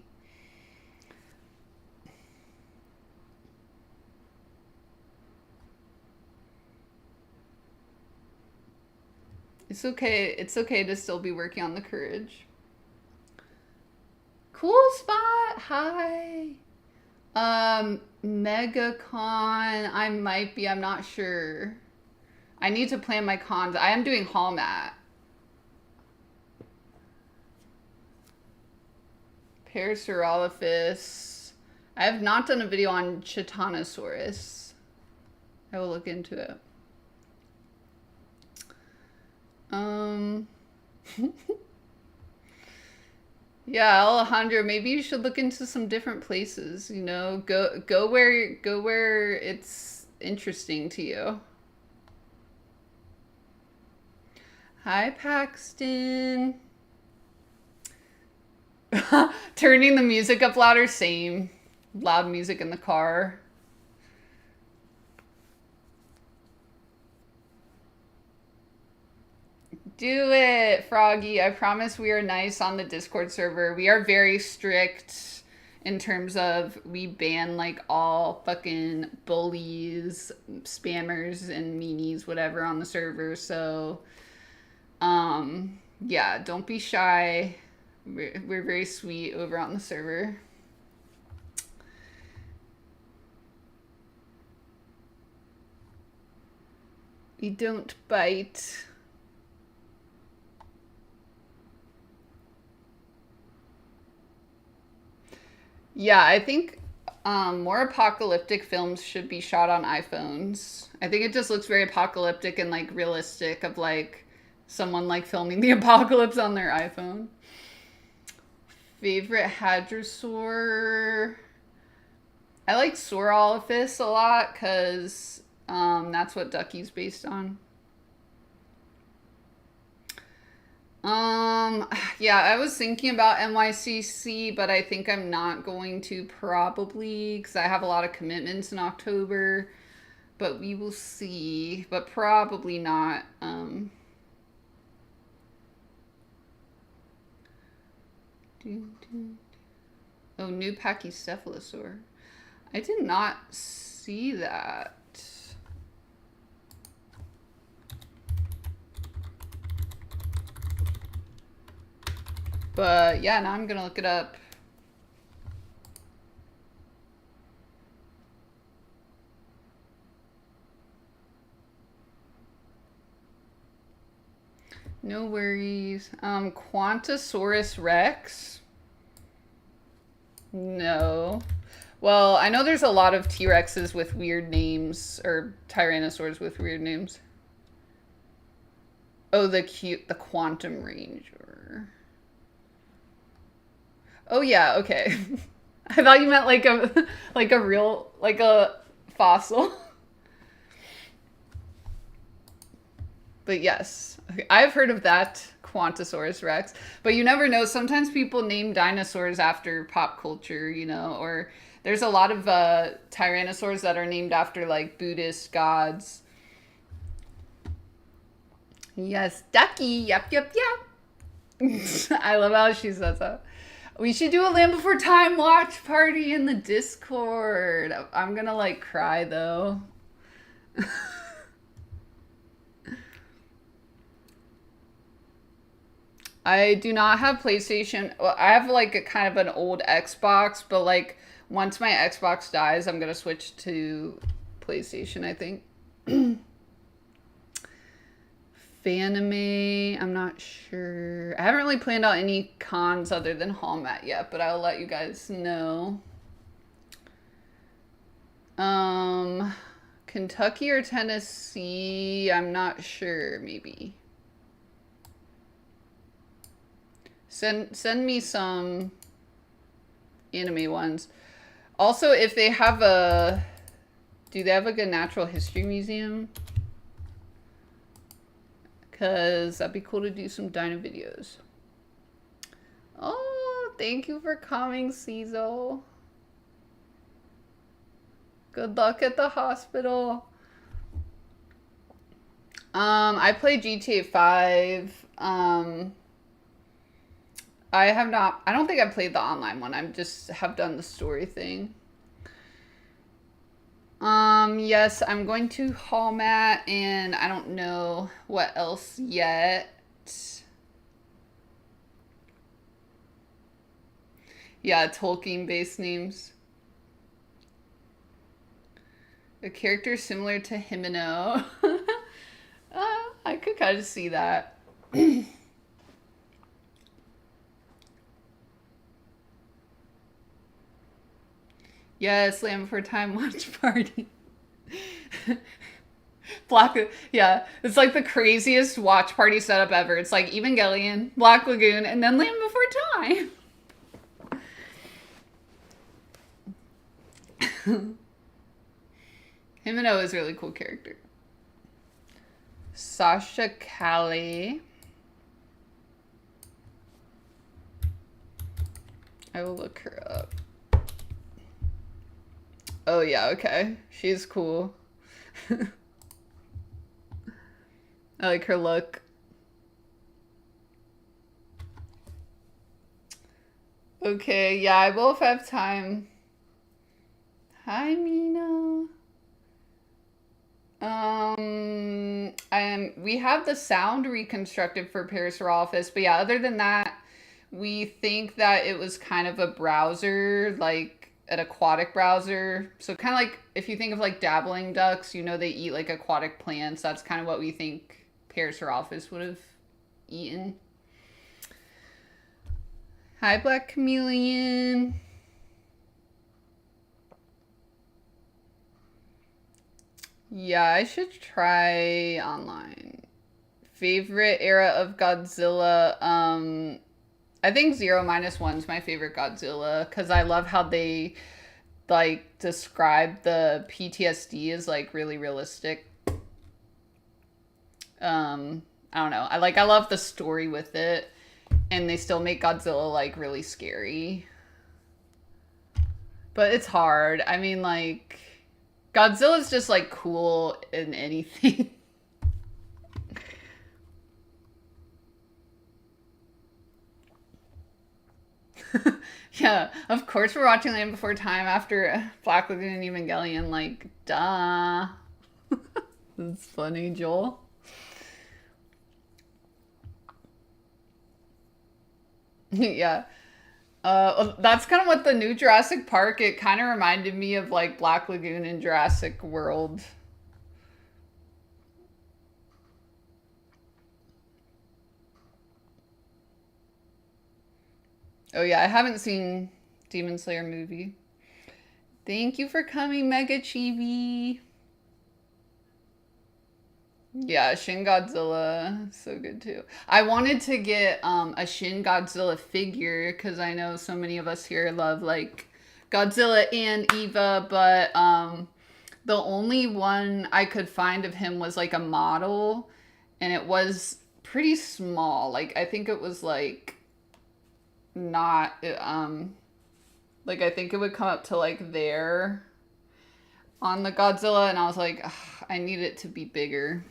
It's okay. It's okay to still be working on the courage. Cool spot. Hi. MegaCon. I might be. I'm not sure. I need to plan my cons. I am doing Hallmat. Parasaurolophus. I have not done a video on Titanosaurus. I will look into it. Yeah, Alejandro, maybe you should look into some different places, you know, go where it's interesting to you. Hi, Paxton. Turning the music up louder, same. Loud music in the car. Do it, Froggy. I promise we are nice on the Discord server. We are very strict in terms of we ban like all fucking bullies, spammers, and meanies, whatever on the server. So, yeah, don't be shy. We're very sweet over on the server. We don't bite. Yeah, I think more apocalyptic films should be shot on iPhones. I think it just looks very apocalyptic and like realistic of like someone like filming the apocalypse on their iPhone. Favorite hadrosaur? I like Saurolophus a lot because that's what Ducky's based on. Yeah, I was thinking about NYCC, but I think I'm not going to probably because I have a lot of commitments in October, but we will see, but probably not. Oh, new Pachycephalosaur. I did not see that. But yeah, now I'm gonna look it up. No worries. Quantosaurus Rex? No. Well, I know there's a lot of T-Rexes with weird names, or Tyrannosaurs with weird names. Oh, the Quantum Ranger. Oh yeah, okay. I thought you meant like a real, like a fossil. But yes, I've heard of that Quantosaurus Rex. But you never know. Sometimes people name dinosaurs after pop culture, you know, or there's a lot of tyrannosaurs that are named after like Buddhist gods. Yes, Ducky. Yep, yep, yep. I love how she says that. We should do a Land Before Time watch party in the Discord. I'm gonna like cry though. I do not have PlayStation. Well, I have like a kind of an old Xbox, but like once my Xbox dies, I'm gonna switch to PlayStation, I think. Fanime, I'm not sure. I haven't really planned out any cons other than Hallmat yet, but I'll let you guys know. Kentucky or Tennessee, I'm not sure, maybe. Send me some anime ones. Also, if they have do they have a good natural history museum? Because that'd be cool to do some dino videos. Oh, thank you for coming, Cizo. Good luck at the hospital. I play GTA 5. I have not, I don't think I've played the online one. I just have done the story thing. Yes, I'm going to Hallmat and I don't know what else yet. Yeah, Tolkien-based names. A character similar to Himeno. I could kind of see that. Yes, Land Before Time watch party. Black, yeah, it's like the craziest watch party setup ever. It's like Evangelion, Black Lagoon, and then Land Before Time. Himeno is a really cool character. Sasha Callie. I will look her up. Oh yeah, okay. She's cool. I like her look. Okay, yeah, I will have time. Hi, Mina. We have the sound reconstructed for Parasaurolophus, but yeah, other than that, we think that it was kind of a browser, like an aquatic browser. So kind of like, if you think of like dabbling ducks, you know, they eat like aquatic plants. That's kind of what we think Parasaurolophus would have eaten. Hi, Black Chameleon. Yeah, I should try online. Favorite era of Godzilla? I think 0-1 is my favorite Godzilla because I love how they like describe the PTSD as like really realistic. I don't know. I love the story with it, and they still make Godzilla like really scary. But it's hard. I mean, like, Godzilla's just like cool in anything. Yeah, of course we're watching Land Before Time after Black Lagoon and Evangelion. Like, duh. That's funny, Joel. Yeah. That's kind of what the new Jurassic Park, it kind of reminded me of like Black Lagoon and Jurassic World. Oh yeah, I haven't seen Demon Slayer movie. Thank you for coming, Mega Chibi. Yeah, Shin Godzilla, so good too. I wanted to get a Shin Godzilla figure because I know so many of us here love like Godzilla and Eva, but the only one I could find of him was like a model, and it was pretty small. Like I think it was like not like I think it would come up to like there on the Godzilla, and I was like, I need it to be bigger.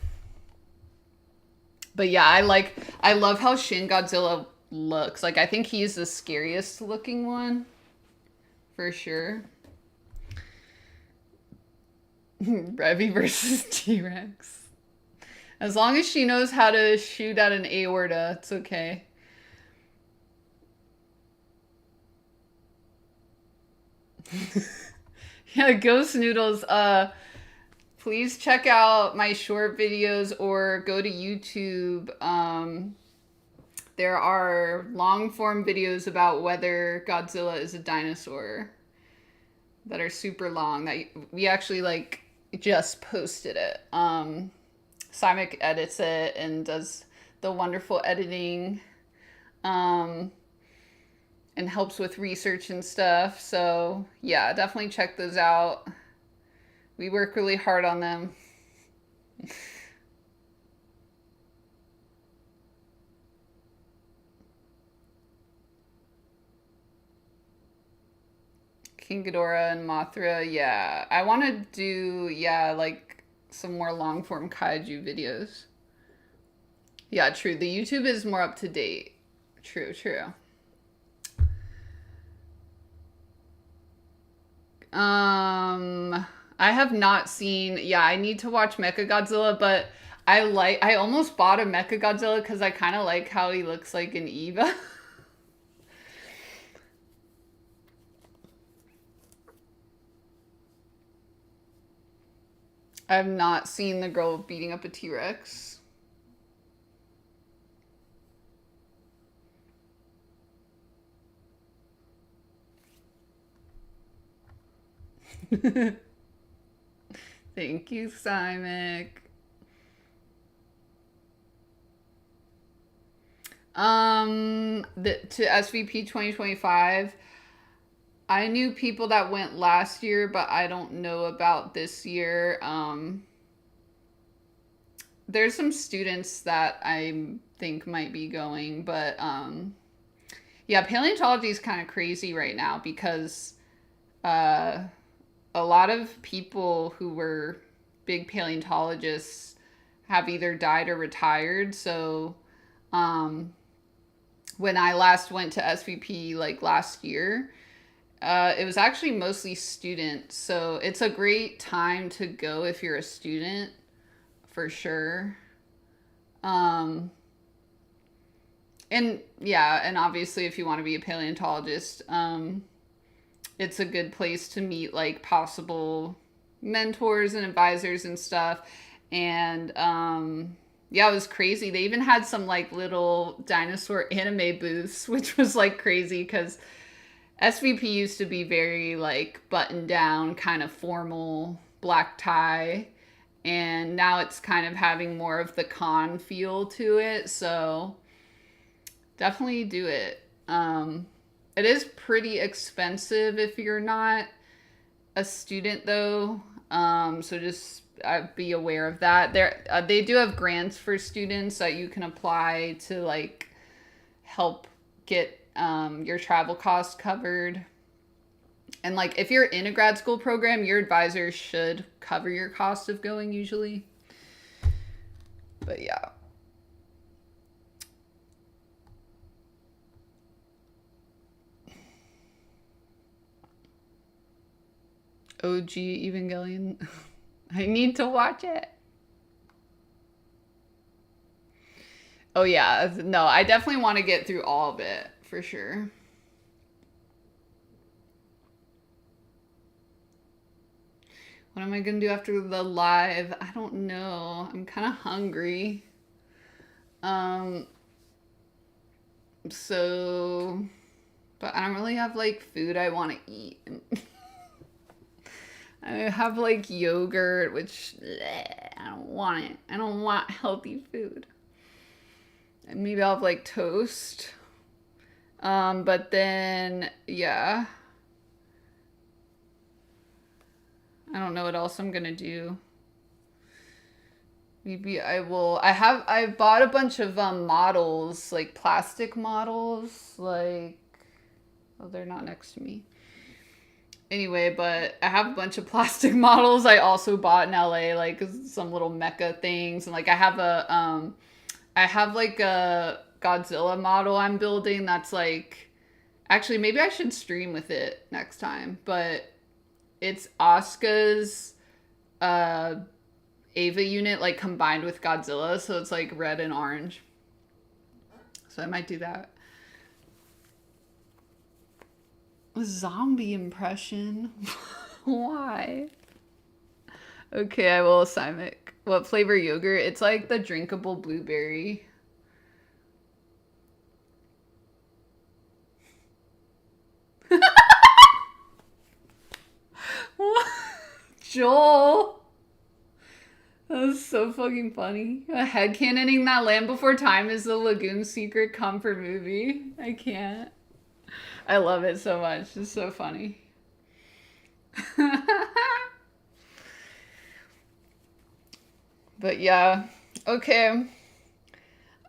But yeah, I love how Shin Godzilla looks. Like I think he's the scariest looking one for sure. Revy versus T-Rex. As long as she knows how to shoot at an aorta, it's okay. Yeah, Ghost Noodles, please check out my short videos or go to YouTube. There are long form videos about whether Godzilla is a dinosaur that are super long that we actually like just posted it. Simek edits it and does the wonderful editing, and helps with research and stuff. So yeah, definitely check those out. We work really hard on them. King Ghidorah and Mothra, yeah. I want to do, yeah, like some more long form kaiju videos. Yeah, true. The YouTube is more up to date. True, true. I have not seen, yeah, I need to watch Mechagodzilla, but I almost bought a Mechagodzilla because I kind of like how he looks like an Eva. I've not seen the girl beating up a T-Rex. Thank you, Simek. To SVP 2025, I knew people that went last year, but I don't know about this year. There's some students that I think might be going, but yeah, paleontology is kind of crazy right now because a lot of people who were big paleontologists have either died or retired. So when I last went to SVP like last year, it was actually mostly students. So it's a great time to go if you're a student, for sure. And yeah, and obviously if you want to be a paleontologist, it's a good place to meet like possible mentors and advisors and stuff. And yeah, it was crazy. They even had some like little dinosaur anime booths, which was like crazy because SVP used to be very like buttoned down, kind of formal, black tie. And now it's kind of having more of the con feel to it. So definitely do it. It is pretty expensive if you're not a student, though. So just be aware of that. They do have grants for students that you can apply to like help get your travel costs covered. And like if you're in a grad school program, your advisor should cover your cost of going usually. But yeah. OG Evangelion. I need to watch it. Oh yeah, no, I definitely want to get through all of it for sure. What am I gonna do after the live? I don't know. I'm kind of hungry. Um, so, but I don't really have like food I want to eat. I have like yogurt, which bleh, I don't want it. I don't want healthy food. And maybe I'll have like toast. But then, yeah. I don't know what else I'm gonna do. Maybe I will. I bought a bunch of models, like plastic models, like, oh, they're not next to me. Anyway, but I have a bunch of plastic models I also bought in LA, like some little mecha things, and like I have like a Godzilla model I'm building that's like, actually maybe I should stream with it next time, but it's Asuka's Ava unit like combined with Godzilla, so it's like red and orange. So I might do that. A zombie impression. Why? Okay, I will assign it. What flavor yogurt? It's like the drinkable blueberry. What? Joel. That was so fucking funny. Headcanoning that Land Before Time is the Lagoon Secret comfort movie. I can't. I love it so much. It's so funny. But yeah. Okay.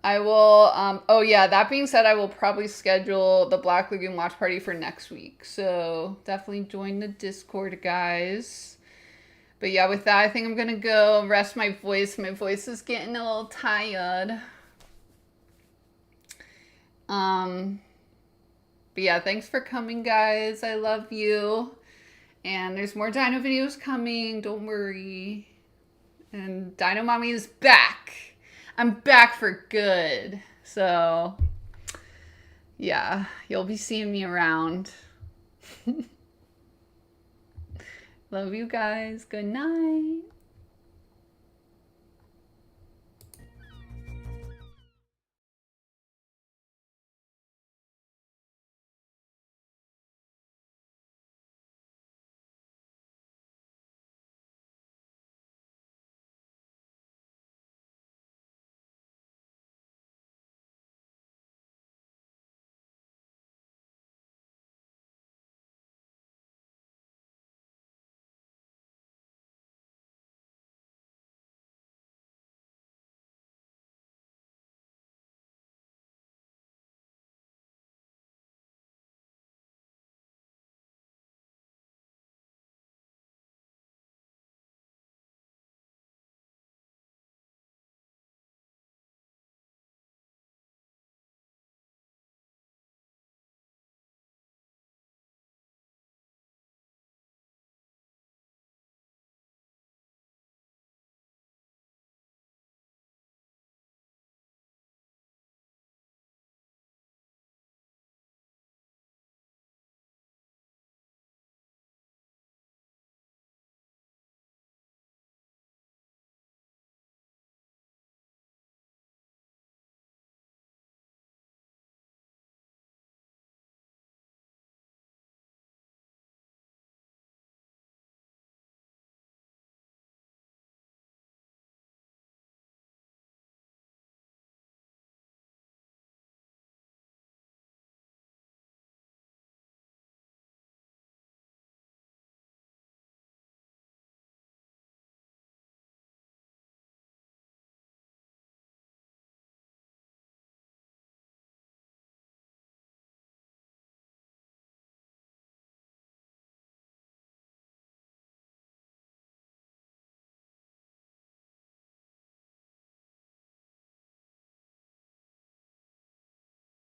I will, oh yeah, that being said, I will probably schedule the Black Lagoon watch party for next week. So definitely join the Discord, guys. But yeah, with that, I think I'm going to go rest my voice. My voice is getting a little tired. But yeah, thanks for coming, guys. I love you. And there's more Dino videos coming. Don't worry. And Dino Mommy is back. I'm back for good. So, yeah, you'll be seeing me around. Love you guys. Good night.